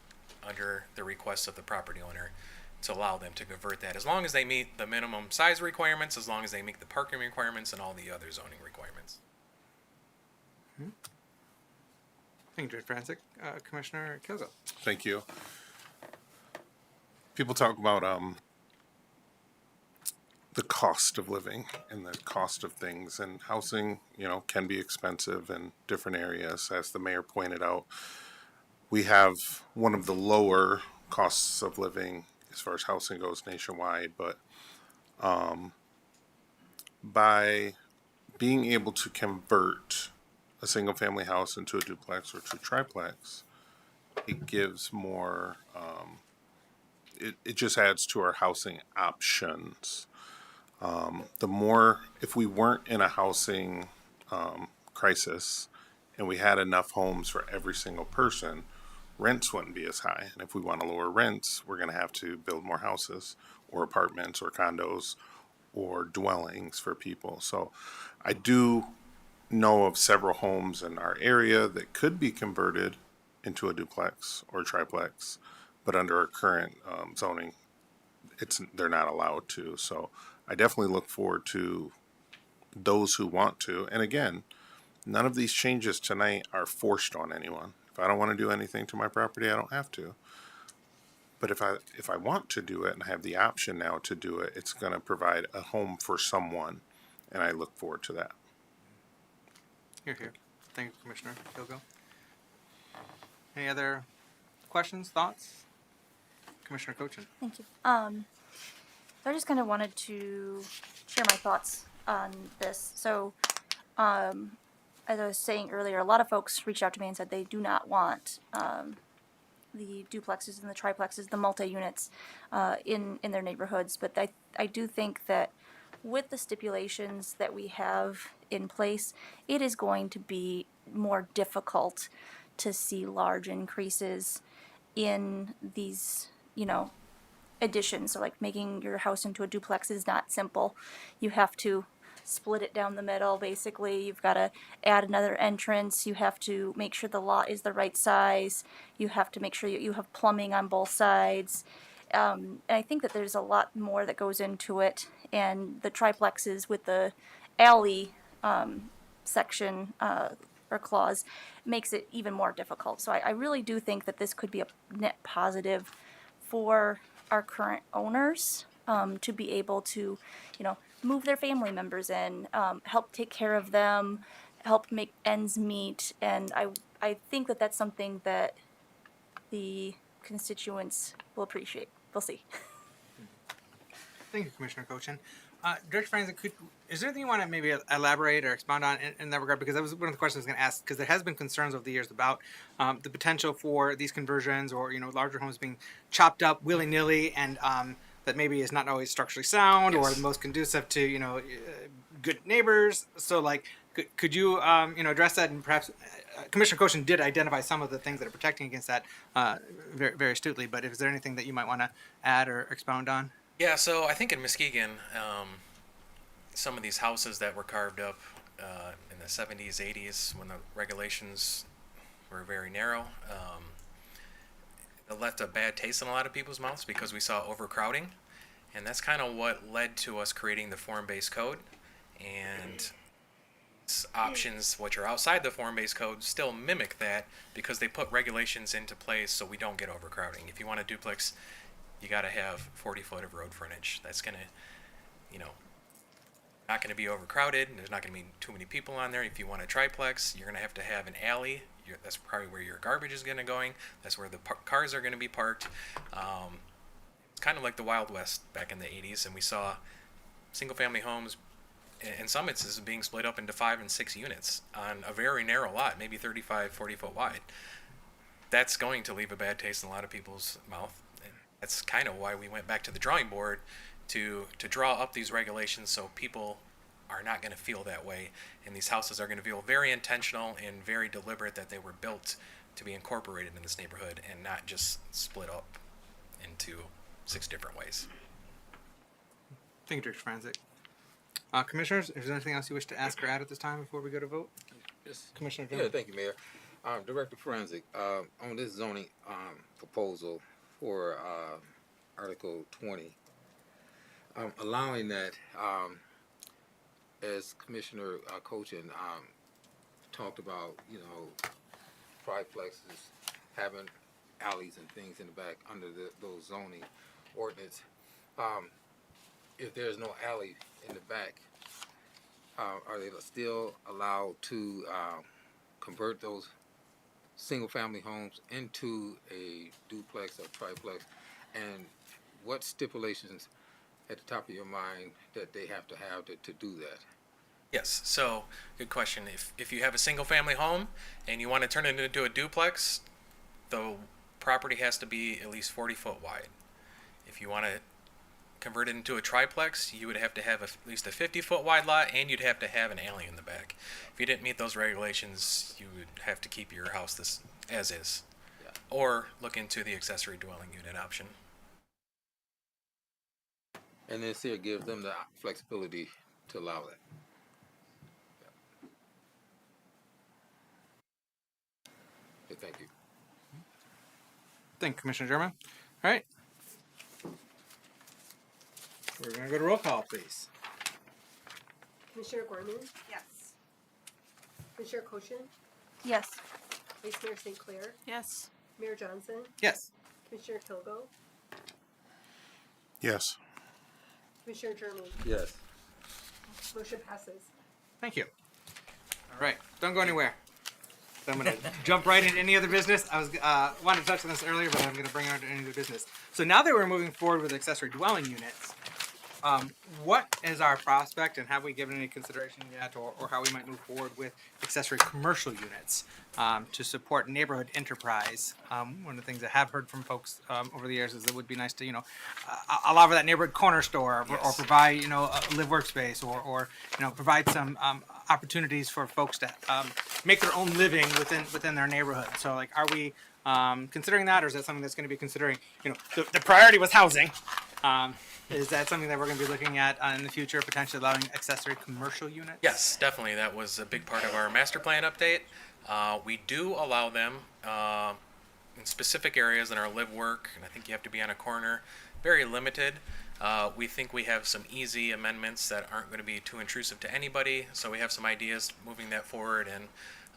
under the request of the property owner, to allow them to convert that, as long as they meet the minimum size requirements, as long as they meet the parking requirements and all the other zoning requirements. Thank you, Dr. Franzik. Commissioner Kilgo. Thank you. People talk about the cost of living and the cost of things, and housing, can be expensive in different areas. As the mayor pointed out, we have one of the lower costs of living as far as housing goes nationwide, but by being able to convert a single family house into a duplex or to a triplex, it gives more, it just adds to our housing options. The more, if we weren't in a housing crisis and we had enough homes for every single person, rents wouldn't be as high. And if we want to lower rents, we're going to have to build more houses or apartments or condos or dwellings for people. So I do know of several homes in our area that could be converted into a duplex or triplex, but under our current zoning, they're not allowed to. So I definitely look forward to those who want to. And again, none of these changes tonight are forced on anyone. If I don't want to do anything to my property, I don't have to. But if I want to do it and I have the option now to do it, it's going to provide a home for someone, and I look forward to that. Here. Thank you, Commissioner Kilgo. Any other questions, thoughts? Commissioner Cochin. Thank you. So I just kind of wanted to share my thoughts on this. So, as I was saying earlier, a lot of folks reached out to me and said they do not want the duplexes and the triplexes, the multi-units in their neighborhoods. But I do think that with the stipulations that we have in place, it is going to be more difficult to see large increases in these, additions. So like making your house into a duplex is not simple. You have to split it down the middle, basically. You've got to add another entrance. You have to make sure the lot is the right size. You have to make sure you have plumbing on both sides. And I think that there's a lot more that goes into it. And the triplexes with the alley section or clause makes it even more difficult. So I really do think that this could be a net positive for our current owners to be able to, move their family members in, help take care of them, help make ends meet. And I think that that's something that the constituents will appreciate. We'll see. Thank you, Commissioner Cochin. Director Franzen, is there anything you want to maybe elaborate or expound on in that regard? Because that was one of the questions I was going to ask, because there has been concerns over the years about the potential for these conversions or, larger homes being chopped up willy-nilly and that maybe is not always structurally sound or the most conducive to, good neighbors. So, like, could you, address that? And perhaps Commissioner Cochin did identify some of the things that are protecting against that very, very astutely. But is there anything that you might want to add or expound on? Yeah, so I think in Muskegon, some of these houses that were carved up in the 70s, 80s, when the regulations were very narrow, it left a bad taste in a lot of people's mouths because we saw overcrowding. And that's kind of what led to us creating the form-based code. And options which are outside the form-based code still mimic that because they put regulations into place so we don't get overcrowding. If you want a duplex, you got to have 40 foot of road frontage. That's going to, not going to be overcrowded. There's not going to be too many people on there. If you want a triplex, you're going to have an alley. That's probably where your garbage is going to going. That's where the cars are going to be parked. It's kind of like the Wild West back in the 80s, and we saw single-family homes, in some instances, being split up into 5 and 6 units on a very narrow lot, maybe 35, 40 foot wide. That's going to leave a bad taste in a lot of people's mouth. That's kind of why we went back to the drawing board to draw up these regulations so people are not going to feel that way. And these houses are going to feel very intentional and very deliberate that they were built to be incorporated in this neighborhood and not just split up into 6 different ways. Thank you, Director Franzik. Commissioners, is there anything else you wish to ask or add at this time before we go to vote? Yes. Commissioner Yeah, Jones. thank you, Mayor. Director Forensic, on this zoning proposal for Article 20, allowing that, as Commissioner Cochin talked about, triplexes having alleys and things in the back under those zoning ordinance. If there's no alley in the back, are they still allowed to convert those single-family homes into a duplex or triplex? And what stipulations at the top of your mind that they have to do that? Yes, so good question. If you have a single family home and you want to turn it into a duplex, the property has to be at least 40 foot wide. If you want to convert it into a triplex, you would have to have at least a 50 foot wide lot and you'd have to have an alley in the back. If you didn't meet those regulations, you would have to keep your house as is. Yeah. Or look into the accessory dwelling unit option. And this here gives them the flexibility to allow that. Okay, thank you. Thank you, Commissioner German. All right. We're going to go to roll call, please. Commissioner Gorman? Yes. Commissioner Cochin? Yes. Vice Mayor St. Clair? Yes. Mayor Johnson? Yes. Commissioner Kilgo? Yes. Commissioner German? Yes. Motion passes. Thank you. All right. Don't go anywhere. So I'm going to jump right into any other business. I was wanted to touch on this earlier, but I'm going to bring it on to any other business. So now that we're moving forward with accessory dwelling units, what is our prospect, and have we given any consideration yet, or how we might move forward with accessory commercial units to support neighborhood enterprise? One of the things I have heard from folks over the years is it would be nice to, allow for that neighborhood corner store, or provide, a live workspace, or provide some opportunities for folks to make their own living within their neighborhood. So, like, are we considering that, or is that something that's going to be considering? The priority was housing. Is that something that we're going to be looking at in the future, potentially allowing accessory commercial units? Yes, definitely. That was a big part of our master plan update. We do allow them in specific areas in our live work, and I think you have to be on a corner. Very limited. We think we have some easy amendments that aren't going to be too intrusive to anybody, so we have some ideas moving that forward, and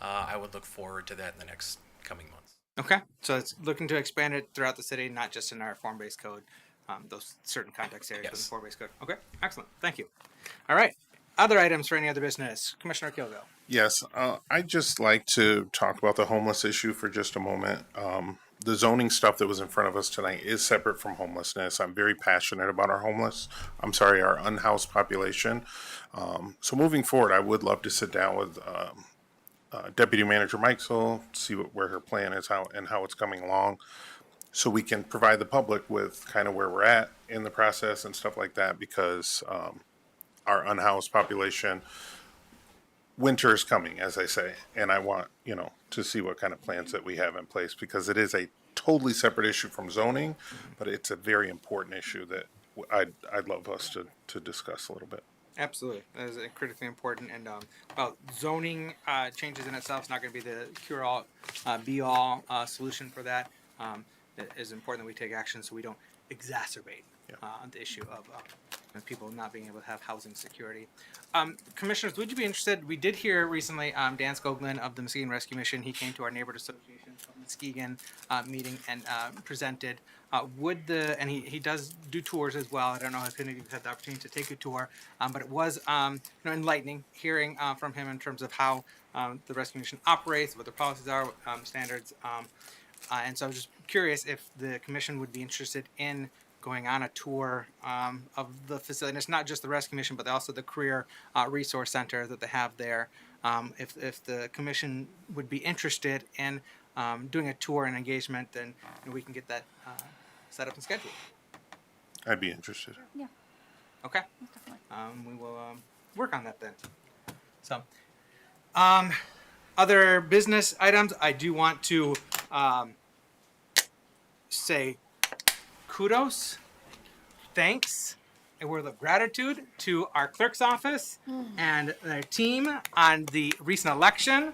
I would look forward to that in the next coming months. Okay, so it's looking to expand it throughout the city, not just in our form-based code, those certain context areas within the form-based code. Okay, excellent. Thank you. All right. Other items for any other business? Commissioner Kilgo. Yes, I'd just like to talk about the homeless issue for just a moment. The zoning stuff that was in front of us tonight is separate from homelessness. I'm very passionate about our our unhoused population. So moving forward, I would love to sit down with Deputy Manager Mikesell, see where her plan is, how it's coming along, so we can provide the public with kind of where we're at in the process and stuff like that, because our unhoused population, winter is coming, as I say, and I want, to see what kind of plans that we have in place, because it is a totally separate issue from zoning, but it's a very important issue that I'd love us to discuss a little bit. Absolutely, that is critically important. And zoning changes in itself is not going to be the cure-all, be-all solution for that. It is important that we take action so we don't exacerbate the issue of people not being able to have housing security. Commissioners, would you be interested? We did hear recently Dan Skoglund of the Muskegon Rescue Mission. He came to our neighborhood association of Muskegon meeting and presented. And he does do tours as well. I don't know if any of you had the opportunity to take a tour, but it was enlightening hearing from him in terms of how the Rescue Mission operates, what their policies are, standards. And so I was just curious if the commission would be interested in going on a tour of the facility. And it's not just the Rescue Mission, but also the Career Resource Center that they have there. If the commission would be interested in doing a tour and engagement, then we can get that set up and scheduled. I'd be interested. Yeah. Okay. We will work on that then. So, other business items, I do want to say kudos, thanks, and words of gratitude to our clerk's office and their team on the recent election.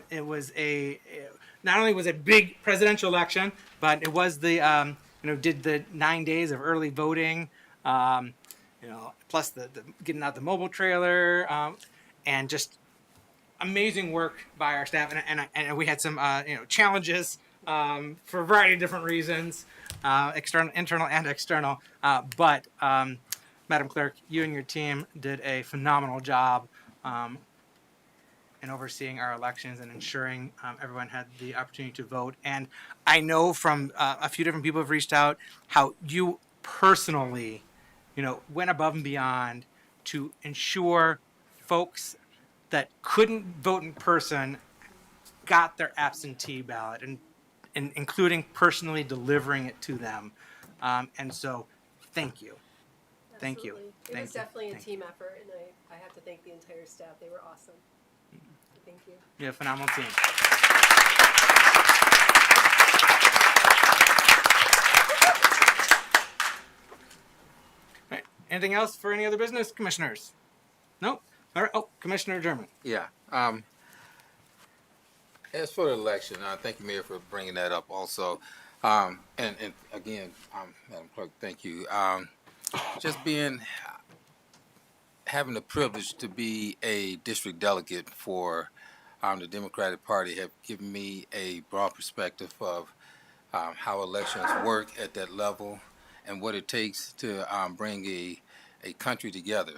It was not only was it a big presidential election, but it was the did the 9 days of early voting, plus the getting out the mobile trailer, and just amazing work by our staff. And we had some challenges for a variety of different reasons, internal and external. But Madam Clerk, you and your team did a phenomenal job in overseeing our elections and ensuring everyone had the opportunity to vote. And I know from a few different people have reached out how you personally, went above and beyond to ensure folks that couldn't vote in person got their absentee ballot, and including personally delivering it to them. And so, thank you. Thank you. Absolutely. It was definitely a team effort, and I have to thank the entire staff. They were awesome. Thank you. You have a phenomenal team. All right. Anything else for any other business, commissioners? Nope. All right. Oh, Commissioner German. Yeah. As for the election, thank you, Mayor, for bringing that up also. And again, Madam Clerk, thank you. Just having the privilege to be a district delegate for the Democratic Party have given me a broad perspective of how elections work at that level and what it takes to bring a country together.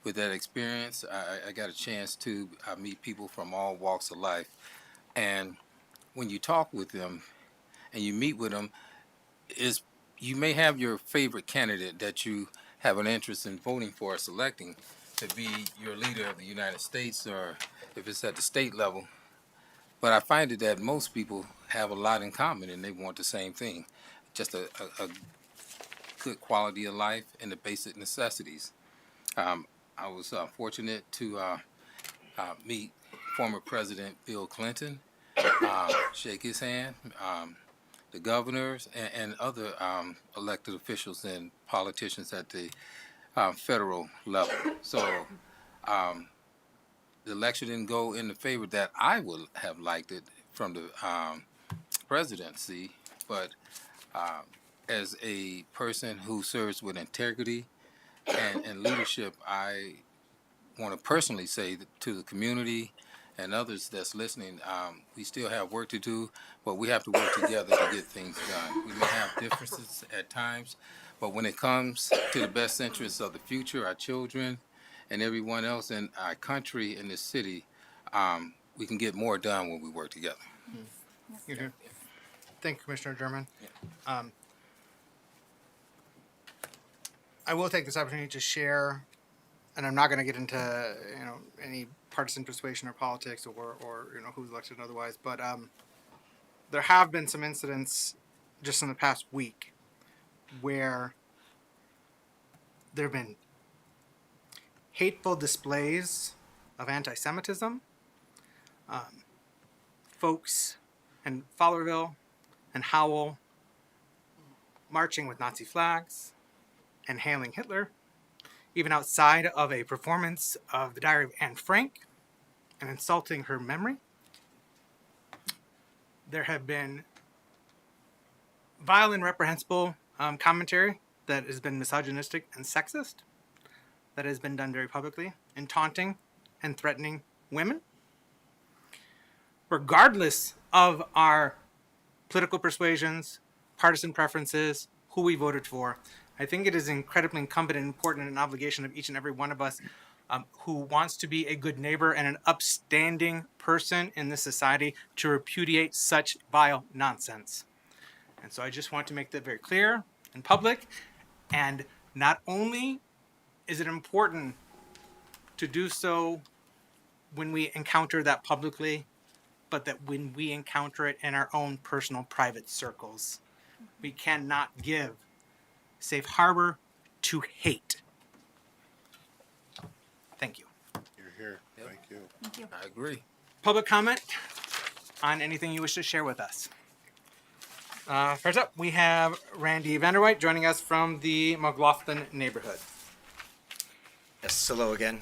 with that experience, I got a chance to meet people from all walks of life. And when you talk with them and you meet with them, you may have your favorite candidate that you have an interest in voting for or selecting to be your leader of the United States, or if it's at the state level. But I find it that most people have a lot in common and they want the same thing, just a good quality of life and the basic necessities. I was fortunate to meet former President Bill Clinton, shake his hand, the governors, and other elected officials and politicians at the federal level. So the election didn't go in the favor that I would have liked it from the presidency, but as a person who serves with integrity and leadership, I want to personally say to the community and others that's listening, we still have work to do, but we have to work together to get things done. We may have differences at times, but when it comes to the best interests of the future, our children, and everyone else in our country, in this city, we can get more done when we work together. Mm-hmm. Thank you, Commissioner German. I will take this opportunity to share, and I'm not going to get into any partisan persuasion or politics or who's elected and otherwise, but there have been some incidents just in the past week where there have been hateful displays of anti-Semitism. Folks in Fowlerville and Howell marching with Nazi flags and hailing Hitler, even outside of a performance of the Diary of Anne Frank and insulting her memory. There have been vile and reprehensible commentary that has been misogynistic and sexist, that has been done very publicly, in taunting and threatening women. Regardless of our political persuasions, partisan preferences, who we voted for, I think it is incredibly incumbent and important and an obligation of each and every one of us who wants to be a good neighbor and an upstanding person in this society to repudiate such vile nonsense. And so I just want to make that very clear in public. And not only is it important to do so when we encounter that publicly, but that when we encounter it in our own personal private circles. We cannot give safe harbor to hate. Thank you. You're here. Thank you. Thank you. I agree. Public comment on anything you wish to share with us. First up, we have Randy Vanderwhite joining us from the McLaughlin neighborhood. Yes, hello again.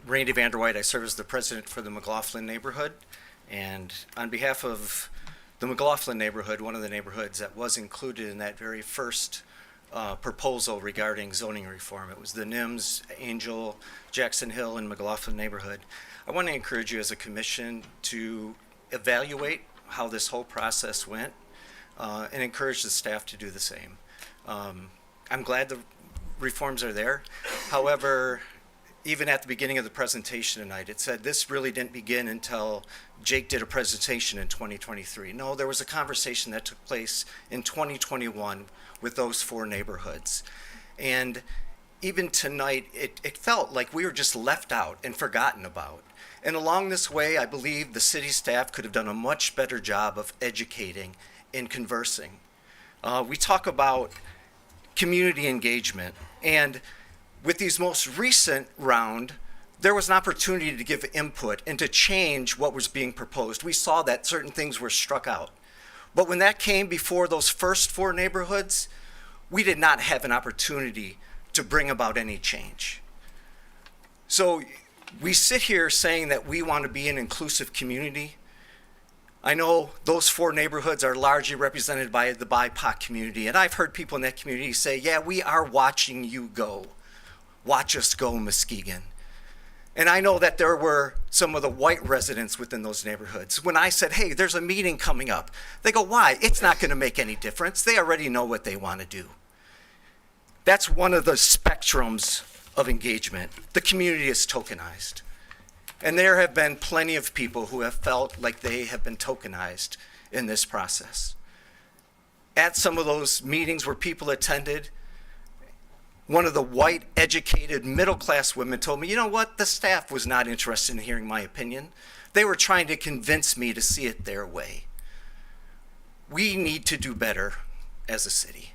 Randy Vanderwhite, I serve as the president for the McLaughlin neighborhood. And on behalf of the McLaughlin neighborhood, one of the neighborhoods that was included in that very first proposal regarding zoning reform, it was the Nims, Angel, Jackson Hill, and McLaughlin neighborhood. I want to encourage you as a commission to evaluate how this whole process went and encourage the staff to do the same. I'm glad the reforms are there. However, even at the beginning of the presentation tonight, it said this really didn't begin until Jake did a presentation in 2023. No, there was a conversation that took place in 2021 with those four neighborhoods. And even tonight, it felt like we were just left out and forgotten about. And along this way, I believe the city staff could have done a much better job of educating and conversing. We talk about community engagement, and with these most recent round, there was an opportunity to give input and to change what was being proposed. We saw that certain things were struck out. But when that came before those first four neighborhoods, we did not have an opportunity to bring about any change. So we sit here saying that we want to be an inclusive community. I know those four neighborhoods are largely represented by the BIPOC community, and I've heard people in that community say, yeah, we are watching you go. Watch us go, Muskegon. And I know that there were some of the white residents within those neighborhoods. When I said, hey, there's a meeting coming up, they go, why? It's not going to make any difference. They already know what they want to do. That's one of the spectrums of engagement. The community is tokenized. And there have been plenty of people who have felt like they have been tokenized in this process. At some of those meetings where people attended, one of the white, educated, middle-class women told me, you know what, the staff was not interested in hearing my opinion. They were trying to convince me to see it their way. We need to do better as a city.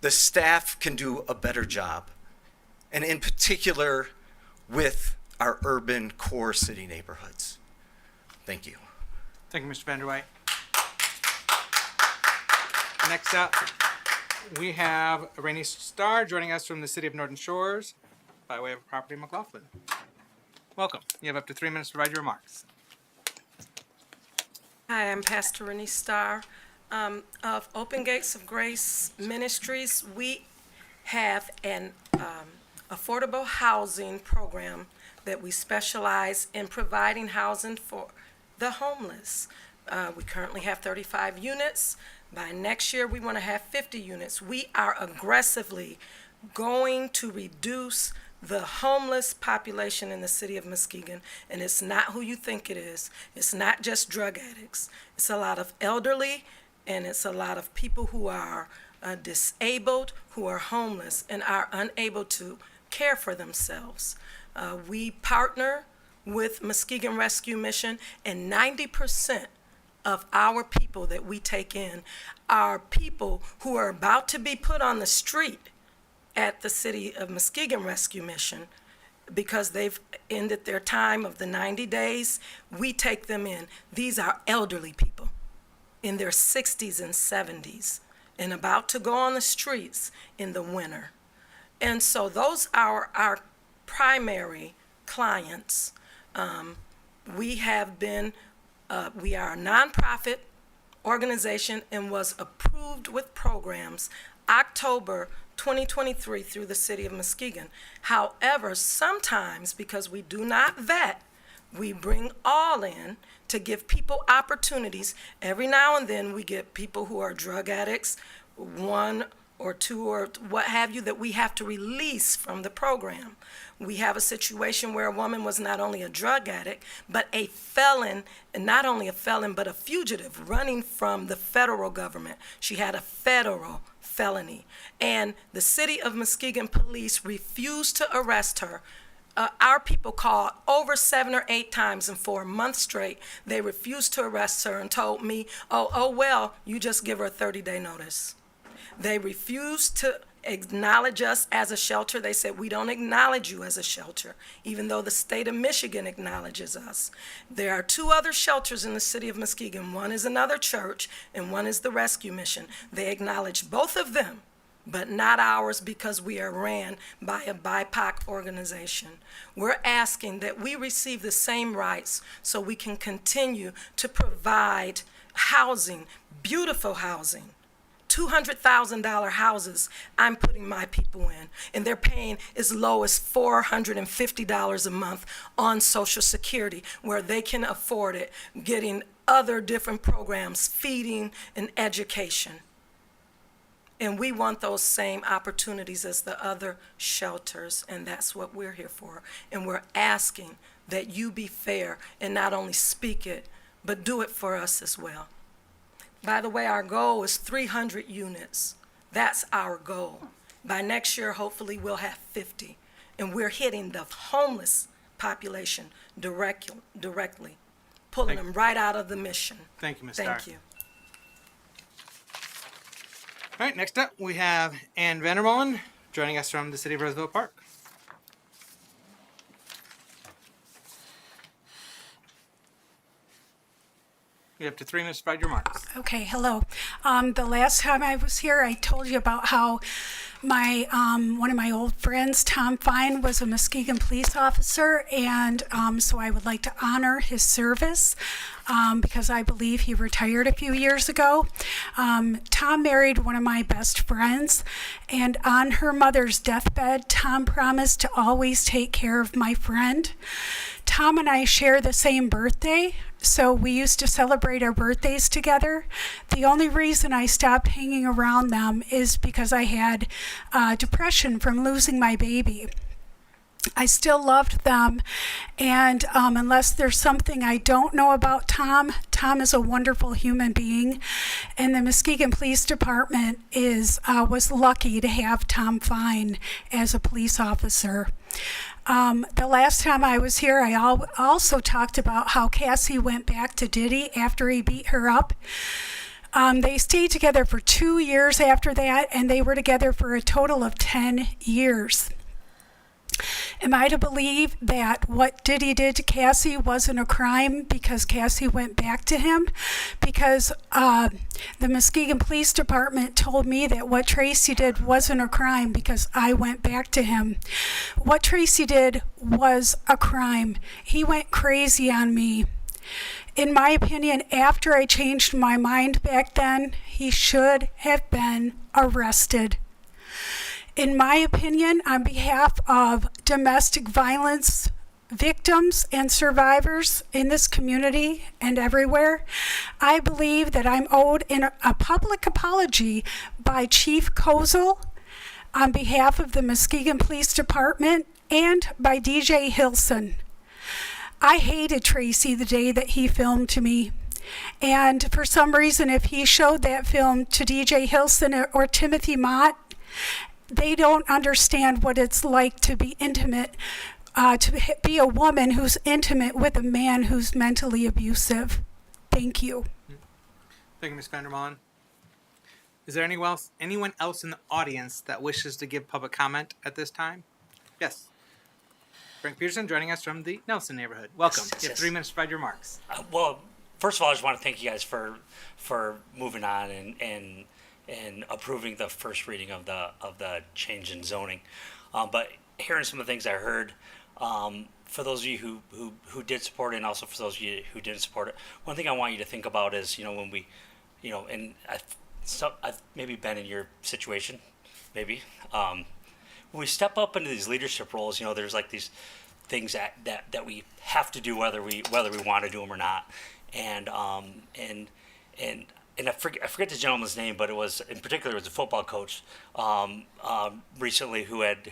The staff can do a better job, and in particular with our urban core city neighborhoods. Thank you. Thank you, Mr. Vanderwhite. Next up, we have Rainey Starr joining us from the city of Norton Shores by way of property McLaughlin. Welcome. You have up to 3 minutes to provide your remarks. Hi, I'm Pastor Renee Starr of Open Gates of Grace Ministries. We have an affordable housing program that we specialize in providing housing for the homeless. We currently have 35 units. By next year, we want to have 50 units. We are aggressively going to reduce the homeless population in the city of Muskegon, and it's not who you think it is. It's not just drug addicts. It's a lot of elderly, and it's a lot of people who are disabled, who are homeless, and are unable to care for themselves. We partner with Muskegon Rescue Mission, and 90% of our people that we take in are people who are about to be put on the street at the City of Muskegon Rescue Mission because they've ended their time of the 90 days. We take them in. These are elderly people in their 60s and 70s and about to go on the streets in the winter. And so those are our primary clients. We are a nonprofit organization and was approved with programs October 2023 through the city of Muskegon. However, sometimes because we do not vet, we bring all in to give people opportunities. Every now and then we get people who are drug addicts, one or two or what have you, that we have to release from the program. We have a situation where a woman was not only a drug addict, but a felon, and not only a felon, but a fugitive running from the federal government. She had a federal felony, and the city of Muskegon police refused to arrest her. Our people called over 7 or 8 times, and for a month straight, they refused to arrest her and told me, oh well, you just give her a 30-day notice. They refused to acknowledge us as a shelter. They said, we don't acknowledge you as a shelter, even though the state of Michigan acknowledges us. There are 2 other shelters in the city of Muskegon. One is another church, and one is the Rescue Mission. They acknowledge both of them, but not ours because we are ran by a BIPOC organization. We're asking that we receive the same rights so we can continue to provide housing, beautiful housing. $200,000 houses I'm putting my people in, and they're paying as low as $450 a month on Social Security, where they can afford it, getting other different programs, feeding and education. And we want those same opportunities as the other shelters, and that's what we're here for. And we're asking that you be fair and not only speak it, but do it for us as well. By the way, our goal is 300 units. That's our goal. By next year, hopefully, we'll have 50. And we're hitting the homeless population directly, pulling them right out of the mission. Thank you, Ms. Starr. Thank you. All right, next up, we have Ann Vandermolen joining us from the city of Roosevelt Park. You have up to 3 minutes to provide your remarks. Okay, hello. The last time I was here, I told you about how my one of my old friends, Tom Fine, was a Muskegon police officer, and so I would like to honor his service because I believe he retired a few years ago. Tom married one of my best friends, and on her mother's deathbed, Tom promised to always take care of my friend. Tom and I share the same birthday, so we used to celebrate our birthdays together. The only reason I stopped hanging around them is because I had depression from losing my baby. I still loved them, and unless there's something I don't know about Tom, Tom is a wonderful human being, and the Muskegon Police Department was lucky to have Tom Fine as a police officer. The last time I was here, I also talked about how Cassie went back to Diddy after he beat her up. They stayed together for 2 years after that, and they were together for a total of 10 years. Am I to believe that what Diddy did to Cassie wasn't a crime because Cassie went back to him? Because the Muskegon Police Department told me that what Tracy did wasn't a crime because I went back to him. What Tracy did was a crime. He went crazy on me. In my opinion, after I changed my mind back then, he should have been arrested. In my opinion, on behalf of domestic violence victims and survivors in this community and everywhere, I believe that I'm owed a public apology by Chief Kozel on behalf of the Muskegon Police Department and by DJ Hilson. I hated Tracy the day that he filmed to me. And for some reason, if he showed that film to DJ Hilson or Timothy Mott, they don't understand what it's like to be intimate, to be a woman who's intimate with a man who's mentally abusive. Thank you. Thank you, Ms. Vandermolen. Is there anyone else in the audience that wishes to give public comment at this time? Yes. Frank Peterson joining us from the Nelson neighborhood. Welcome. You have 3 minutes to provide your remarks. Well, first of all, I just want to thank you guys for moving on and approving the first reading of the change in zoning. But hearing some of the things I heard, for those of you who did support it, and also for those of you who didn't support it, one thing I want you to think about is, when we, and I've maybe been in your situation, maybe. When we step up into these leadership roles, there's like these things that we have to do whether we want to do them or not, and I forget the gentleman's name, but it was a football coach recently who had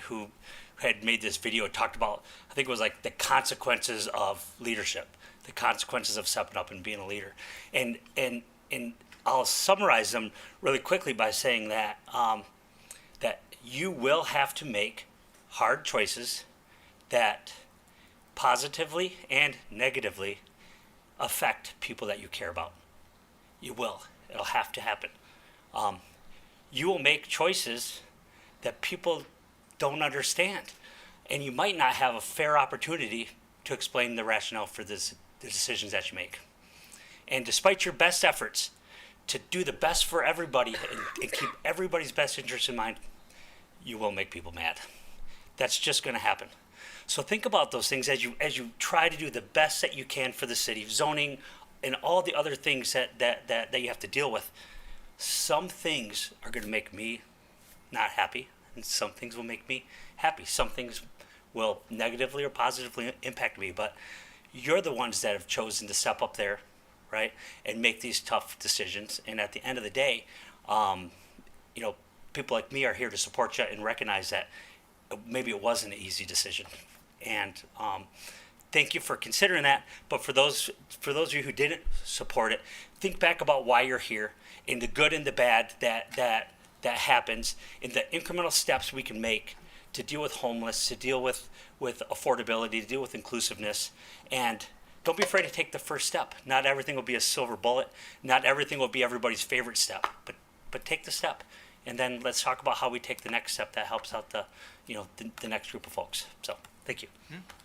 made this video, talked about, I think it was like the consequences of leadership, the consequences of stepping up and being a leader, and I'll summarize them really quickly by saying that that you will have to make hard choices that positively and negatively affect people that you care about. You will. It'll have to happen. You will make choices that people don't understand, and you might not have a fair opportunity to explain the rationale for the decisions that you make. And despite your best efforts to do the best for everybody and keep everybody's best interest in mind, you will make people mad. That's just going to happen. So think about those things as you try to do the best that you can for the city, zoning, and all the other things that you have to deal with. Some things are going to make me not happy, and some things will make me happy. Some things will negatively or positively impact me, but you're the ones that have chosen to step up there, right, and make these tough decisions. And at the end of the day, people like me are here to support you and recognize that maybe it wasn't an easy decision. And thank you for considering that. But for those of you who didn't support it, think back about why you're here, and the good and the bad that happens, and the incremental steps we can make to deal with homeless, to deal with affordability, to deal with inclusiveness. And don't be afraid to take the first step. Not everything will be a silver bullet. Not everything will be everybody's favorite step. But take the step. And then let's talk about how we take the next step that helps out the next group of folks. So, thank you.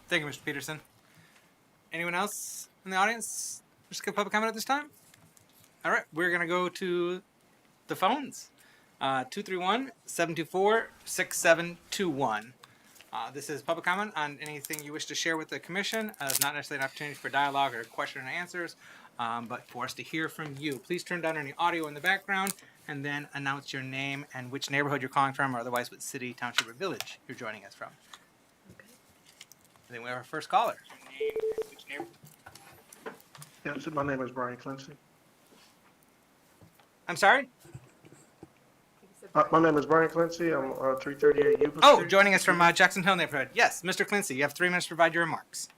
Thank you, Mr. Peterson. Anyone else in the audience just give public comment at this time? All right, we're going to go to the phones. 231-724-6721. This is public comment on anything you wish to share with the commission. It's not necessarily an opportunity for dialogue or question and answers, but for us to hear from you. Please turn down any audio in the background and then announce your name and which neighborhood you're calling from, or otherwise what city, township, or village you're joining us from. Okay. I think we have our first caller. Your name and which neighborhood? Yes, my name is Brian Clancy. I'm sorry? My name is Brian Clancy. I'm 338 Yuba Oh, Street. joining us from Jackson Hill neighborhood. Yes, Mr. Clancy, you have 3 minutes to provide your remarks.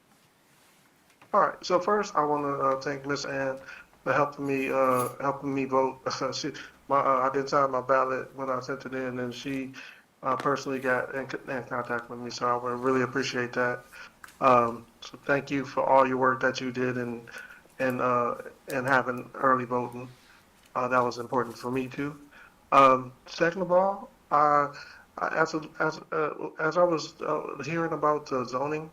All right. So first, I want to thank Miss Ann for helping me vote. I didn't sign my ballot when I sent it in, and she personally got in contact with me. So I would really appreciate that. So thank you for all your work that you did and having early voting. That was important for me too. Second of all, as I was hearing about the zoning,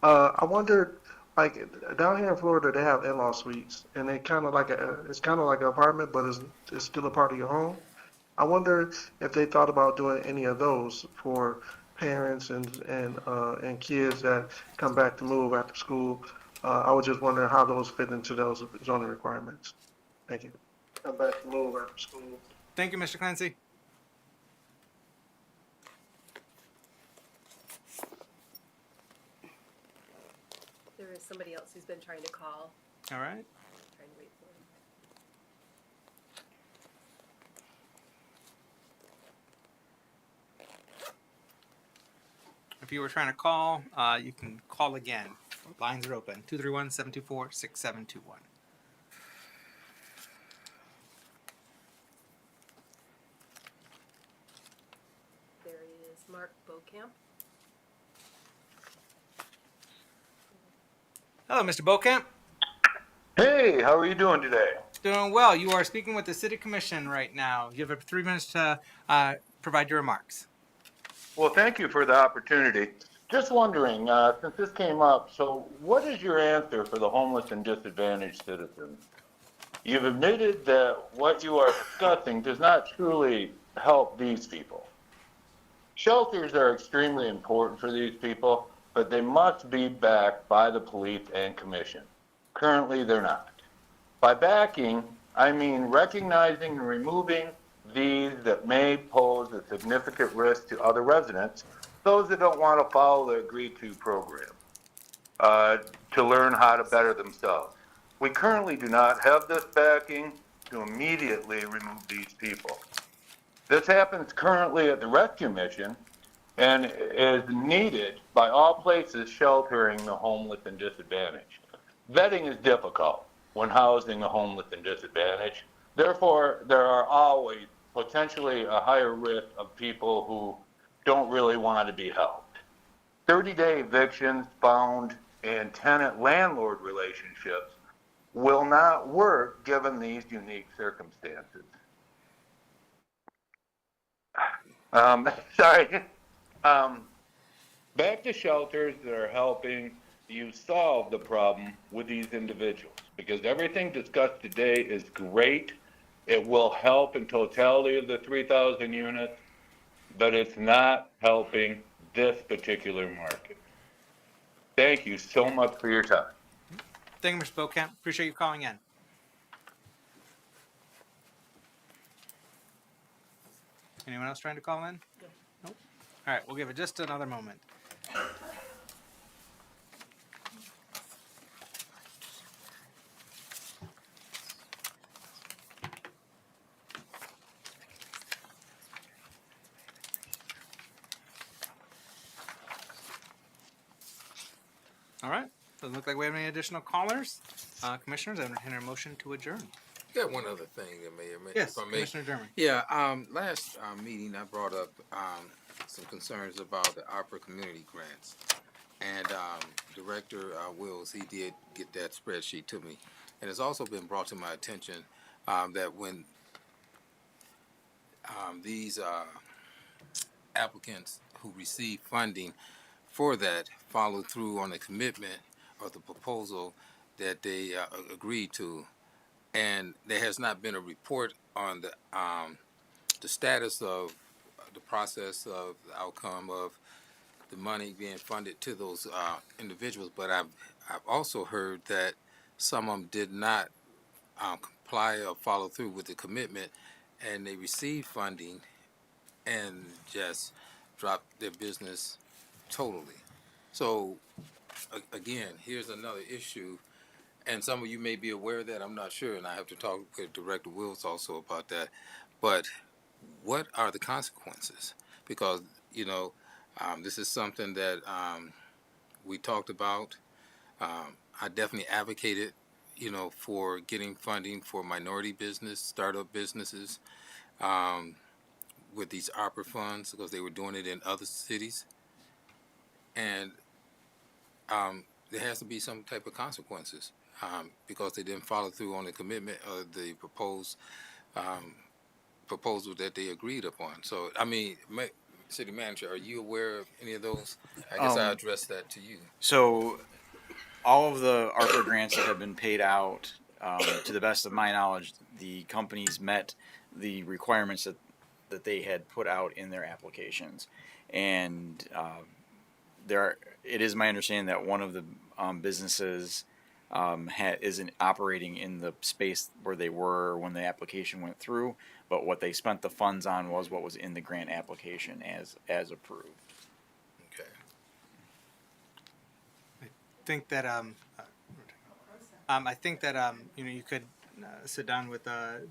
I wondered, like down here in Florida, they have in-law suites, and it's kind of like an apartment, but it's still a part of your home. I wonder if they thought about doing any of those for parents and kids that come back to move after school. I was just wondering how those fit into those zoning requirements. Thank you. Come back to move after school. Thank you, Mr. Clancy. There is somebody else who's been trying to call. All right. Trying to wait for him. If you were trying to call, you can call again. Lines are open. 231-724-6721. There is Mark Beaucamp. Hello, Mr. Beaucamp. Hey, how are you doing today? Doing well. You are speaking with the City Commission right now. You have 3 minutes to provide your remarks. Well, thank you for the opportunity. Just wondering, since this came up, so what is your answer for the homeless and disadvantaged citizens? You've admitted that what you are discussing does not truly help these people. Shelters are extremely important for these people, but they must be backed by the police and commission. Currently, they're not. By backing, I mean recognizing and removing these that may pose a significant risk to other residents, those that don't want to follow the agreed-to program, to learn how to better themselves. We currently do not have this backing to immediately remove these people. This happens currently at the rescue mission and is needed by all places sheltering the homeless and disadvantaged. Vetting is difficult when housing the homeless and disadvantaged. Therefore, there are always potentially a higher risk of people who don't really want to be helped. 30-day evictions found in tenant-landlord relationships will not work given these unique circumstances. Sorry. Back to shelters that are helping you solve the problem with these individuals, because everything discussed today is great. It will help in totality of the 3,000 units, but it's not helping this particular market. Thank you so much for your time. Thank you, Mr. Beaucamp. Appreciate you calling in. Anyone else trying to call in? Nope. All right, we'll give it just another moment. All right. Doesn't look like we have any additional callers. Commissioners, I entertain a motion to adjourn. Got one other thing that may or may, Yes, if I may. Commissioner German. Yeah, last meeting I brought up some concerns about the opera community grants, and Director Wills, he did get that spreadsheet to me, and it's also been brought to my attention that when these applicants who receive funding for that follow through on the commitment or the proposal that they agreed to, and there has not been a report on the status of the process of the outcome of the money being funded to those individuals. But I've also heard that some of them did not comply or follow through with the commitment, and they received funding and just dropped their business totally. So again, here's another issue, and some of you may be aware of that, I'm not sure, and I have to talk with Director Wills also about that. But what are the consequences? Because, this is something that we talked about. I definitely advocated, for getting funding for minority business, startup businesses, um, with these opera funds because they were doing it in other cities. And there has to be some type of consequences because they didn't follow through on the commitment of the proposed proposal that they agreed upon. So, City Manager, are you aware of any of those? I guess I addressed that to you. So all of the ARPA grants that have been paid out, to the best of my knowledge, the companies met the requirements that they had put out in their applications. And it is my understanding that one of the businesses isn't operating in the space where they were when the application went through, but what they spent the funds on was what was in the grant application as approved. Okay. I think that you could sit down with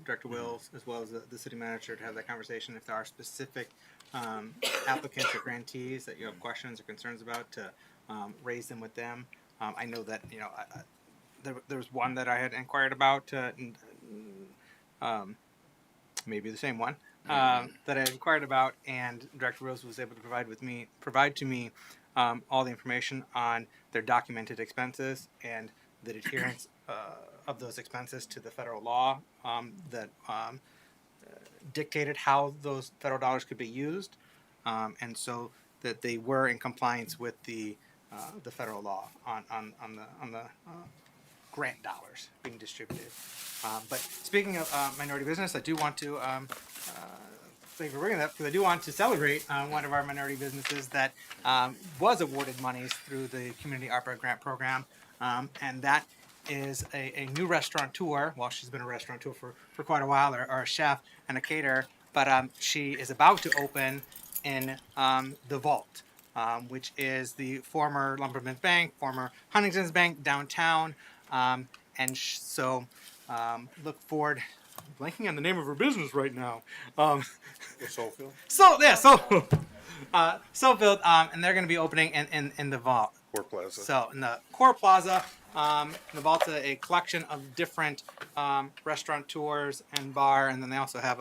Director Wills as well as the city manager to have that conversation if there are specific applicants or grantees that you have questions or concerns about to raise them with them. I know that there was one that I had inquired about, maybe the same one that I inquired about, and Director Rose was able to provide to me all the information on their documented expenses and the adherence of those expenses to the federal law that dictated how those federal dollars could be used, and so that they were in compliance with the federal law on the grant dollars being distributed. But speaking of minority business, I do want to thank you for bringing that up because I do want to celebrate one of our minority businesses that was awarded monies through the Community ARPA Grant Program, and that is a new restaurateur. Well, she's been a restaurateur for quite a while, or a chef and a caterer, but she is about to open in the Vault, which is the former Lumberman's Bank, former Huntington's Bank downtown. So look forward. I'm blanking on the name of her business right now. Soulfield? Soulfield, and they're going to be opening in the Vault. Core Plaza. So in the Core Plaza, the Vault's a collection of different restaurateurs and bar, and then they also have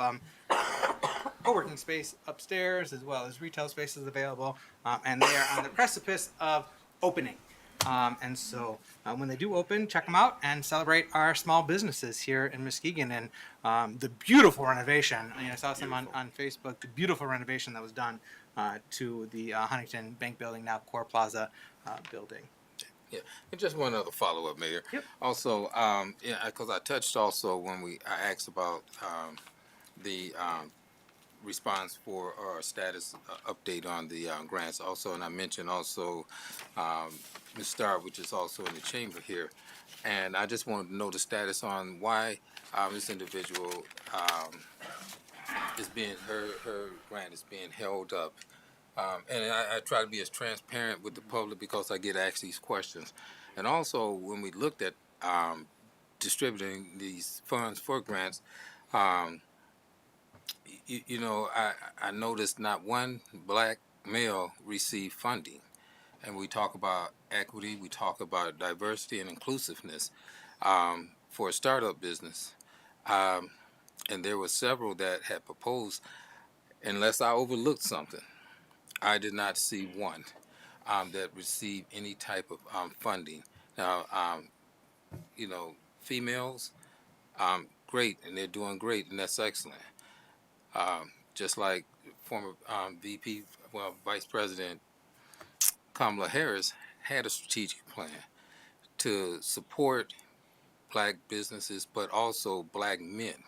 co-working space upstairs as well as retail spaces available, and they are on the precipice of opening. And so when they do open, check them out and celebrate our small businesses here in Muskegon and the beautiful renovation. I saw some on Facebook, the beautiful renovation that was done to the Huntington Bank building, now Core Plaza building. Yeah, and just one other follow-up, Mayor. Yep. Also, because I touched also when I asked about the response for our status update on the grants also, and I mentioned also Ms. Starr, which is also in the chamber here, and I just wanted to know the status on why this individual is being her grant is being held up, and I try to be as transparent with the public because I get asked these questions, and also when we looked at distributing these funds for grants. I noticed not one black male received funding. And we talk about equity, we talk about diversity and inclusiveness for a startup business. And there were several that had proposed, unless I overlooked something, I did not see one that received any type of funding. Now, females, great, and they're doing great, and that's excellent. Just like former Vice President Kamala Harris had a strategic plan to support black businesses, but also black men.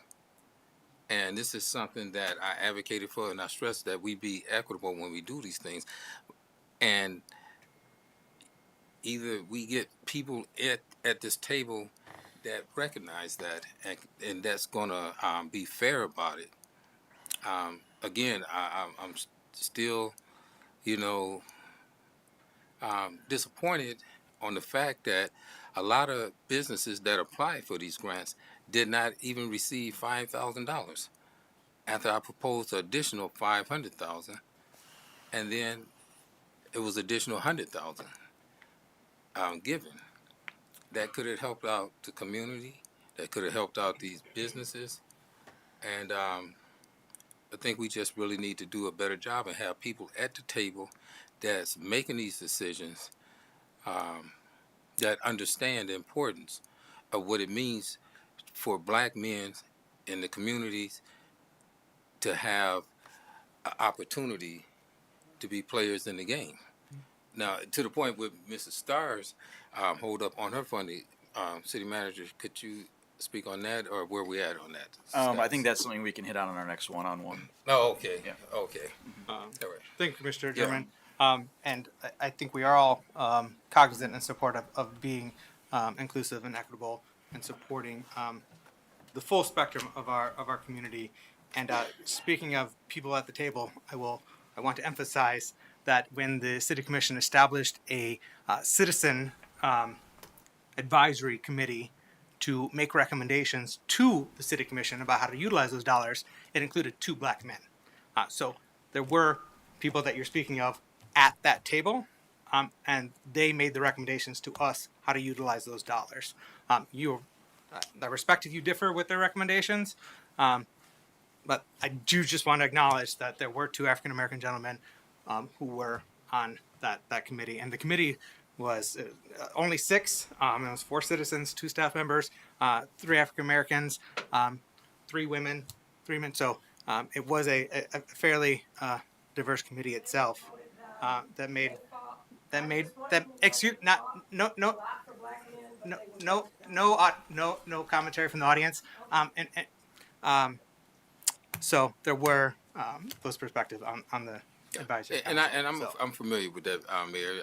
And this is something that I advocated for, and I stress that we be equitable when we do these things. And either we get people at this table that recognize that, and that's going to be fair about it. Again, I'm still, disappointed on the fact that a lot of businesses that applied for these grants did not even receive $5,000. After I proposed an additional 500,000, and then it was additional 100,000 given. That could have helped out the community. That could have helped out these businesses. And I think we just really need to do a better job and have people at the table that's making these decisions that understand the importance of what it means for black men in the communities to have an opportunity to be players in the game. Now, to the point with Mrs. Starr's hold up on her funding, city manager, could you speak on that, or where we at on that? I think that's something we can hit on our next one-on-one. Oh, okay. Yeah. Okay. All right. Thank you, Commissioner Yeah. German. And I think we are all cognizant and supportive of being inclusive and equitable and supporting the full spectrum of our community. And speaking of people at the table, I want to emphasize that when the City Commission established a citizen advisory committee to make recommendations to the City Commission about how to utilize those dollars, it included 2 black men. So there were people that you're speaking of at that table, and they made the recommendations to us how to utilize those dollars. I respect if you differ with their recommendations, but I do just want to acknowledge that there were 2 African American gentlemen who were on that committee, and the committee was only 6. It was 4 citizens, 2 staff members, 3 African Americans, 3 women, 3 men. So it was a fairly diverse committee itself that excuse no commentary from the audience. So there were those perspectives on the advisory. I'm familiar with that, Mayor.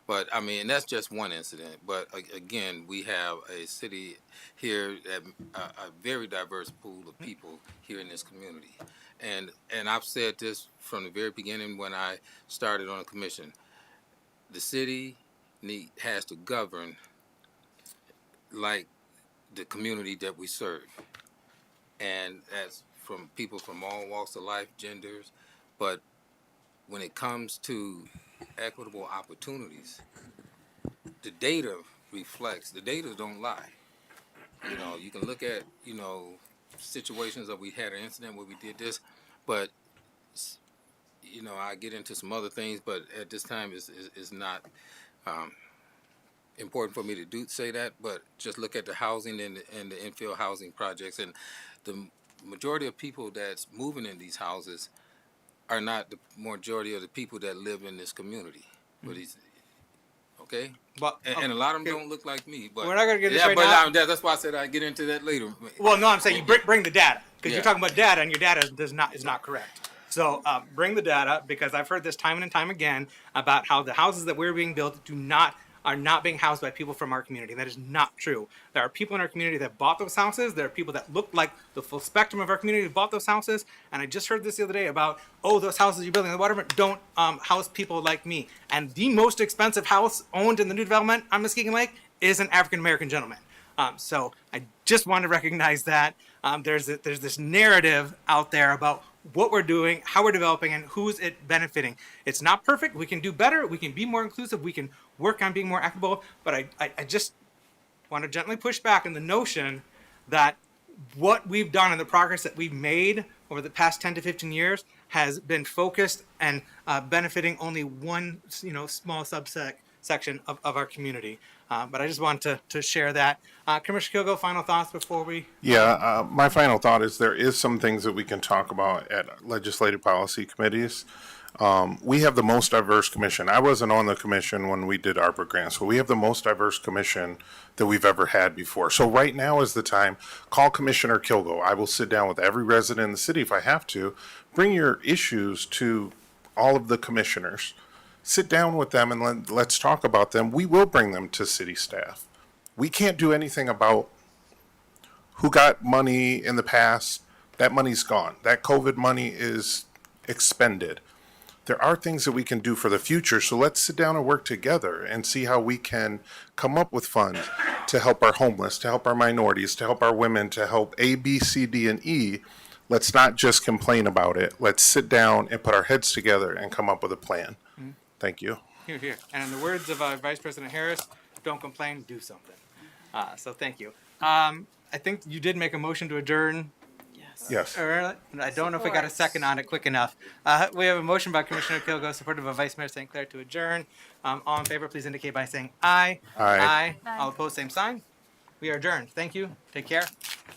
But I mean, that's just one incident. But again, we have a city here that a very diverse pool of people here in this community, and I've said this from the very beginning when I started on the commission. The city has to govern like the community that we serve, and that's from people from all walks of life, genders, but when it comes to equitable opportunities, the data reflects, the data don't lie. You know, you can look at, situations that we had an incident where we did this, but, I get into some other things, but at this time is not important for me to say that, but just look at the housing and the infill housing projects, and the majority of people that's moving in these houses are not the majority of the people that live in this community. But okay? But, and a lot of them don't look like me. But we're not going to get this right now. That's why I said I'd get into that later. Well, no, I'm saying you bring the data, because you're talking about data, and your data is not correct. So bring the data, because I've heard this time and time again about how the houses that we're being built are not being housed by people from our community. That is not true. There are people in our community that bought those houses. There are people that look like the full spectrum of our community who bought those houses. And I just heard this the other day about, those houses you're building in the Waterfront don't house people like me. And the most expensive house owned in the new development on Muskegon Lake is an African American gentleman. So I just want to recognize that there's this narrative out there about what we're doing, how we're developing, and who's it benefiting. It's not perfect. We can do better. We can be more inclusive. We can work on being more equitable. But I just want to gently push back on the notion that what we've done and the progress that we've made over the past 10 to 15 years has been focused and benefiting only one, small subsection of our community. But I just want to share that. Commissioner Kilgo, final thoughts before we... Yeah, my final thought is there is some things that we can talk about at legislative policy committees. We have the most diverse commission. I wasn't on the commission when we did ARPA grants, but we have the most diverse commission that we've ever had before. So right now is the time. Call Commissioner Kilgo. I will sit down with every resident in the city if I have to. Bring your issues to all of the commissioners. Sit down with them and let's talk about them. We will bring them to city staff. We can't do anything about who got money in the past. That money's gone. That COVID money is expended. There are things that we can do for the future, so let's sit down and work together and see how we can come up with funds to help our homeless, to help our minorities, to help our women, to help A, B, C, D, and E. let's not just complain about it. Let's sit down and put our heads together and come up with a plan. Thank you. Here, here. And in the words of Vice President Harris, don't complain, do something. So thank you. I think you did make a motion to adjourn. Yes. I don't know if we got a second on it quick enough. We have a motion by Commissioner Kilgo, supported by Vice Mayor St. Clair to adjourn. All in favor, please indicate by saying aye. Aye. All opposed, same sign. We are adjourned. Thank you. Take care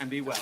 and be well.